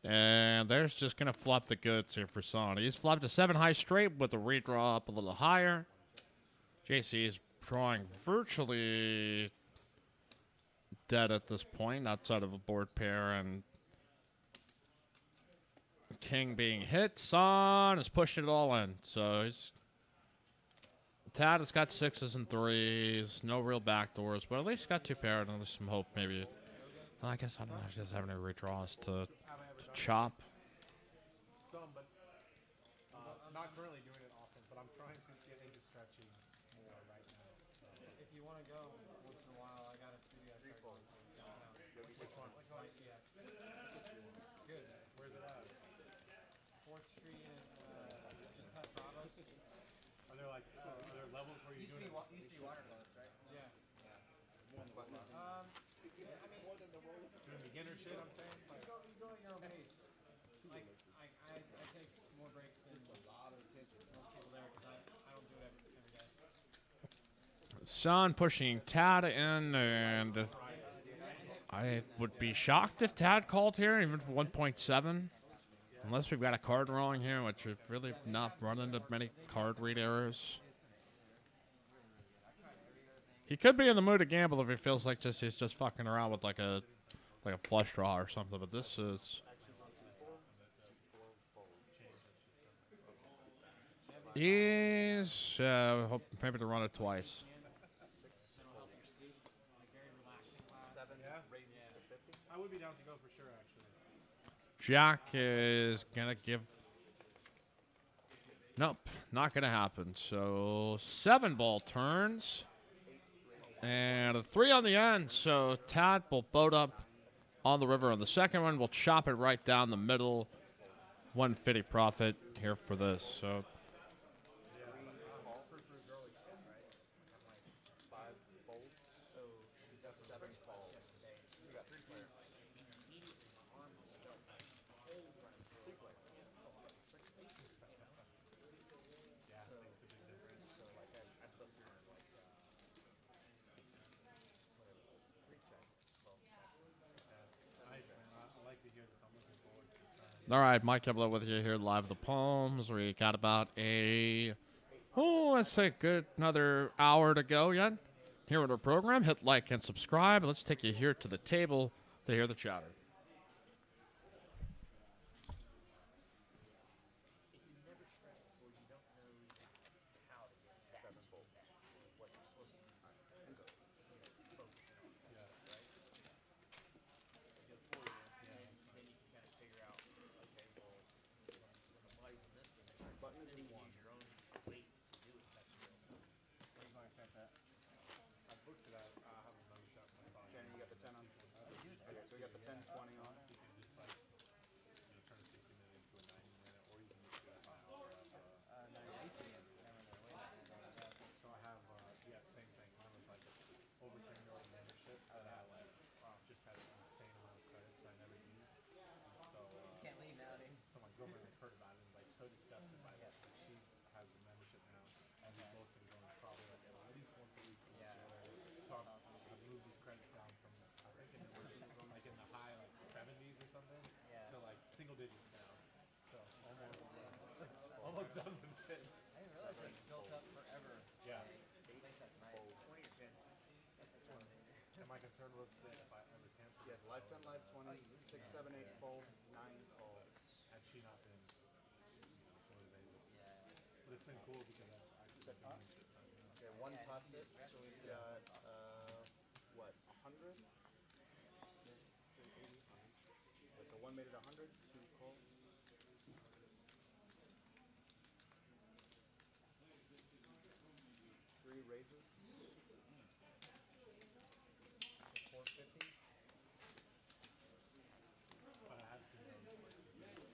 And there's just going to flop the goods here for Son. He's flopped a 7 high straight with a redraw up a little higher. JC is drawing virtually dead at this point, outside of a board pair and King being hit. Son is pushing it all in. So he's Tad has got 6s and 3s. No real backdoors, but at least got 2 paired and there's some hope maybe. Well, I guess I don't know if he doesn't have any redraws to chop. Some, but not currently doing it often. But I'm trying to get into stretching more right now. So. If you want to go once in a while, I got a studio. Which one? ITX. Good. Where's it at? 4th Street and just past Bravos. Are there like are there levels where you're doing? Used to be Waterlow's, right? Yeah. I mean, Doing beginner shit, I'm saying. Like, you go at your own pace. Like, I take more breaks than most people there because I don't do it every day. Son pushing Tad in, and I would be shocked if Tad called here, even for 1.7. Unless we've got a card wrong here, which we've really not run into many card read errors. He could be in the mood to gamble if he feels like he's just fucking around with like a flush draw or something, but this is... He's hope maybe to run it twice. 7 raises to 50. I would be down to go for sure, actually. Jack is gonna give... Nope, not gonna happen. So 7 ball turns. And a 3 on the end, so Tad will boat up on the river on the second one. We'll chop it right down the middle. 150 profit here for this. So 5 folds. So 7 calls. We got 3 players. all right, Mike Kibler with you here live at the Palms. We got about let's say good another hour to go yet here with our program. Hit like and subscribe. Let's take you here to the table to hear the chatter. Shannon, you got the 10 on? Okay, so we got the 10, 20 on. So I have, same thing. Mine was like over 10-year-old membership, and I just had an insane amount of credits that I never almost done with it. I didn't realize they built up forever. Yeah. At least that's nice. 20 or 10. That's a 20. Am I concerned with that if I ever cancel? Yeah, live 10, live 20, 6, 7, 8 fold, 9 calls. Had she not been, motivated. Yeah. But it's been cool because I've actually been doing shit. Okay, one pot hit, so we've got, what, 100? Yeah, 80. Okay, so one made it 100, 2 calls. 3 raises. 450. But I have seen those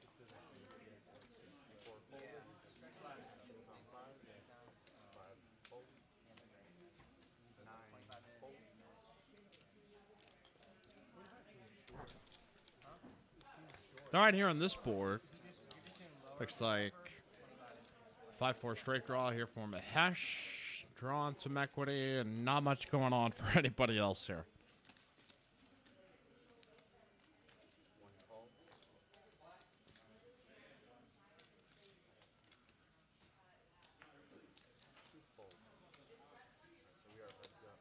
specifically geared towards just 4 fold. Yeah. Stretch line is She was on 5. 5 fold. 9 fold. All right, here on this board, looks like 5-4 straight draw here for Mahesh. Drawing some equity and not much going on for anybody else here. 1 call. 2 fold. So we are heads up.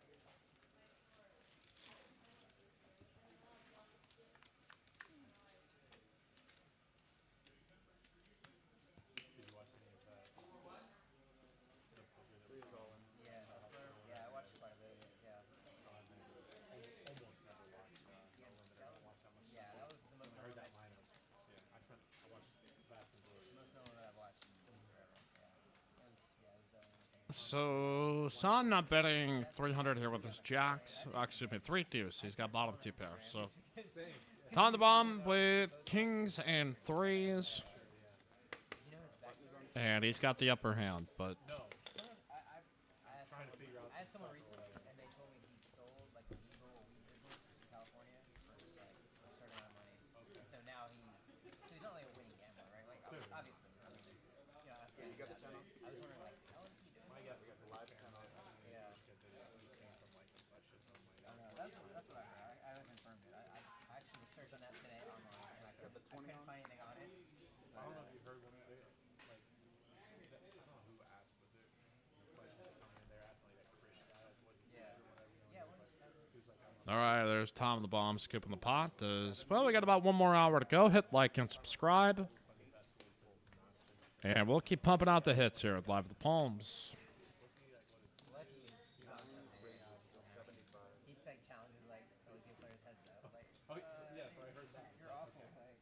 Did you watch any of that? Three is all in. Yeah, Hustler. Yeah, I watched quite a bit of it. Yeah. So I've never, almost never watched Unlimited. I don't watch that much. Yeah, that was the most I heard known that lineup. Yeah, I watched the vast majority. most known that I've watched in forever. Yeah. It was entertaining. So, Son not betting 300 here with his jacks. Excuse me, 3 deuce. He's got bottom 2 pairs. So, Tom the Bomb with kings and 3s. You know his back. And he's got the upper hand, but I asked Trying to figure out I asked some someone stuff, recently, and they told me he sold like illegal weed business in California for just like a certain amount of money. Okay. So now he's not like a winning gambler, right? Like Clearly. obviously, I mean, you know, after You got the that, 10 on? I was wondering like, how is he doing? My guess is The live 10 on. Yeah. he came from like a shit ton like I know, that's what I heard. I haven't confirmed it. I actually searched on that today online, and I Got the 20 couldn't on? find anything on it. I don't know if you heard one of the, like, I don't know who asked, but the questions are coming in there asking like that Chris guy, what he Yeah. did or whatever, you know, Yeah, he what was is like, that? he was like, I don't know. all right, there's Tom the Bomb scooping the pot. Well, we got about 1 more hour to go. Hit like and subscribe. And we'll keep pumping out the hits here at Live the Palms. Lucky is something. He said challenges like OG players heads up. Like, Oh, yeah, so I heard that. you're awful. Like,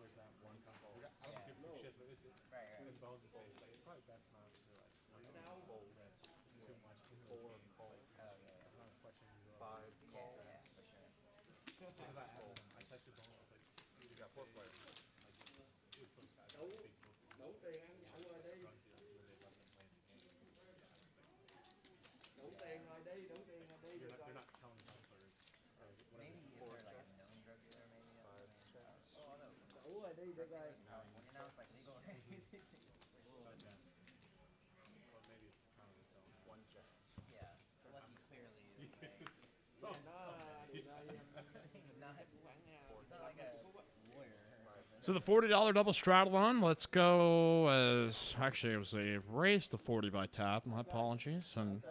Where's that one come from? I don't give two shits, but it's right. in bones to say it's like it's probably best not to like rent too much into those games. Like, Oh yeah. it's not a question you 5 Yeah, call. yeah, for sure. Because I asked him, I texted Bone, I was like, You got 4 players. dude, those guys are big football. Nấu tiền ăn nhậu rồi đi. Drug dealers when they let them play in the game. Đủ tiền rồi đi, đủ tiền rồi đi. They're Được not, rồi. they're not telling hustlers or whatever. Maybe if they're like a known drug dealer, maybe. Oh, no. Đủ rồi đi, được rồi. California now it's like legal. But then, well, maybe it's kind of its own. 1 jack. Yeah. Lucky clearly is like, Some, Thì đây em he's not like a lawyer. So the $40 double straddle on. Let's go as actually it was a raise to 40 by tap. My apologies. And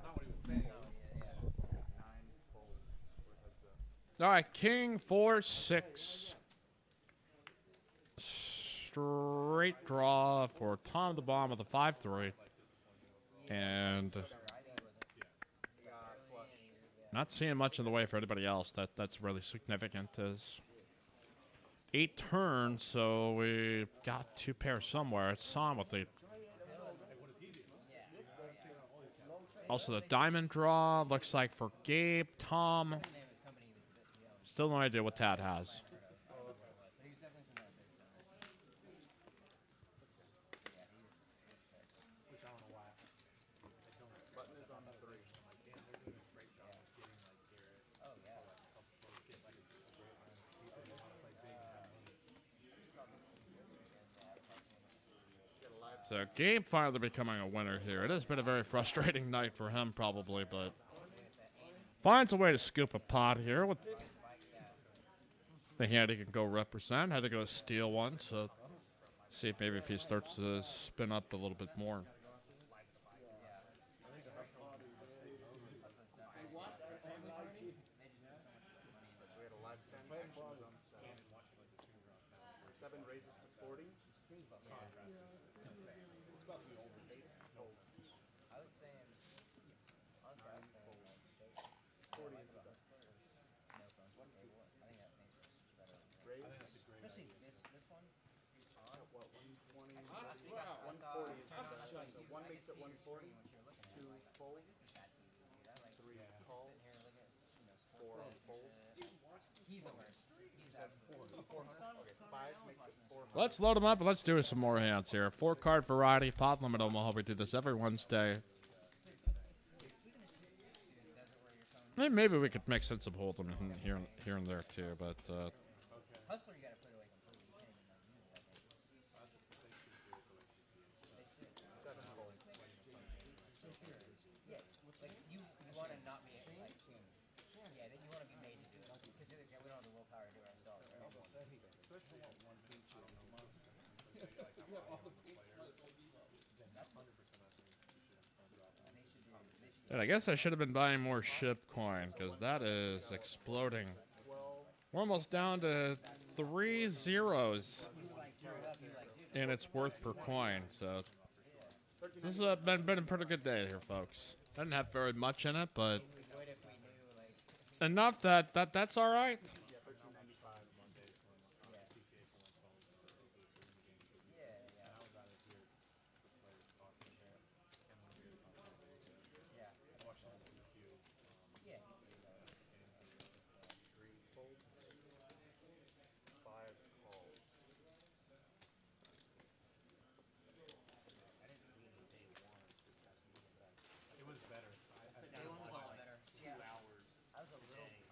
not what he was saying. 9 fold. We're heads up. all right, King 4-6. Straight draw for Tom the Bomb with a 5-3. And Got flush. not seeing much in the way for anybody else. That's really significant. Is 8 turns, so we got 2 pairs somewhere. It's Son with the also the diamond draw. Looks like for Gabe, Tom. Still no idea what Tad has. Which I don't know why. Button is on 3. Like, damn, they're doing a great job of getting like Garrett. Oh yeah. Help those get like a great line of people who want to play big and have money. Got a live So Gabe finally becoming a winner here. It has been a very frustrating night for him probably, but Finds a way to scoop a pot here with the hand he can go represent. Had to go steal one, so see if maybe if he starts to spin up a little bit more. We had a live 10 action was on 7. 7 raises to 40. It's about to be over. 8 fold. I was saying, honestly, I was saying like 40 is the best. no phones on the table. I think that makes it just better. Raise. Especially this one. At what, 120? Last week I saw 140 is the best. So 1 makes it 140. 2 fold. This is bad TV, dude. I like 3 call. sitting here looking at 4 sports fold. and shit. He's the worst. He's absolutely 400. Okay, 5 makes it 400. Let's load them up and let's do some more hands here. 4-card variety, Pot Limit Omaha. We do this every Wednesday. Maybe we could mix in some hold'em here and there too, but Hustler, you gotta put away completely. You can't even like use it. I think. 7 folds. Yeah, like you want to not be like, yeah, that you want to be made to do it because we don't have the willpower to do it ourselves. Right? and I guess I should have been buying more ship coin because that is exploding. We're almost down to 3 zeros in its worth per coin. So this has been a pretty good day here, folks. Doesn't have very much in it, but enough that's all right.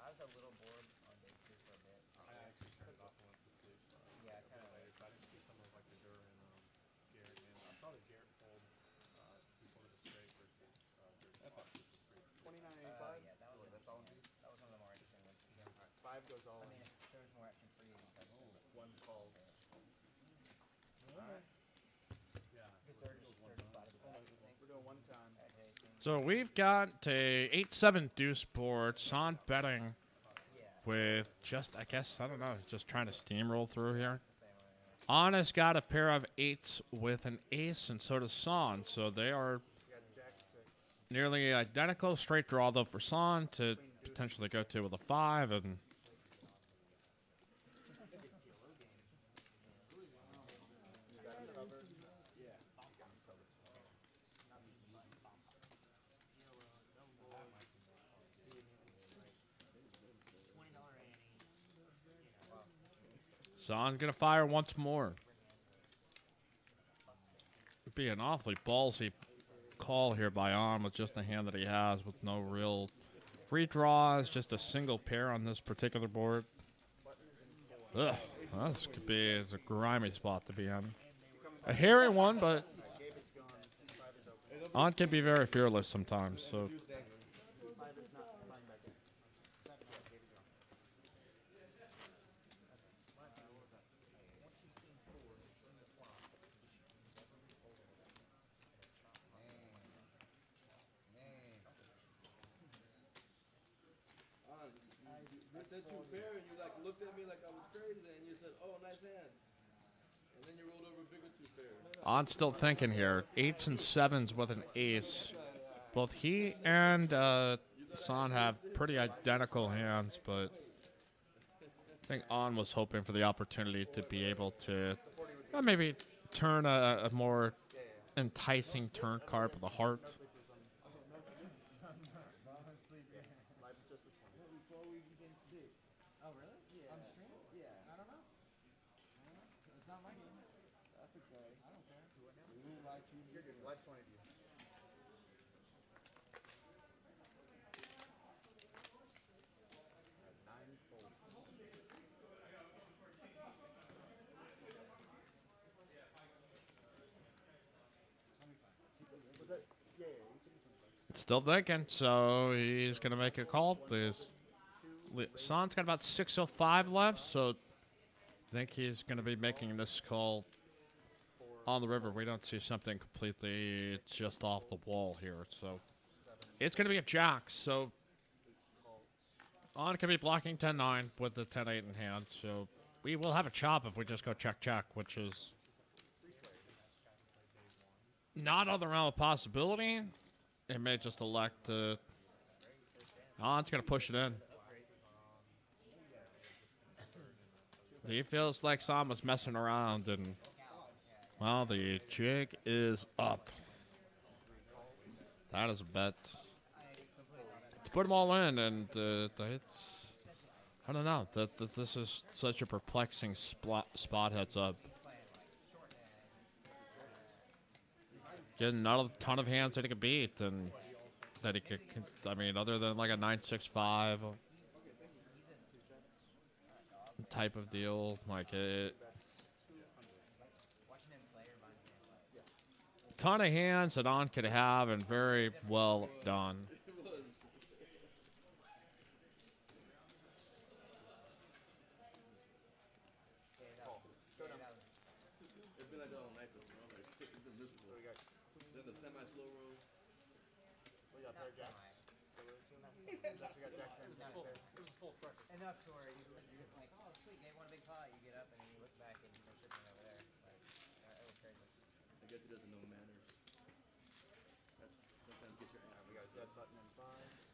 I was a little bored on day 2 for a bit. I actually turned it off and went to sleep. Yeah, kind of. Later, so I didn't see some of like the Dur and Garrett. And I saw the Garrett fold before the straight versus Dur's pot, which was pretty sick. 29.85. Yeah, that was That's all. that was one of the more interesting ones. Yeah. 5 goes all I in. mean, there was more action for you. 1 call. Alright. Yeah. Third spot of the back, I think. We're doing 1 time. So we've got a 8-7 deuce board. Son betting with just, I guess, I don't know, just trying to steamroll through here. Anna's got a pair of 8s with an ace, and so does Son. So they are nearly identical. Straight draw, though, for Son to potentially go to with a 5. And Son's going to fire once more. Would be an awfully ballsy call here by On with just the hand that he has with no real free draws, just a single pair on this particular board. Ugh, well, this could be a grimy spot to be in. A hairy one, but On can be very fearless sometimes, so... I said 2 pair and you like looked at me like I was crazy and you said, oh, nice hand. And then you rolled over a bigger 2 pair. On still thinking here. 8s and 7s with an ace. Both he and Son have pretty identical hands, but I think On was hoping for the opportunity to be able to maybe turn a more enticing turn card with a heart. Oh, really? Yeah. On stream? Yeah. I don't know. It's not my game. That's okay. I don't care. Who likes you? You're good. Live 20 to you. Was that? Yeah, you can Still thinking, so he's going to make a call. Son's got about 6:05 left, so I think he's going to be making this call on the river. We don't see something completely just off the wall here, so it's going to be a jack. So On can be blocking 10-9 with the 10-8 in hand, so we will have a chop if we just go check-check, which is not on the realm of possibility. It may just elect to... On's going to push it in. He feels like Son was messing around, and, well, the jig is up. That is a bet. To put them all in, and it's... I don't know. This is such a perplexing spot heads up. Getting not a ton of hands that he could beat, and that he could, I mean, other than like a 9-6-5 type of deal, like it. Ton of hands that On could have, and very well done. Enough to where you're like, oh sweet, they won a big pot. You get up and then you look back and they're sitting over there. Like, that was crazy. I guess he doesn't know manners. That's sometimes get your ass. We got a dead button in 5.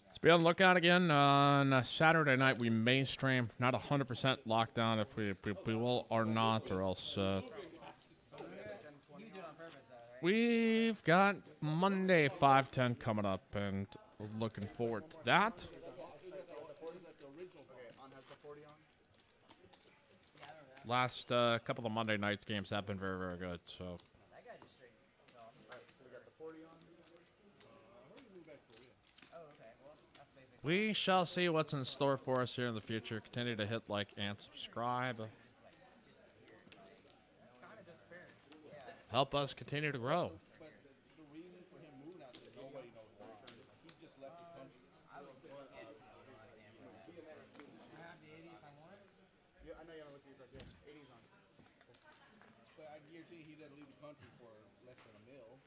Let's be on the lookout again on Saturday night. We may stream, not 100% lockdown if we will or not, or else. You do it on purpose, though, right? We've got Monday 5:10 coming up, and we're looking forward to that. Last couple of Monday nights games have been very, very good. So. That guy just straight. Alright, so we got the 40 on. Oh, okay. Well, that's basically. We shall see what's in store for us here in the future. Continue to hit like and subscribe. Help us continue to grow. But the reason for him moving out there, nobody knows why. He just left the country. I would guess he would like damn for that. I have the 80 if I want. Yeah, I know you're gonna look at your right there. 80's on. But I guarantee he doesn't leave the country for less than $1 million.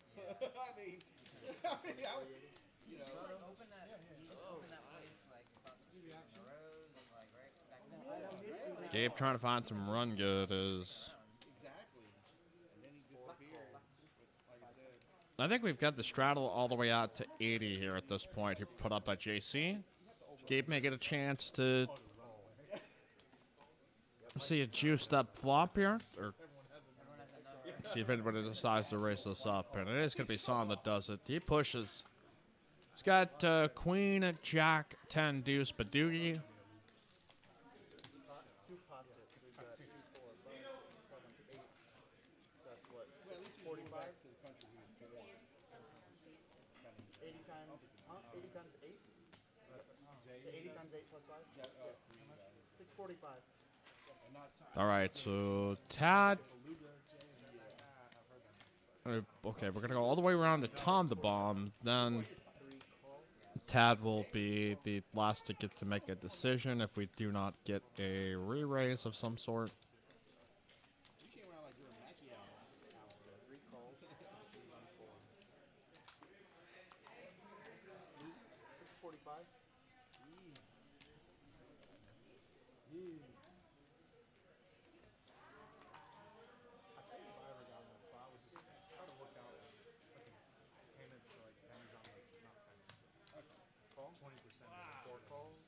You know. Just like open that. You just open that place like across the street from the roads, like right back there. Gabe trying to find some run good is. Exactly. And then he disappeared. Like I said. I think we've got the straddle all the way out to 80 here at this point. He put up by JC. Gabe may get a chance to see a juiced up flop here, or see if anybody decides to raise this up. And it is going to be Son that does it. He pushes. He's got Queen, Jack, 10, Deuce, Badoogie. 2 pots it. So we've got 2, 4, 5, 7, 8. So that's what? Well, at least he 45? back to the country he was born. 80 times, huh? 80 times 8? 80 times 8 plus 5? Yeah, 645. and not All right, so Tad. Okay, we're going to go all the way around to Tom the Bomb. Then Tad will be the last to get to make a decision if we do not get a re-raise of some sort. you came around like during Mackie hours. 3 calls. 645. I think if I ever got in that spot, I would just try to work out payments for like pennies on like not pennies. Call 20%. 4 calls.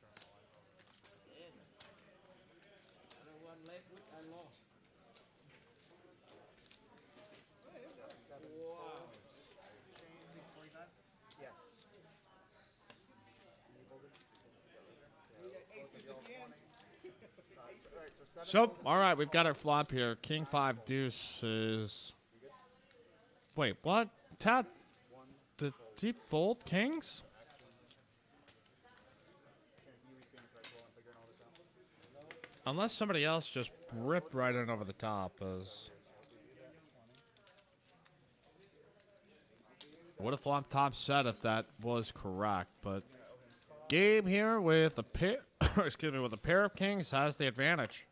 The one left I lost. Wow. 645? Yes. Can you hold it? Aces again. Alright, so 7. So, all right, we've got our flop here. King 5 Deuce is. Wait, what? Tad, did he fold kings? Unless somebody else just ripped right in over the top. As Would have flopped top set if that was correct, but Gabe here with a pair, excuse me, with a pair of kings has the advantage.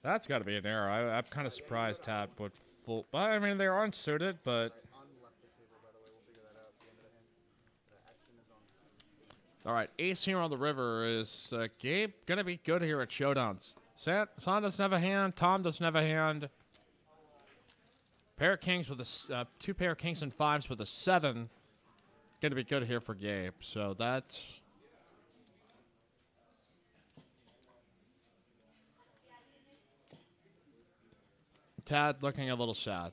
That's got to be an error. I'm kind of surprised Tad would full. But I mean, they're unsuited, but. All right, ace here on the river is Gabe gonna be good here at showdowns. San doesn't have a hand. Tom doesn't have a hand. Pair of kings with a two pair of kings and fives with a 7. Gonna be good here for Gabe. So that's. Tad looking a little sad.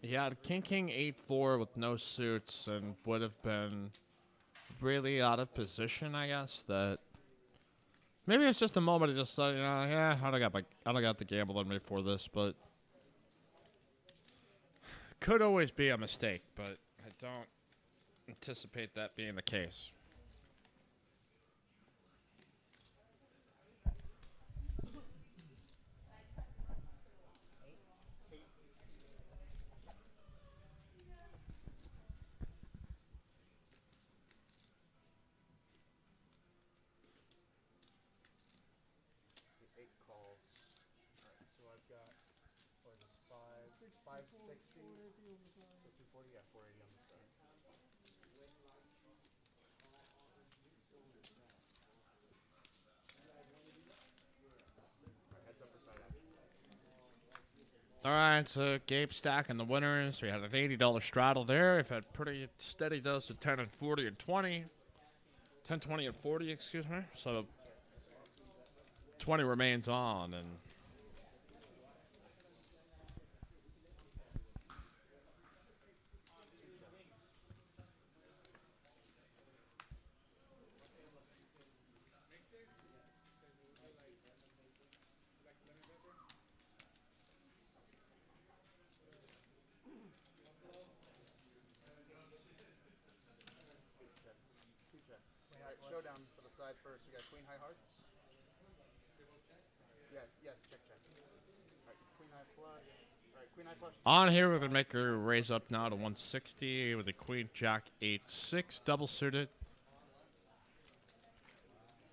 He had king 8-4 with no suits and would have been really out of position, I guess. That maybe it's just a moment of just you know, yeah, I don't got the gamble in me for this, but could always be a mistake, but I don't anticipate that being the case. All right, so Gabe stacking the winners. We had an $80 straddle there. We've had pretty steady dose of 10 and 40 and 20. 10, 20, and 40, excuse me. So 20 remains on. And Showdown for the side first. You got queen high hearts. Yes, check. All right, queen high flush. All right, queen high flush. on here, we're going to make her raise up now to 160 with a queen jack 8-6 double suited.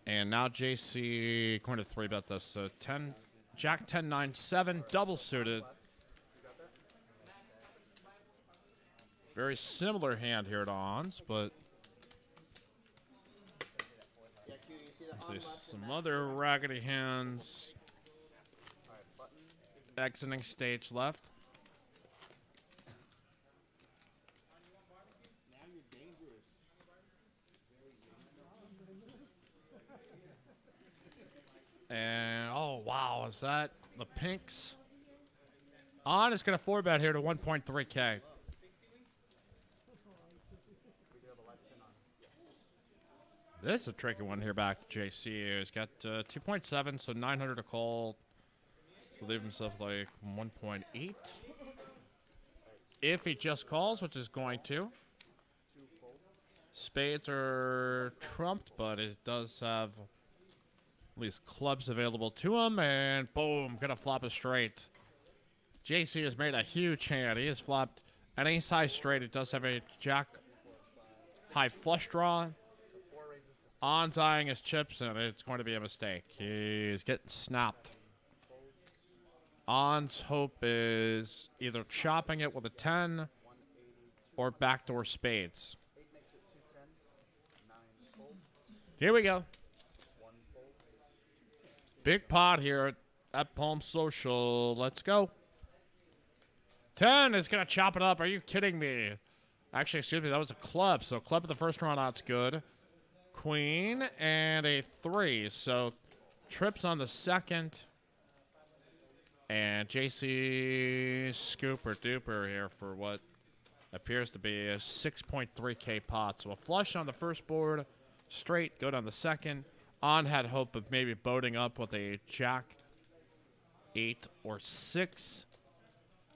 And now JC going to 3-bet this. So 10, jack 10-9-7 double suited. Very similar hand here at Ons, but see some other raggedy hands. Exiting stage left. And oh wow, is that the pinks? On is going to 4-bet here to 1.3K. This is a tricky one here back to JC. He's got 2.7, so 900 to call. So leave himself like 1.8. If he just calls, which is going to. Spades are trumped, but it does have at least clubs available to him. And boom, gonna flop a straight. JC has made a huge hand. He has flopped an ace high straight. It does have a jack high flush draw. On's eyeing his chips, and it's going to be a mistake. He's getting snapped. On's hope is either chopping it with a 10 or backdoor spades. Here we go. Big pot here at Palm Social. Let's go. 10 is going to chop it up. Are you kidding me? Actually, excuse me, that was a club. So club of the first round out's good. Queen and a 3. So trips on the second. And JC scooper duper here for what appears to be a 6.3K pot. So a flush on the first board. Straight, good on the second. On had hope of maybe boating up with a jack 8 or 6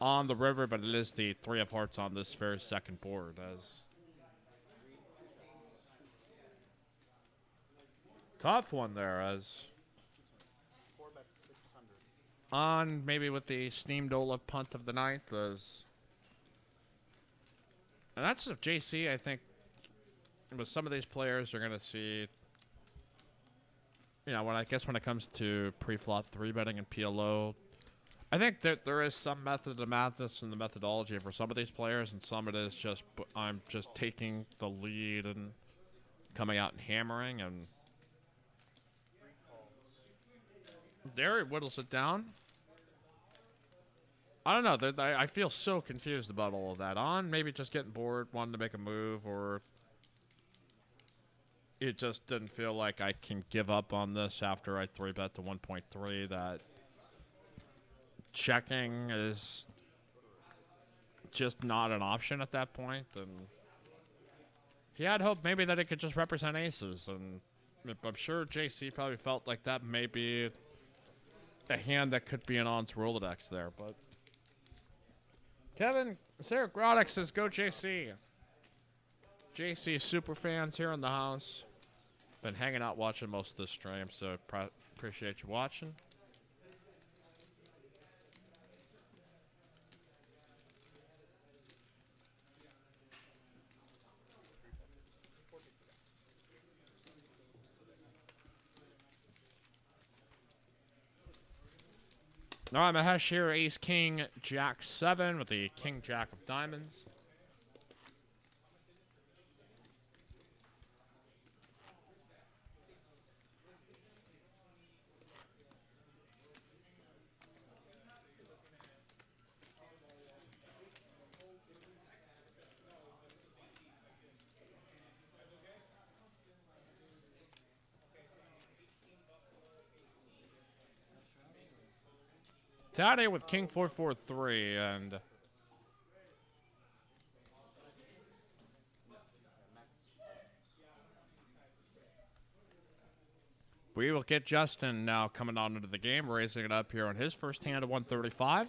on the river, but it is the 3 of hearts on this very second board. As Tough one there, as 4 bets 600. on maybe with the steamed Olaf punt of the ninth. As, and that's if JC, I think, with some of these players are going to see, you know, when I guess when it comes to pre-flop 3-betting and PLO, I think that there is some method to madness in the methodology for some of these players, and some it is just I'm just taking the lead and coming out and hammering, and there he whittles it down. I don't know. I feel so confused about all of that. On maybe just getting bored, wanting to make a move, or it just didn't feel like I can give up on this after I 3-bet to 1.3. That checking is just not an option at that point. And he had hope maybe that it could just represent aces. And I'm sure JC probably felt like that may be a hand that could be an On's Rolodex there. But Kevin, Sarah Groddick says, go JC. JC super fans here in the house. Been hanging out watching most of this stream, so appreciate you watching. All right, Mahesh here, ace, king, jack 7 with the king, jack of diamonds. Taddy with king 443, and we will get Justin now coming on into the game, raising it up here on his first hand of 135.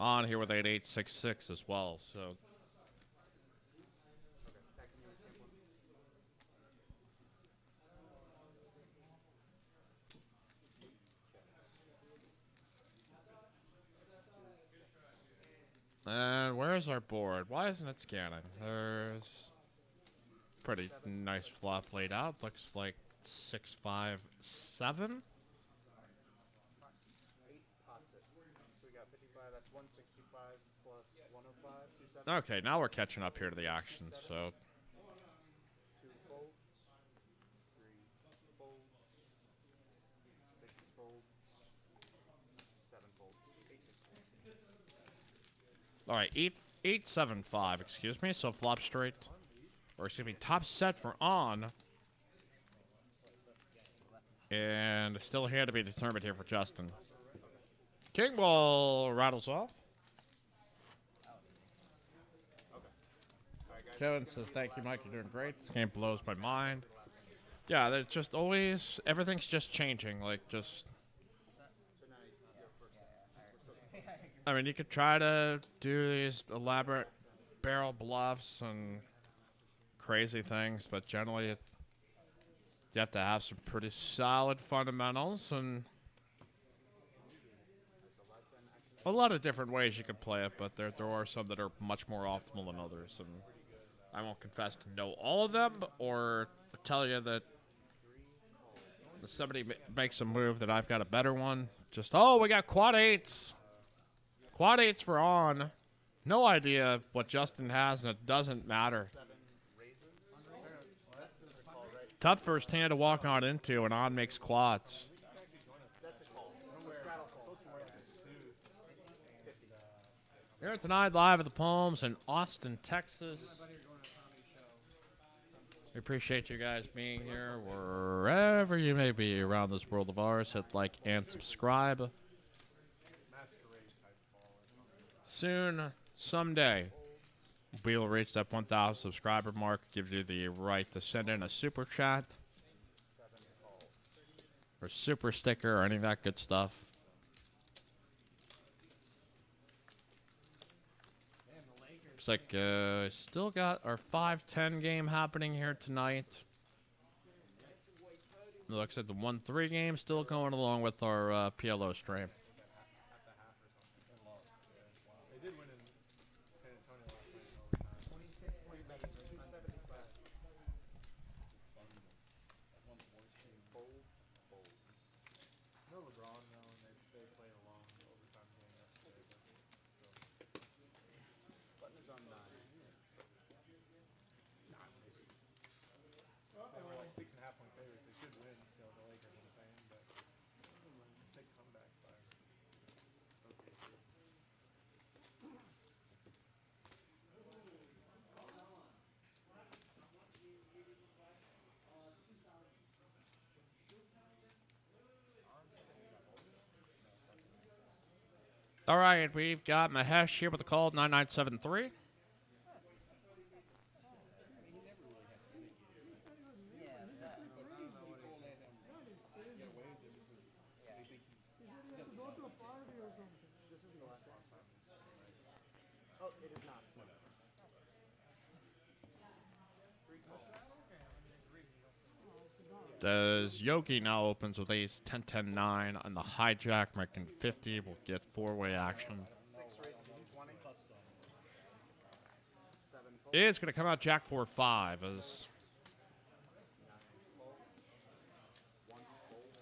On here with 8866 as well, so. And where's our board? Why isn't it scanning? There's pretty nice flop laid out. Looks like 6, 5, 7. That's 165 plus 105, 270. Okay, now we're catching up here to the action, so. 2 folds, 3 folds, 6 folds, 7 folds, 8 folds. All right, 875, excuse me, so flop straight. Or excuse me, top set for on. And still a hand to be determined here for Justin. King ball rattles off. Kevin says, thank you, Mike. You're doing great. This game blows my mind. Yeah, there's just always, everything's just changing. Like, just. I mean, you could try to do these elaborate barrel bluffs and crazy things, but generally, you have to have some pretty solid fundamentals and a lot of different ways you can play it, but there are some that are much more optimal than others, and I won't confess to know all of them or tell you that if somebody makes a move that I've got a better one. Just, oh, we got quad 8s. Quad 8s for on. No idea what Justin has, and it doesn't matter. Tough first hand to walk on into, and on makes quads. Here tonight, live at the Palms in Austin, Texas. We appreciate you guys being here wherever you may be around this world of ours. Hit like and subscribe. Soon, someday we'll reach that 1,000 subscriber mark. Gives you the right to send in a super chat or super sticker or any of that good stuff. Looks like still got our 5-10 game happening here tonight. Looks like the 1-3 game still going along with our PLO stream. They did win in San Antonio last night in overtime. 26 point lead. 275. No LeBron, no, and they played a long overtime game yesterday. But Button is on 9. they were like 6.5 point favorites. They should win still. The Lakers, I'm saying, but sick comeback by OKC. All right, we've got Mahesh here with a call 9973. Oh, it is not. Does Yogi now opens with ace 10-10-9 on the hijack, making 50. We'll get four-way action. 6 races, 20. 7 fold. It's going to come out Jack 4-5 as 1 fold.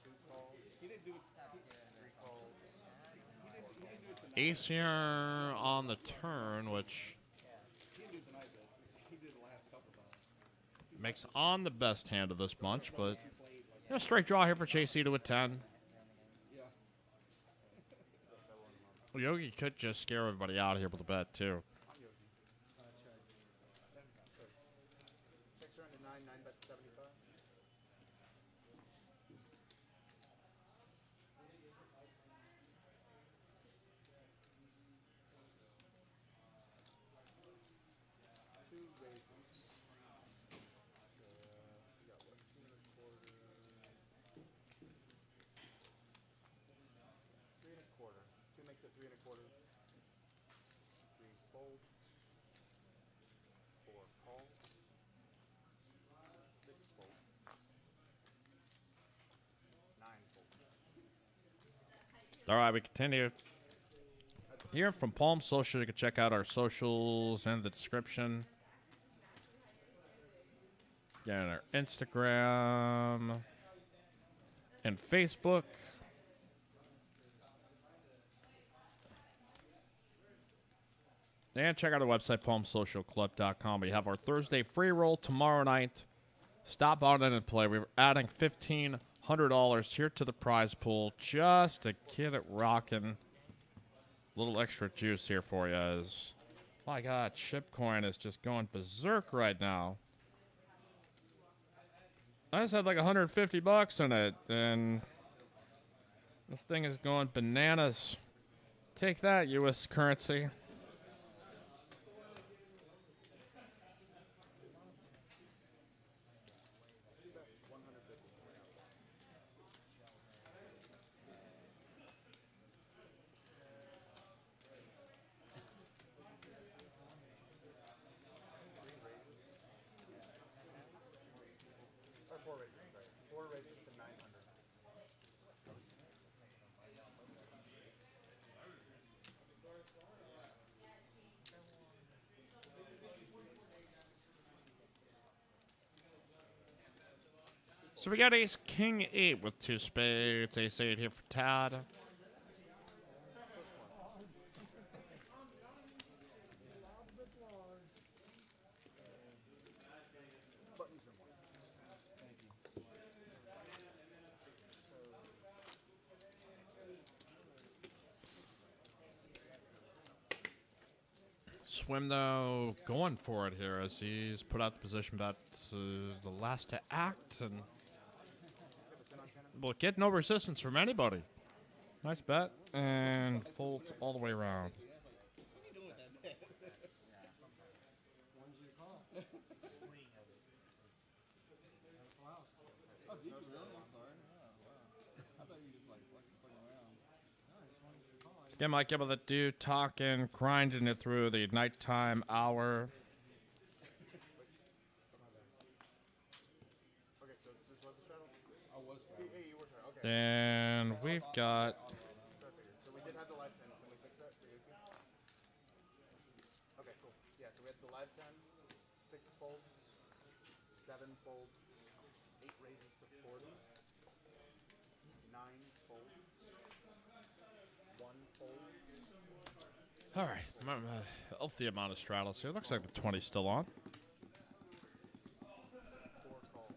2 fold. He didn't do it. 3 fold. ace here on the turn, which He didn't do it tonight, but he did the last couple times. makes on the best hand of this bunch, but straight draw here for JC to a 10. Yeah. Well, Yogi could just scare everybody out here with a bet, too. 6 round to 9, 9 bet 75. Two races. We got what? 2 1/4. 3 1/4. 2 makes it 3 1/4. 3 fold. 4 call. 6 fold. 9 fold. All right, we continue. Here from Palm Social, you can check out our socials in the description. Again, our Instagram and Facebook. And check out our website, palmsocialclub.com. We have our Thursday free roll tomorrow night. Stop on in and play. We're adding $1,500 here to the prize pool just to get it rocking. A little extra juice here for you. As my God, Shipcoin is just going berserk right now. I just had like $150 in it, and this thing is going bananas. Take that, U.S. currency. Or 4 races, right? 4 races to 900. So we got ace king 8 with 2 spades. Ace 8 here for Tad. Buttons and 1. Swim, though, going for it here as he's put out the position bet the last to act, and will get no resistance from anybody. Nice bet, and folds all the way around. Get Mike able to do talking, grinding it through the nighttime hour. Okay, so this was the straddle? I was straddle. Hey, you were straddle. Okay. And we've got... So we did have the live 10. Can we fix that for you? Okay, cool. Yeah, so we had the live 10, 6 folds, 7 folds, 8 raises to 40, 9 folds, 1 fold. All right, healthy amount of straddles here. Looks like the 20's still on. 4 calls.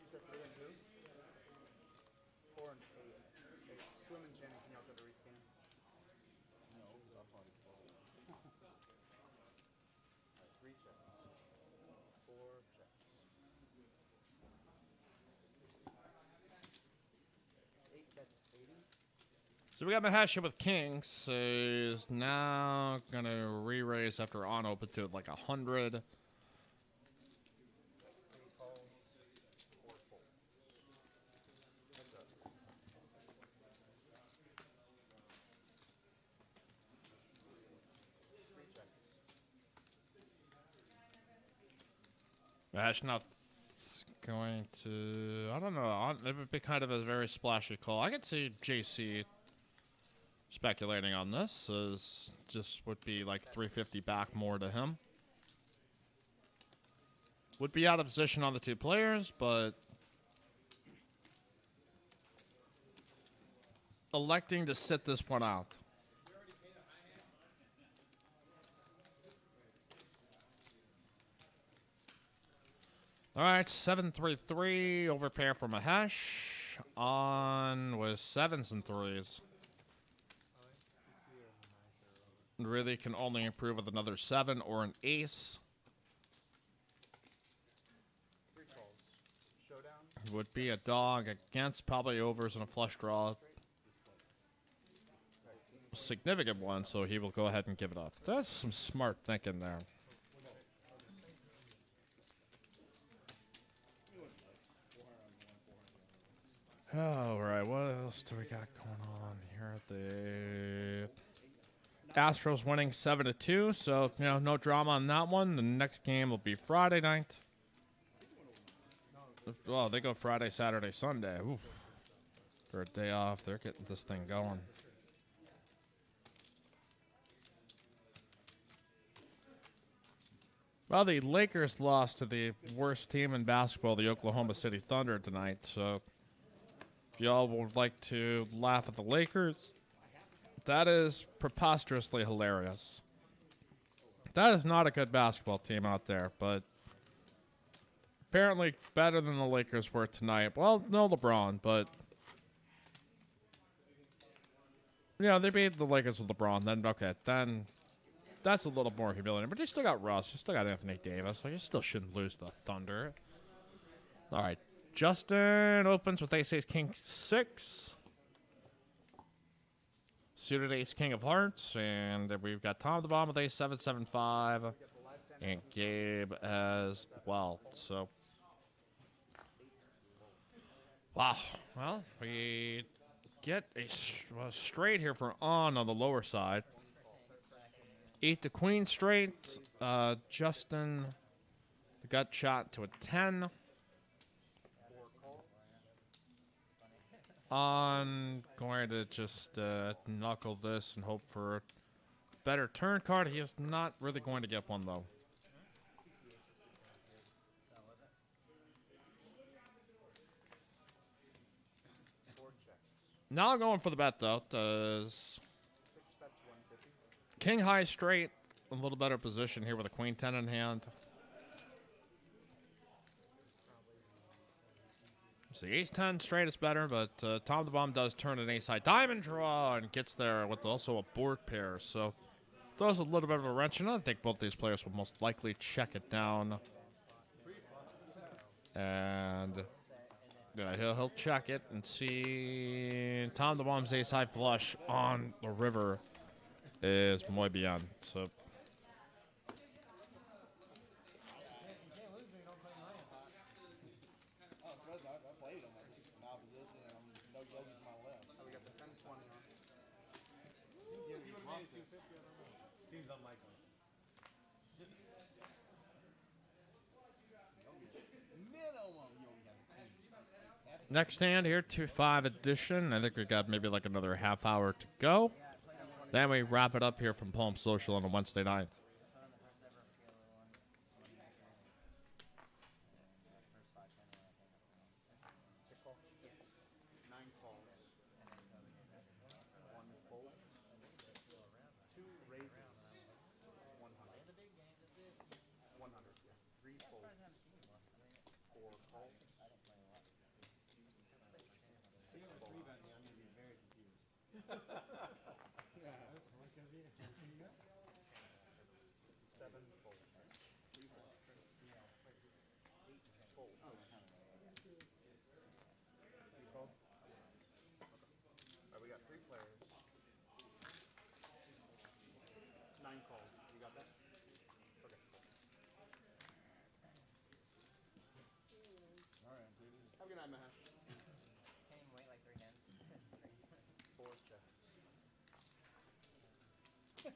You said 3 and 2? 4 and 8. Hey, Swim and Jenny, can y'all try to rescan? No, I'll probably fold. Alright, 3 checks. 4 checks. 8 bets 80. So we got Mahasha with kings. Is now gonna re-raise after on open to like 100. 3 calls. 4 folds. Heads up. 3 checks. Mahash not going to... I don't know. It would be kind of a very splashy call. I could see JC speculating on this. As just would be like 350 back more to him. Would be out of position on the two players, but... electing to sit this one out. All right, 7-3-3 overpair for Mahesh. On with 7s and 3s. Really can only improve with another 7 or an ace. 3 calls. Showdown. Would be a dog against probably overs and a flush draw. Significant one, so he will go ahead and give it up. That's some smart thinking there. All right, what else do we got going on here? The Astros winning 7-2, so you know, no drama on that one. The next game will be Friday night. Well, they go Friday, Saturday, Sunday. Oof. For a day off, they're getting this thing going. Well, the Lakers lost to the worst team in basketball, the Oklahoma City Thunder, tonight. So, if y'all would like to laugh at the Lakers, that is preposterously hilarious. That is not a good basketball team out there, but apparently better than the Lakers were tonight. Well, no LeBron, but yeah, they beat the Lakers with LeBron. Then okay, then that's a little more humiliating. But you still got Russ, you still got Anthony Davis, so you still shouldn't lose the Thunder. All right, Justin opens with ace king 6. Suited ace king of hearts, and we've got Tom at the bottom with ace 7-7-5, and Gabe as well. So, wow. Well, we get a straight here for on the lower side. 8 to queen straight. Justin, the gut shot to a 10. On going to just knuckle this and hope for a better turn card. He is not really going to get one, though. Now going for the bet, though. Does king high straight, a little better position here with a queen 10 in hand. So the ace 10 straight is better, but Tom the Bomb does turn an ace high diamond draw and gets there with also a board pair. So throws a little bit of a wrench, and I think both these players will most likely check it down. And yeah, he'll check it and see Tom the Bomb's ace high flush on the river is muy bien. So played him. Like, he's in opposition, and I'm no Yogi's my left. Oh, we got the 10-20 on. He would have made it 250, I don't know. Seems unlikely. Minimum Yogi has a queen. Next hand here, 2-5 edition. I think we got maybe like another half hour to go. Then we wrap it up here from Palm Social on a Wednesday night. We got 3 players. 9 calls. You got that? Okay. All right, dude. Have a good night, Mahesh. Can't even wait like 3 hands. 4 checks. I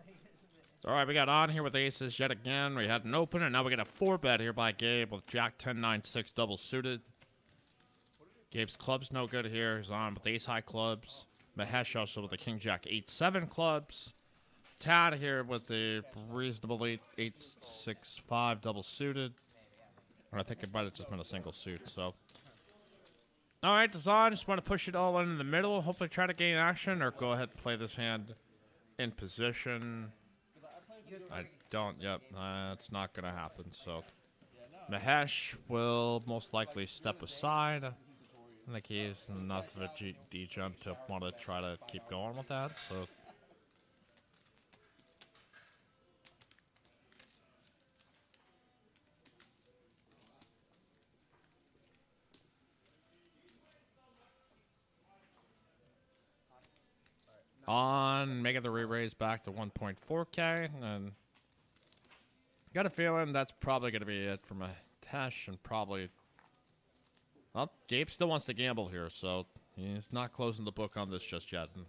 mean, seriously. All right, we got on here with aces yet again. We had an open, and now we get a 4-bet here by Gabe with Jack 10-9-6 double suited. Gabe's club's no good here. He's on with ace-high clubs. Mahesh also with the King-Jack 8-7 clubs. Tad here with the reasonable 8-6-5 double suited. Or I think it might have just been a single suit, so. All right, Dazan, just want to push it all in the middle. Hopefully try to gain action, or go ahead and play this hand in position. I don't, yep, it's not going to happen, so. Mahesh will most likely step aside. I think he's enough of a D-jump to want to try to keep going with that, so. On, making the re-raise back to 1.4K, and got a feeling that's probably going to be it for Mahesh, and probably. Well, Gabe still wants to gamble here, so he's not closing the book on this just yet. 9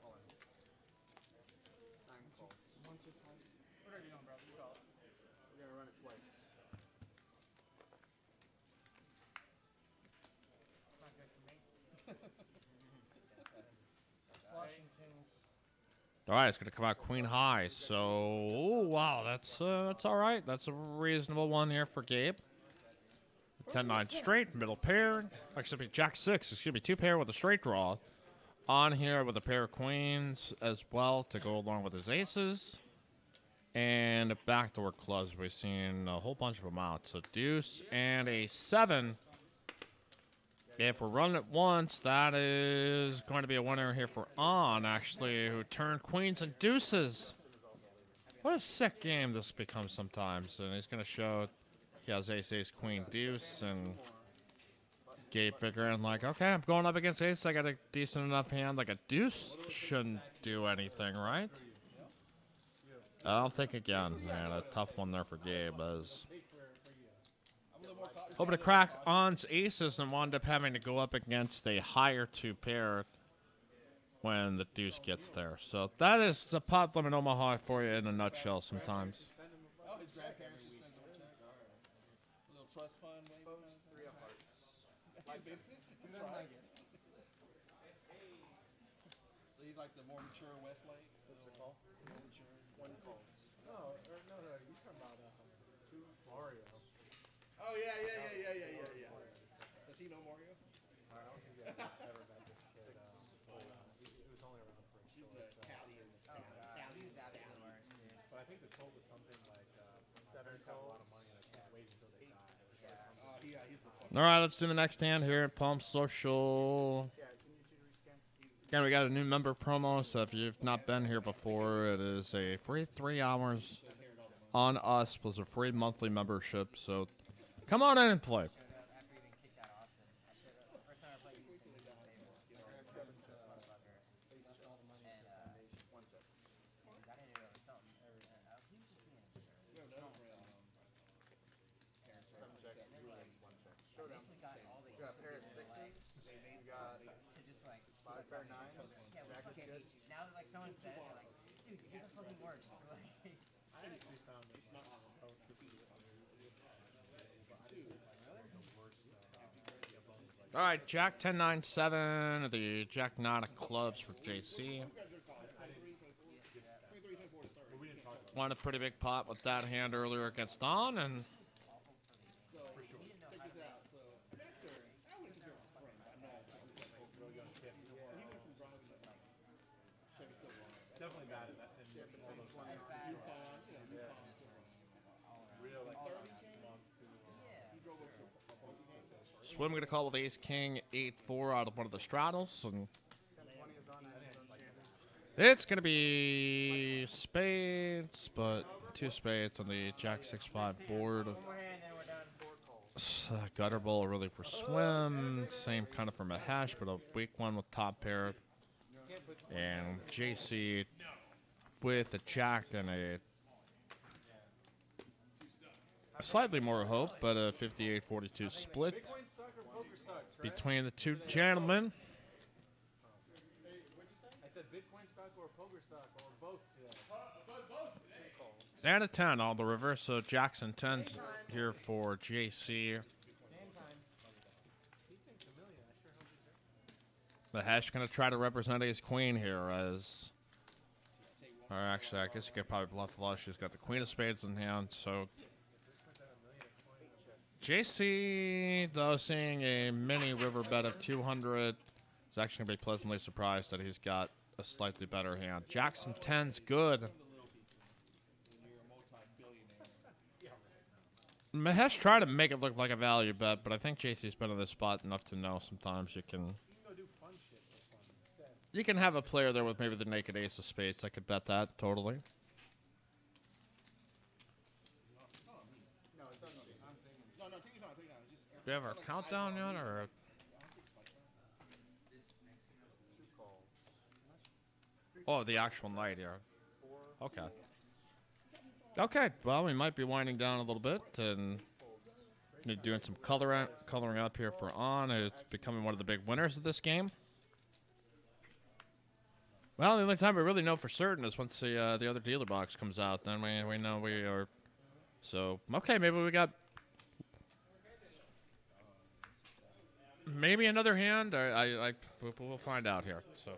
calls. Whatever you want, bro. You call it. We're gonna run it twice. It's not good for me. All right, it's going to come out queen high. So, oh, wow, that's all right. That's a reasonable one here for Gabe. 10-9 straight, middle pair. Actually, Jack 6. Excuse me, 2 pair with a straight draw. On here with a pair of queens as well to go along with his aces. And backdoor clubs. We've seen a whole bunch of them out. So deuce and a 7. If we're running it once, that is going to be a winner here for On, actually, who turned queens and deuces. What a sick game this becomes sometimes. And he's going to show he has ace, ace, queen, deuce, and Gabe figuring like, okay, I'm going up against ace. I got a decent enough hand. Like a deuce shouldn't do anything, right? I don't think again. Man, a tough one there for Gabe as hoping to crack On's aces and wound up having to go up against a higher 2 pair when the deuce gets there. So that is the pot limit Omaha for you in a nutshell sometimes. Oh, his grandparents just sends him a check. All right. A little trust fund, maybe. 3 of hearts. Like Vincent? He doesn't like it. So he's like the more mature Westlake. What's the call? More mature. 1 call. No, you talking about 2 Mario. Oh, yeah. Does he know Mario? I don't think I ever met this kid. It was only around for a He's short the Italian scout. He's absolutely worse, dude. But I think the total was something like, parents have a lot of money and I can't wait until they die. Oh, yeah, he's the All right, let's do the next hand here at Palm Social. Yeah, can you rescan? Again, we got a new member promo, so if you've not been here before, it is a free 3 hours on us plus a free monthly membership. So come on in and play. After even kicked out Austin. I should have. First time I played Houston, he was stable. And, he just needed to do something. He was just being absurd. You have another friend, Seven checks, 2 rings, 1 check. Showdown. Basically got got all the You got a pair of instant like, sixes. You got to just like 5 pair of nines. yeah, we Jack is fucking good. hate you. Now that like someone said it, they're like, dude, you're the fucking worst. Like, I actually found it's not on the boat. All right, Jack 10 9 7. The Jack 9 of clubs for JC. Won a pretty big pot with that hand earlier against On, and So, check this out. So, Maxer, I wouldn't consider him a friend. No, really young kid. So he went from Bronx to like Chevy Silverado. Definitely bad at that. And all those Yukon, you know, Yukon Silverado. real like 30 slump to. He drove up to a funky game. Swim gonna call with Ace King 8-4 out of one of the straddles, and 10-20 is on. it's gonna be spades, but 2 spades on the Jack 6-5 board. one more hand, then we're done. Gutter bowl really for swim, same kind of for Mahesh, but a weak one with top pair. And JC with a jack and a slightly more hope, but a 58-42 split Bitcoin stock or poker stock? Trey? between the two gentlemen. I said Bitcoin stock or poker stock or both today. And a 10 on the reverse, so Jackson 10's here for JC. Game time. He thinks a million. I sure hope he's right. Mahesh gonna try to represent Ace Queen here as, or actually, I guess he could probably bluff flush. He's got the Queen of Spades in hand, so JC, though, seeing a mini river bet of 200, is actually gonna be pleasantly surprised that he's got a slightly better hand. Jackson 10's good. Mahesh tried to make it look like a value bet, but I think JC's been in this spot enough to know sometimes you can. Go do fun shit for fun instead. You can have a player there with maybe the naked ace of spades. I could bet that totally. No, it's not. No, take your time. Take your time. Just, Do we have our countdown yet, or? Oh, the actual night here. Okay. Okay, well, we might be winding down a little bit and doing some coloring up here for On. It's becoming one of the big winners of this game. Well, the only time we really know for certain is once the other dealer box comes out. Then we know we are. So, okay, maybe we got maybe another hand. We'll find out here. So.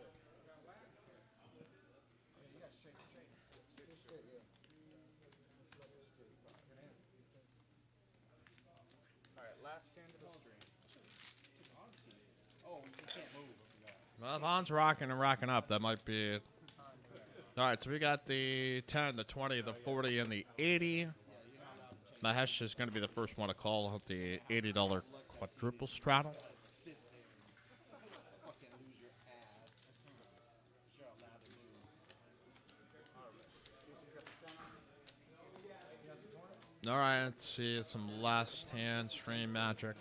Alright, last hand of the stream. oh, you can't move. Well, if On's rocking and rocking up, that might be it. All right, so we got the 10, the 20, the 40, and the 80. Mahesh is going to be the first one to call with the $80 quadruple straddle. Fucking lose your ass. You're allowed to move. All right, let's see some last hand stream magic.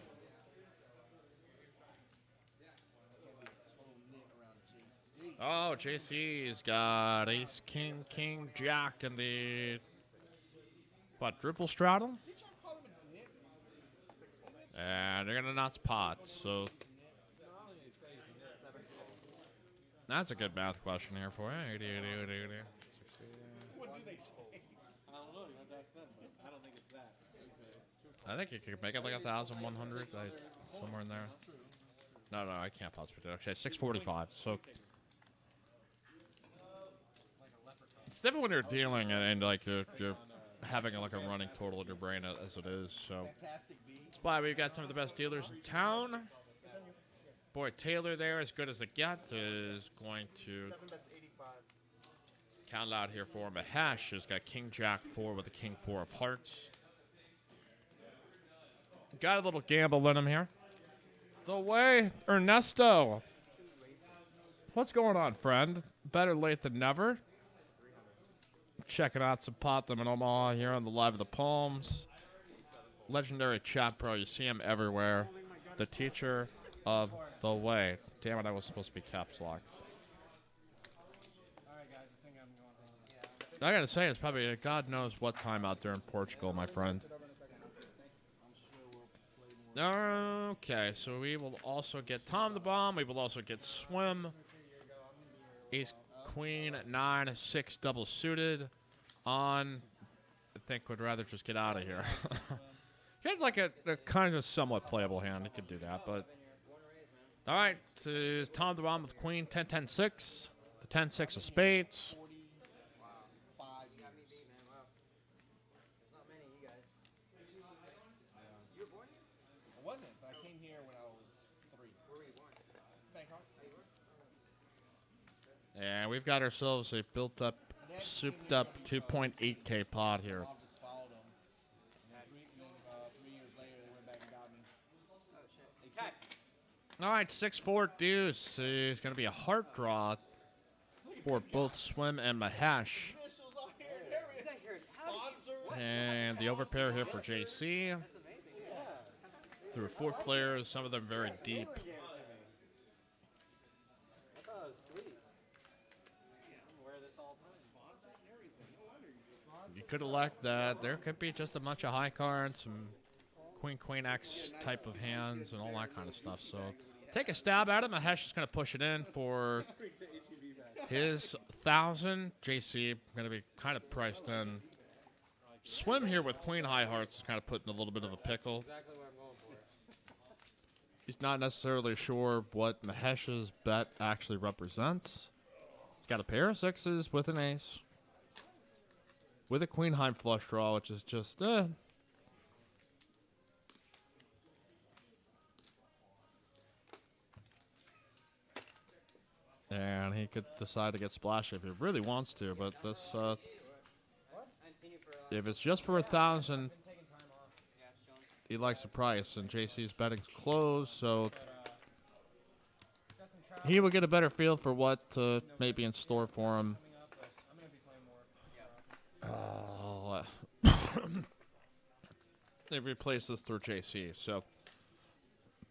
Oh, JC's got ace, king, king, jack, and the quadruple straddle. And they're gonna nuts pot, so that's a good math question here for you. 80, 80, 80, 80, 60. What do they say? I don't know. You have to ask them, but I don't think it's that. I think you could make it like 1,100, somewhere in there. No, I can't possibly do it. Okay, 645. So it's different when you're dealing and like you're having like a running total in your brain as it is. So Fantastic beats. that's why we've got some of the best dealers in town. Boy, Taylor there, as good as it gets, is going to 7 bets 85. count out here for him. Mahesh has got King Jack 4 with the King 4 of hearts. Got a little gamble in him here. The way, Ernesto. What's going on, friend? Better late than never. Checking out some Pot Limit Omaha here on the Live of the Palms. Legendary chat pro. You see him everywhere. The teacher of the way. Damn it, I was supposed to be caps locks. Alright, guys, I think I'm going home. I gotta say, it's probably God knows what time out there in Portugal, my friend. I'm sure we'll play more Okay, so we will also get Tom the Bomb. We will also get Swim. Ace Queen at 9, 6 double suited. On, I think would rather just get out of here. He had like a kind of somewhat playable hand. He could do that, but. All right, this is Tom the Bomb with Queen, 10, 10, 6. The 10, 6 of spades. 5 You got me beat, man. Wow. There's not many of you guys. You were born here? I wasn't, but I came here when I was 3. Where were you born? Bangkok. Oh, you were? And we've got ourselves a built up, souped up 2.8K pot here. Mom just followed them. And then 3 years later, they went back and got me. Oh, shit. Tap. All right, 6-4 deuce is going to be a heart draw for both Swim and Mahesh. Initials on here and everything. You got here. How did you? And the overpair here for JC. That's amazing. Yeah. Through 4 players, some of them very deep. I thought it was sweet. I'm wear this all the time. You could elect that. There could be just a bunch of high cards, some Queen X type of hands, and all that kind of stuff. So take a stab at it. Mahesh is going to push it in for his 1,000. JC going to be kind of priced in. Swim here with Queen High Hearts is kind of put in a little bit of a pickle. Exactly what I'm going for. He's not necessarily sure what Mahesh's bet actually represents. He's got a pair of 6s with an ace. With a Queen High flush draw, which is just, And he could decide to get splashy if he really wants to, but this, I hadn't seen you for a if it's just for 1,000, taking time off. Yeah, chilling. he likes the price, and JC's betting's closed, so Got some travel he will get a better feel for what may be in store for him. coming up, but I'm gonna be playing more. They've replaced this through JC, so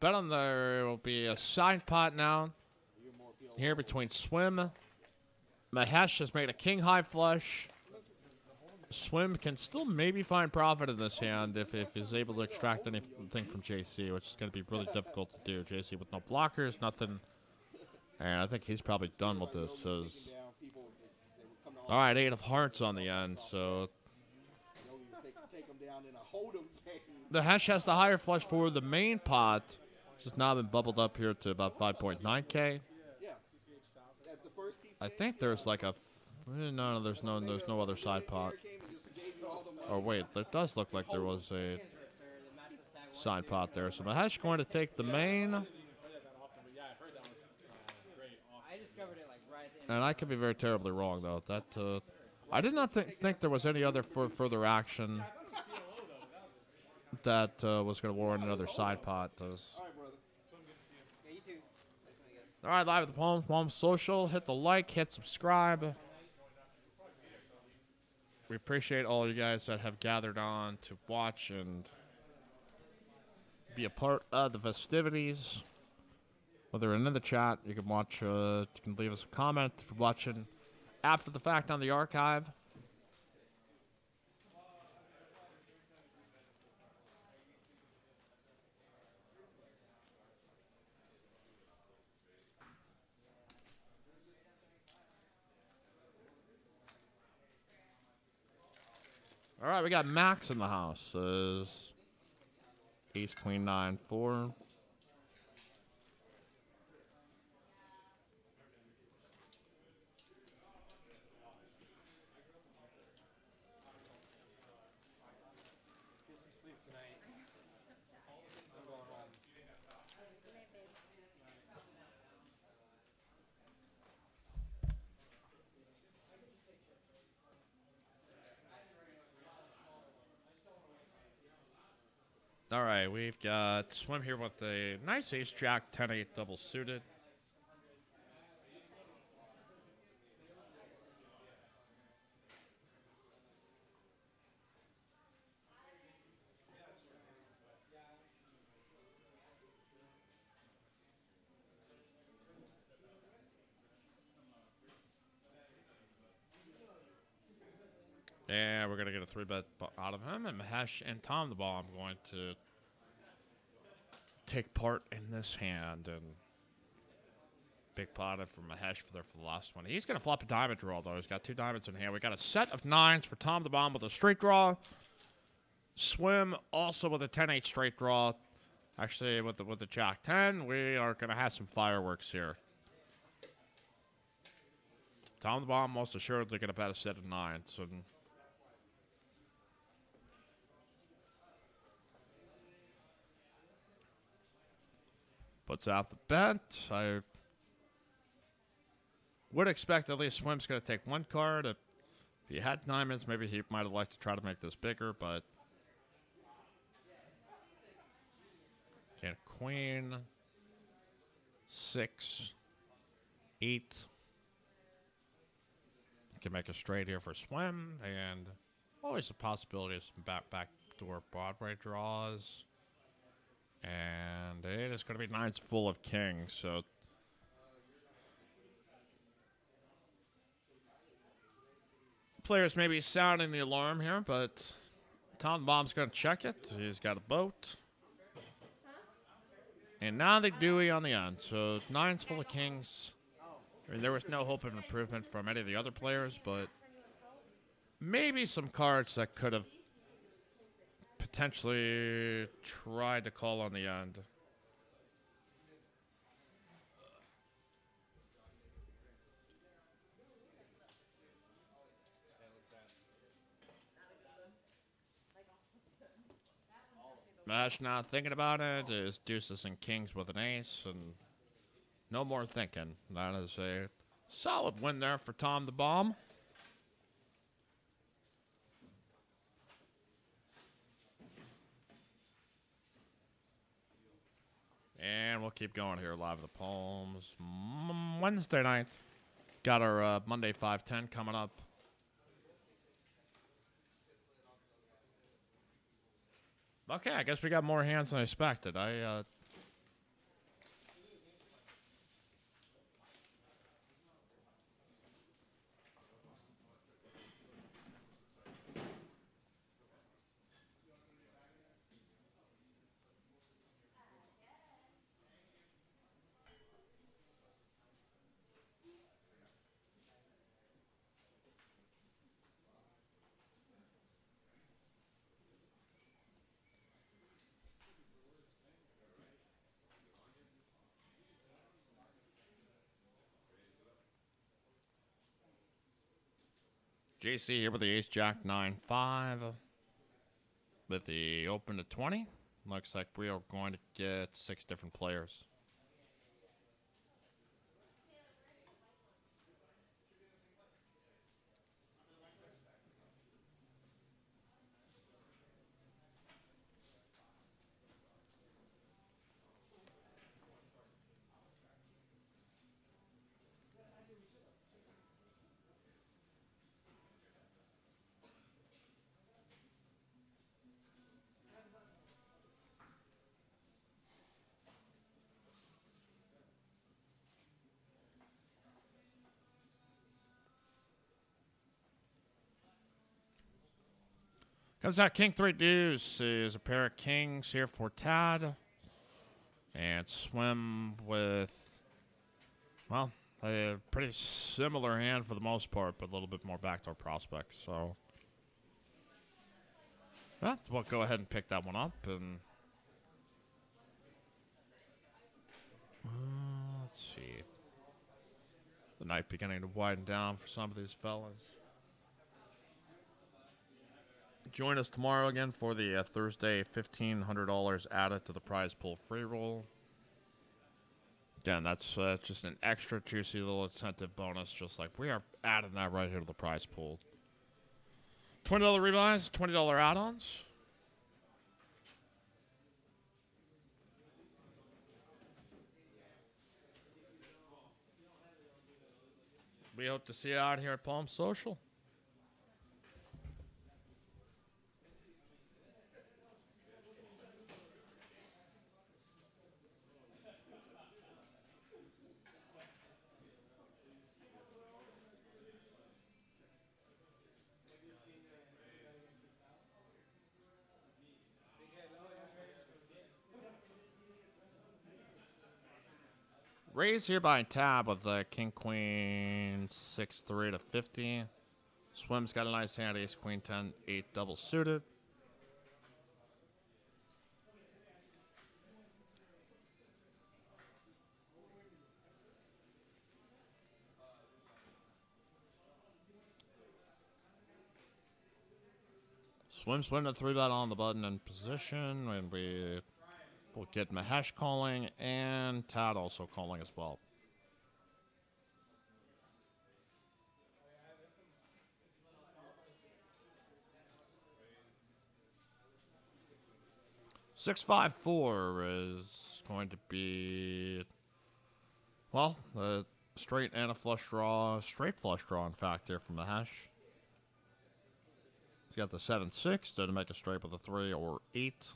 bet on there will be a side pot now. Here between Swim. Mahesh has made a king high flush. Swim can still maybe find profit in this hand if he's able to extract anything from JC, which is going to be really difficult to do. JC with no blockers, nothing. And I think he's probably done with this. All right, 8 of hearts on the end, so the Mahesh has the higher flush for the main pot. Just now been bubbled up here to about 5.9K. I think there's like a no, there's no other side pot. Or wait, it does look like there was a side pot there. So Mahesh going to take the main, I discovered it like right at the end. and I could be very terribly wrong though. That I did not think there was any other further action that was going to warrant another side pot. Yeah, you too. Nice to meet you guys. All right, live at the Palm Social. Hit the like, hit subscribe. We appreciate all you guys that have gathered on to watch and be a part of the festivities. Whether you're in the chat, you can watch. You can leave us a comment if you're watching after the fact on the archive. All right, we got Max in the house. Ace, Queen, 9, 4. Get some sleep tonight. I'm going home. All right, we've got Swim here with a nice ace jack 10-8 double suited. And we're going to get a 3-bet out of him. And Mahesh and Tom the Bomb going to take part in this hand. And big pot for Mahesh for the last one. He's going to flop a diamond draw, though. He's got 2 diamonds in hand. We got a set of 9s for Tom the Bomb with a straight draw. Swim also with a 10-8 straight draw. Actually, with the Jack 10, we are going to have some fireworks here. Tom the Bomb most assuredly going to bet a set of 9s. And puts out the bet. I would expect at least Swim's going to take 1 card. If he had diamonds, maybe he might have liked to try to make this bigger, but can't. Queen, 6, 8. Can make a straight here for Swim, and always a possibility of some backdoor Broadway draws. And it is going to be 9s full of kings, so players may be sounding the alarm here, but Tom the Bomb's going to check it. He's got a boat. And now the Dewey on the end, so 9s full of kings. I mean, there was no hope of improvement from any of the other players, but maybe some cards that could have potentially tried to call on the end. Mash not thinking about it is deuces and kings with an ace, and no more thinking. That is a solid win there for Tom the Bomb. And we'll keep going here live at the Palms. Wednesday night. Got our Monday 5-10 coming up. Okay, I guess we got more hands than I expected. JC here with the Ace Jack 9-5 with the open to 20. Looks like we are going to get 6 different players. Comes out King 3 Deuce is a pair of kings here for Tad. And Swim with, well, a pretty similar hand for the most part, but a little bit more backdoor prospects. So, yeah, we'll go ahead and pick that one up. And let's see. The night beginning to widen down for some of these fellas. Join us tomorrow again for the Thursday $1,500 added to the prize pool free roll. Again, that's just an extra juicy little incentive bonus, just like we are adding that right here to the prize pool. $20 rebuys, $20 add-ons. We hope to see you out here at Palm Social. Raise here by tab with the king queen 6-3 to 50. Swim's got a nice hand, ace queen 10 8 double suited. Swim's putting a 3-bet on the button in position, and we will get Mahesh calling and Tad also calling as well. Six, 5, 4 is going to be, well, a straight and a flush draw, straight flush draw, in fact, here from Mahesh. He's got the 7-6 to make a straight with a 3 or 8.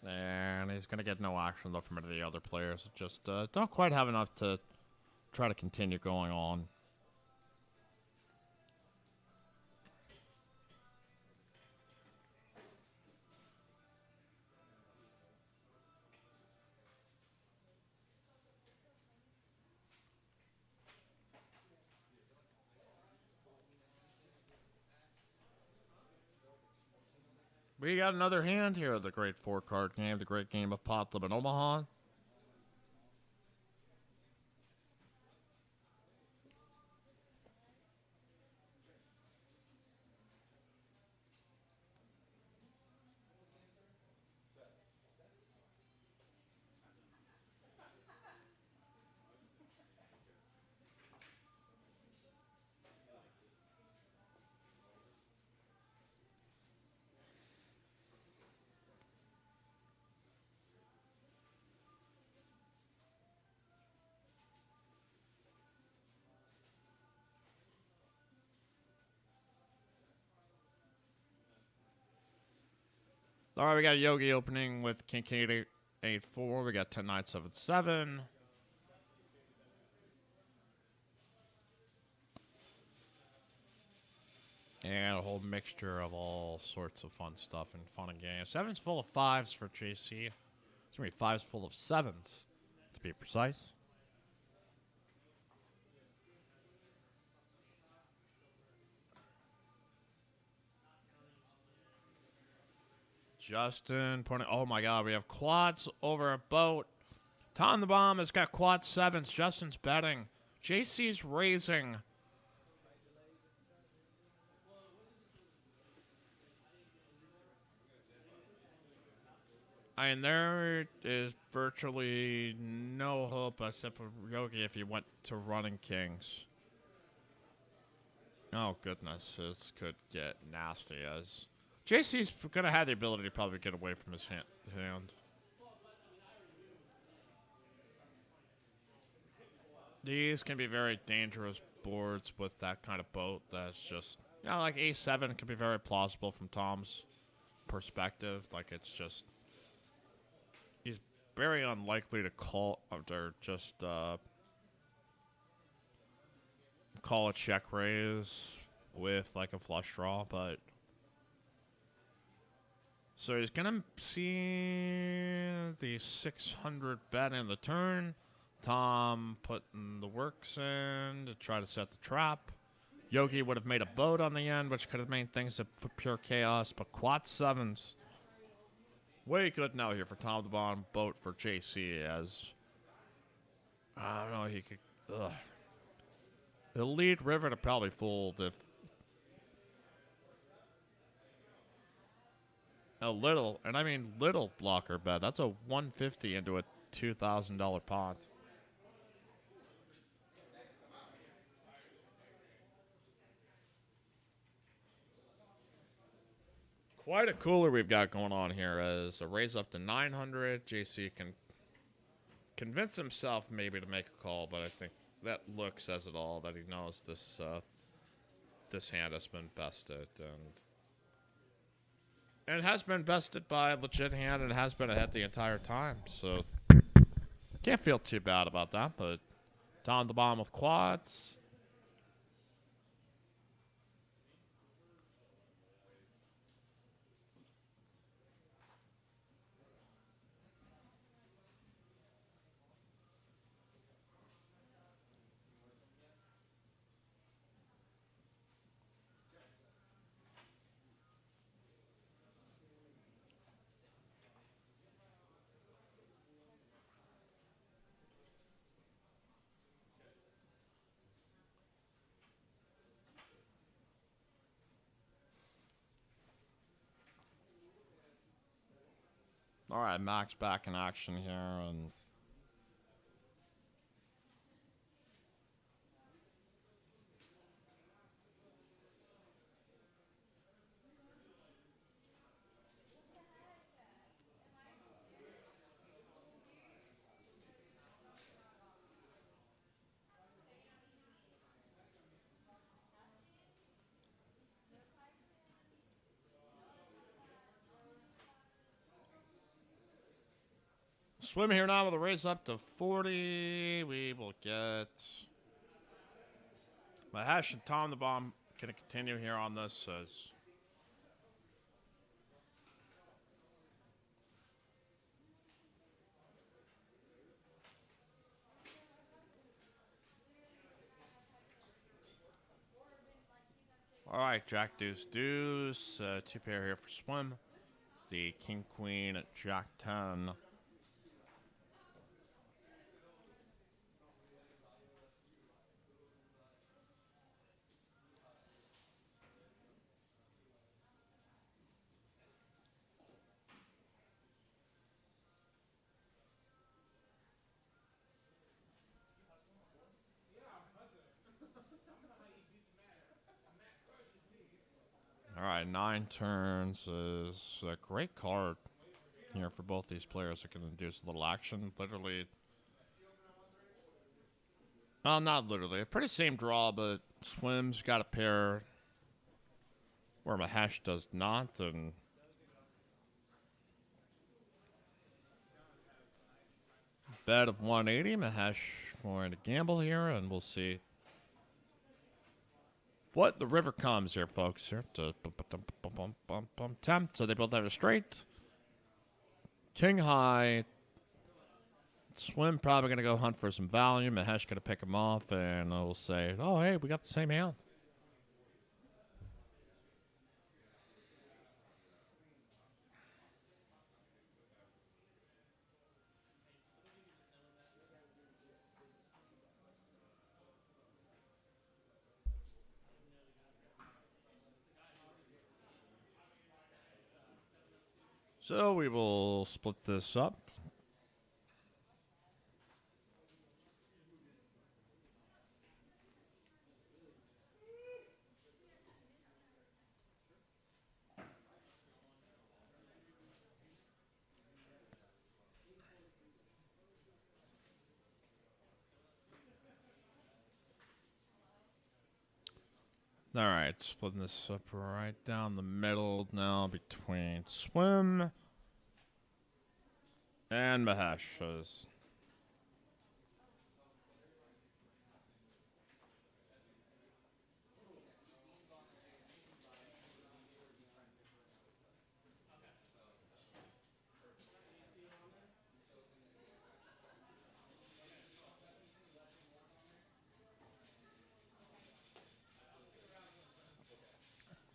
And he's going to get no action though from any of the other players. Just don't quite have enough to try to continue going on. We got another hand here of the great 4-card game, the great game of POT LIMIT Omaha. All right, we got Yogi opening with King 8-4. We got 10-9 7-7. And a whole mixture of all sorts of fun stuff and fun and games. 7's full of 5s for JC. It's going to be 5's full of 7s, to be precise. Justin pointing. Oh my God, we have quads over a boat. Tom the Bomb has got quad 7s. Justin's betting. JC's raising. I mean, there is virtually no hope except for Yogi if he went to running kings. Oh goodness, this could get nasty as JC's gonna have the ability to probably get away from his hand. These can be very dangerous boards with that kind of boat. That's just, you know, like A7 can be very plausible from Tom's perspective. Like it's just, he's very unlikely to call or just call a check raise with like a flush draw, but. So he's going to see the 600 bet in the turn. Tom putting the works in to try to set the trap. Yogi would have made a boat on the end, which could have made things for pure chaos. But quad 7s. Way good now here for Tom the Bomb. Boat for JC as... I don't know, he could... Ugh. He'll lead river to probably fold if... A little, and I mean little blocker bet. That's a $150 into a $2,000 pot. Quite a cooler we've got going on here as a raise up to 900. JC can convince himself maybe to make a call, but I think that look says it all, that he knows this this hand has been bested, and it has been bested by a legit hand, and it has been ahead the entire time. So, can't feel too bad about that, but Tom the Bomb with quads. All right, Max back in action here, and Swim here now with a raise up to 40. We will get Mahesh and Tom the Bomb. Going to continue here on this as all right, Jack Deuce Deuce. Two pair here for Swim. It's the King Queen Jack 10. All right, 9 turns is a great card here for both these players. That can induce a little action. Literally, well, not literally. A pretty same draw, but Swim's got a pair where Mahesh does not, and bet of 180. Mahesh going to gamble here, and we'll see what the river comes here, folks. Here to 10. So they both have a straight. King high. Swim probably going to go hunt for some value. Mahesh going to pick him off, and we'll say, oh, hey, we got the same hand. So we will split this up. All right, splitting this up right down the middle now between Swim and Mahesh.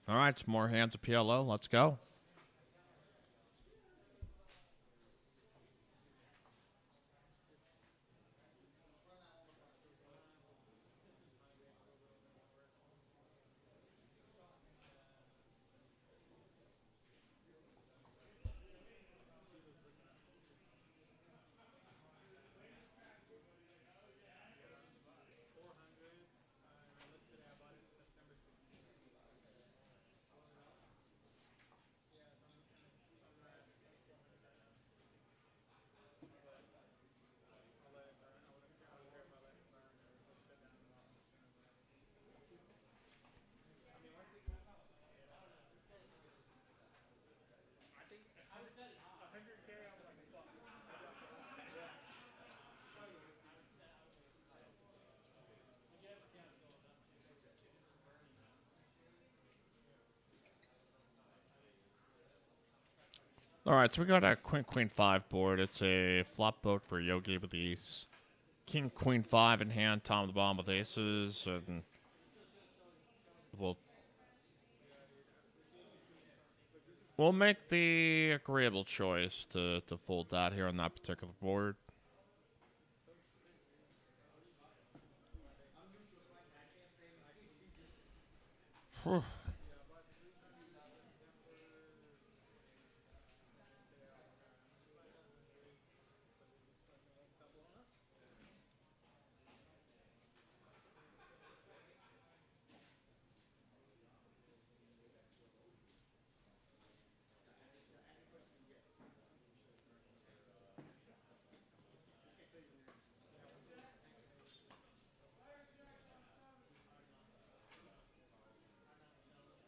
All right, some more hands of PLO. Let's go. All right, so we got a Queen 5 board. It's a flop boat for Yogi with the ace. King Queen 5 in hand, Tom the Bomb with aces, and we'll make the agreeable choice to fold that here on that particular board. Whew.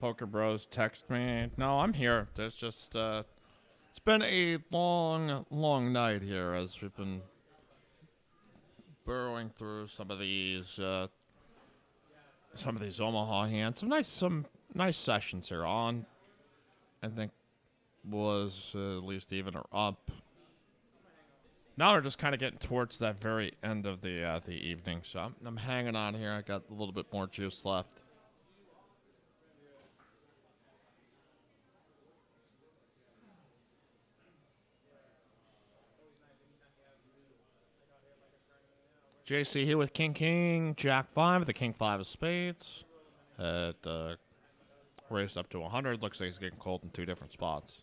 Poker Bros text me. No, I'm here. There's just it's been a long night here as we've been burrowing through some of these Omaha hands. Some nice sessions here on. I think was at least even or up. Now we're just kind of getting towards that very end of the evening, so I'm hanging on here. I got a little bit more juice left. JC here with King, Jack 5, the King 5 of spades. Raised up to 100. Looks like he's getting cold in 2 different spots.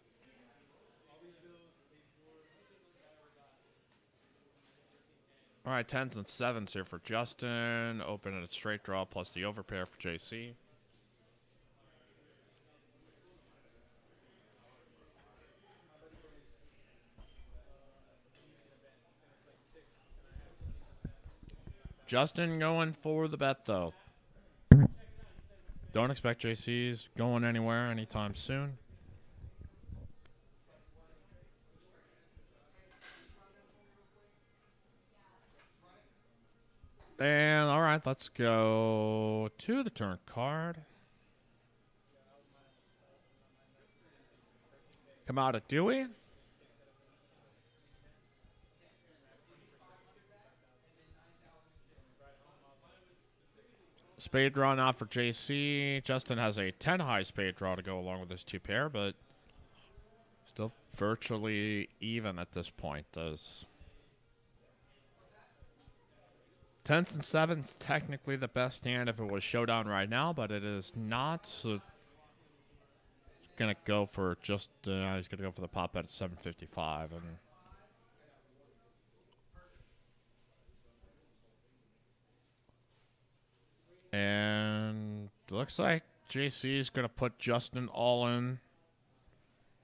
All right, 10s and 7s here for Justin. Open at a straight draw plus the overpair for JC. Justin going for the bet, though. Don't expect JC's going anywhere anytime soon. And, all right, let's go to the turn card. Come out at Dewey. Spade draw now for JC. Justin has a 10 high spade draw to go along with his 2 pair, but still virtually even at this point. Does 10s and 7s technically the best hand if it was showdown right now, but it is not. So he's gonna go for just he's gonna go for the pop bet at 755 and looks like JC is going to put Justin all in,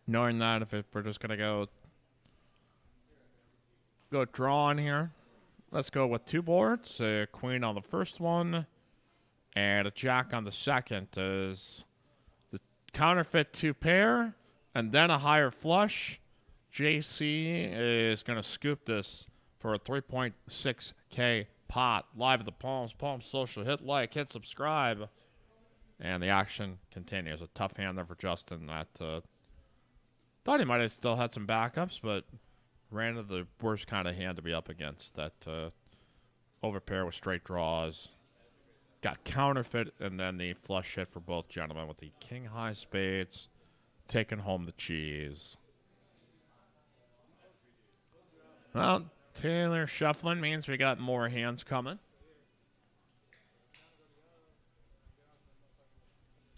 knowing that if we're just going to go draw on here. Let's go with 2 boards, a queen on the first one, and a jack on the second is the counterfeit 2 pair, and then a higher flush. JC is going to scoop this for a 3.6K pot. Live at the Palms Social. Hit like, hit subscribe. And the action continues. A tough hand there for Justin. That thought he might have still had some backups, but ran into the worst kind of hand to be up against. That overpair with straight draws. Got counterfeit, and then the flush hit for both gentlemen with the king high spades. Taking home the cheese. Well, Taylor shuffling means we got more hands coming.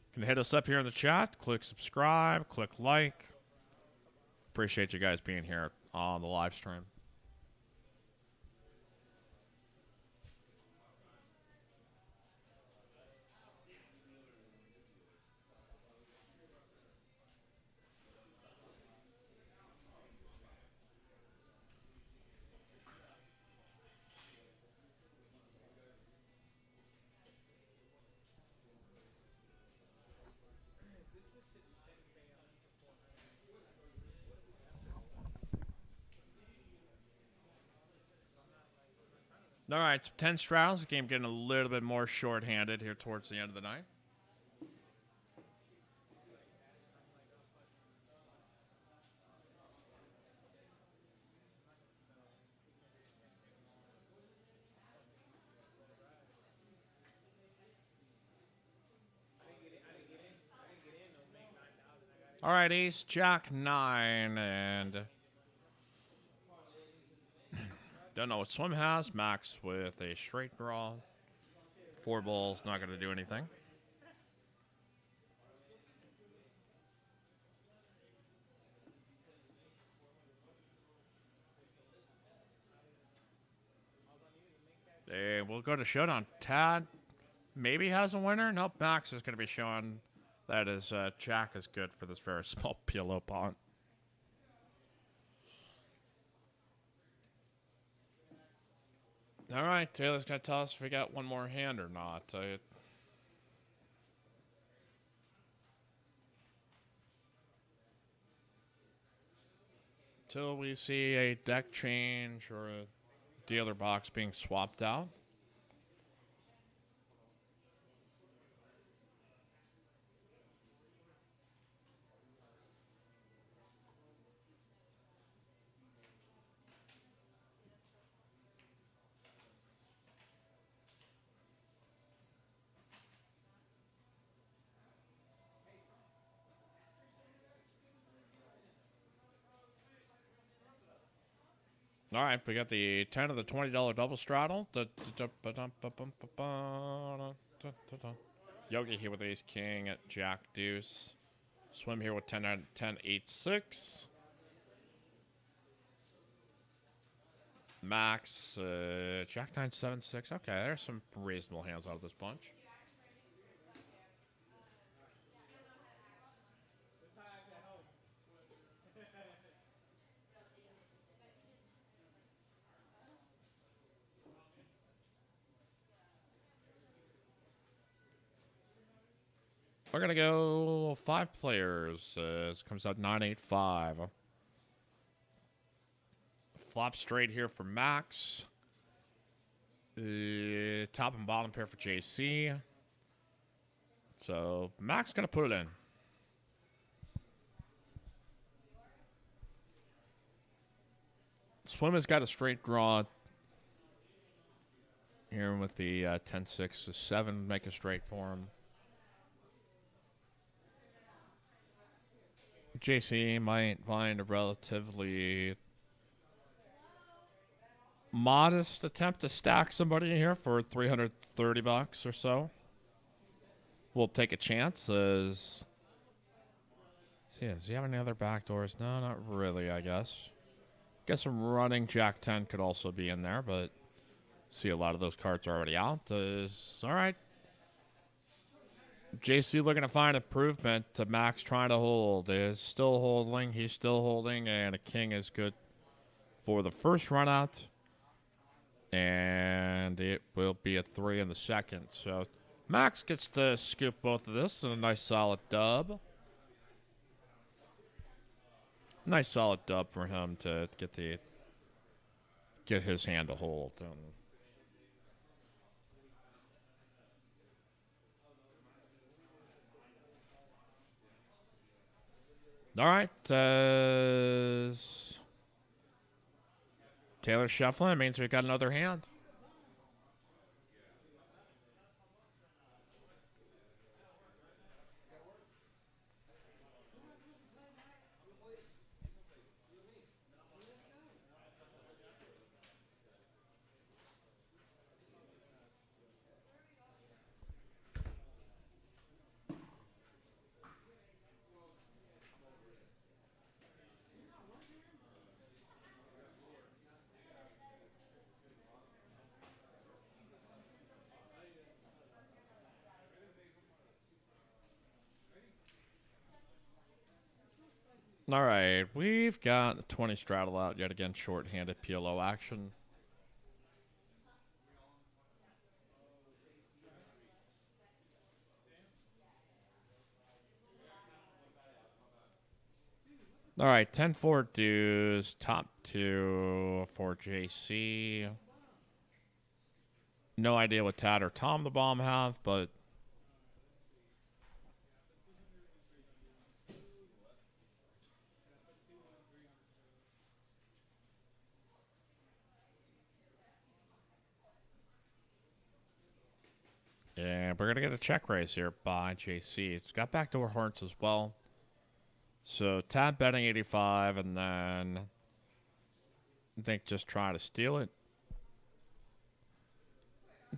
You can hit us up here in the chat. Click subscribe. Click like. Appreciate you guys being here on the live stream. All right, some 10 straddles. The game getting a little bit more short-handed here towards the end of the night. All right, ace, jack, 9, and don't know what Swim has. Max with a straight draw. 4 balls, not going to do anything. We'll go to showdown. Tad maybe has a winner. Nope, Max is going to be showing that is jack is good for this very small PLO pot. All right, Taylor's going to tell us if we got one more hand or not. Till we see a deck change or a dealer box being swapped out. All right, we got the 10 of the $20 double straddle. Yogi here with ace king at jack deuce. Swim here with 10 out of 10, 8, 6. Max, jack 9, 7, 6. Okay, there's some reasonable hands out of this bunch. We're going to go 5 players. This comes out 9, 8, 5. Flop straight here for Max. Top and bottom pair for JC. So Max going to put it in. Swim has got a straight draw here with the 10, 6, 7. Make a straight for him. JC might find a relatively modest attempt to stack somebody here for $330 or so. We'll take a chance. Does he have any other backdoors? No, not really, I guess. Guess some running jack 10 could also be in there, but see a lot of those cards are already out. All right. JC looking to find improvement to Max trying to hold. Is still holding. He's still holding, and a king is good for the first run out. And it will be a 3 in the second. So Max gets to scoop both of this and a nice solid dub. Nice solid dub for him to get his hand to hold. All right. Taylor shuffling. It means we've got another hand. All right, we've got the 20 straddle out yet again, short-handed PLO action. All right, 10-4 dues, top 2 for JC. No idea what Tad or Tom the Bomb have, but and we're going to get a check raise here by JC. It's got backdoor hearts as well. So Tad betting 85, and then I think just try to steal it.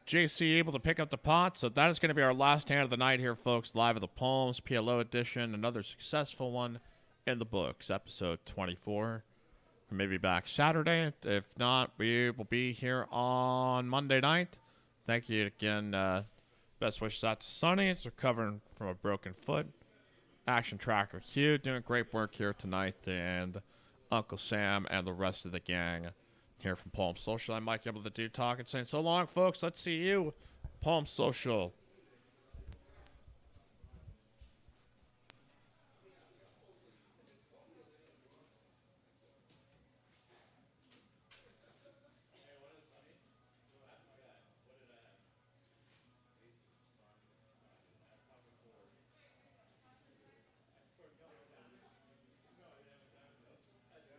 JC able to pick up the pot. So that is going to be our last hand of the night here, folks. Live at the Palms, PLO edition. Another successful one in the books. Episode 24. Maybe back Saturday. If not, we will be here on Monday night. Thank you again. Best wishes out to Sonny. It's recovering from a broken foot. Action Tracker Q doing great work here tonight. And Uncle Sam and the rest of the gang here from Palm Social. I'm Mike, able to do talk and saying so long, folks. Let's see you, Palm Social.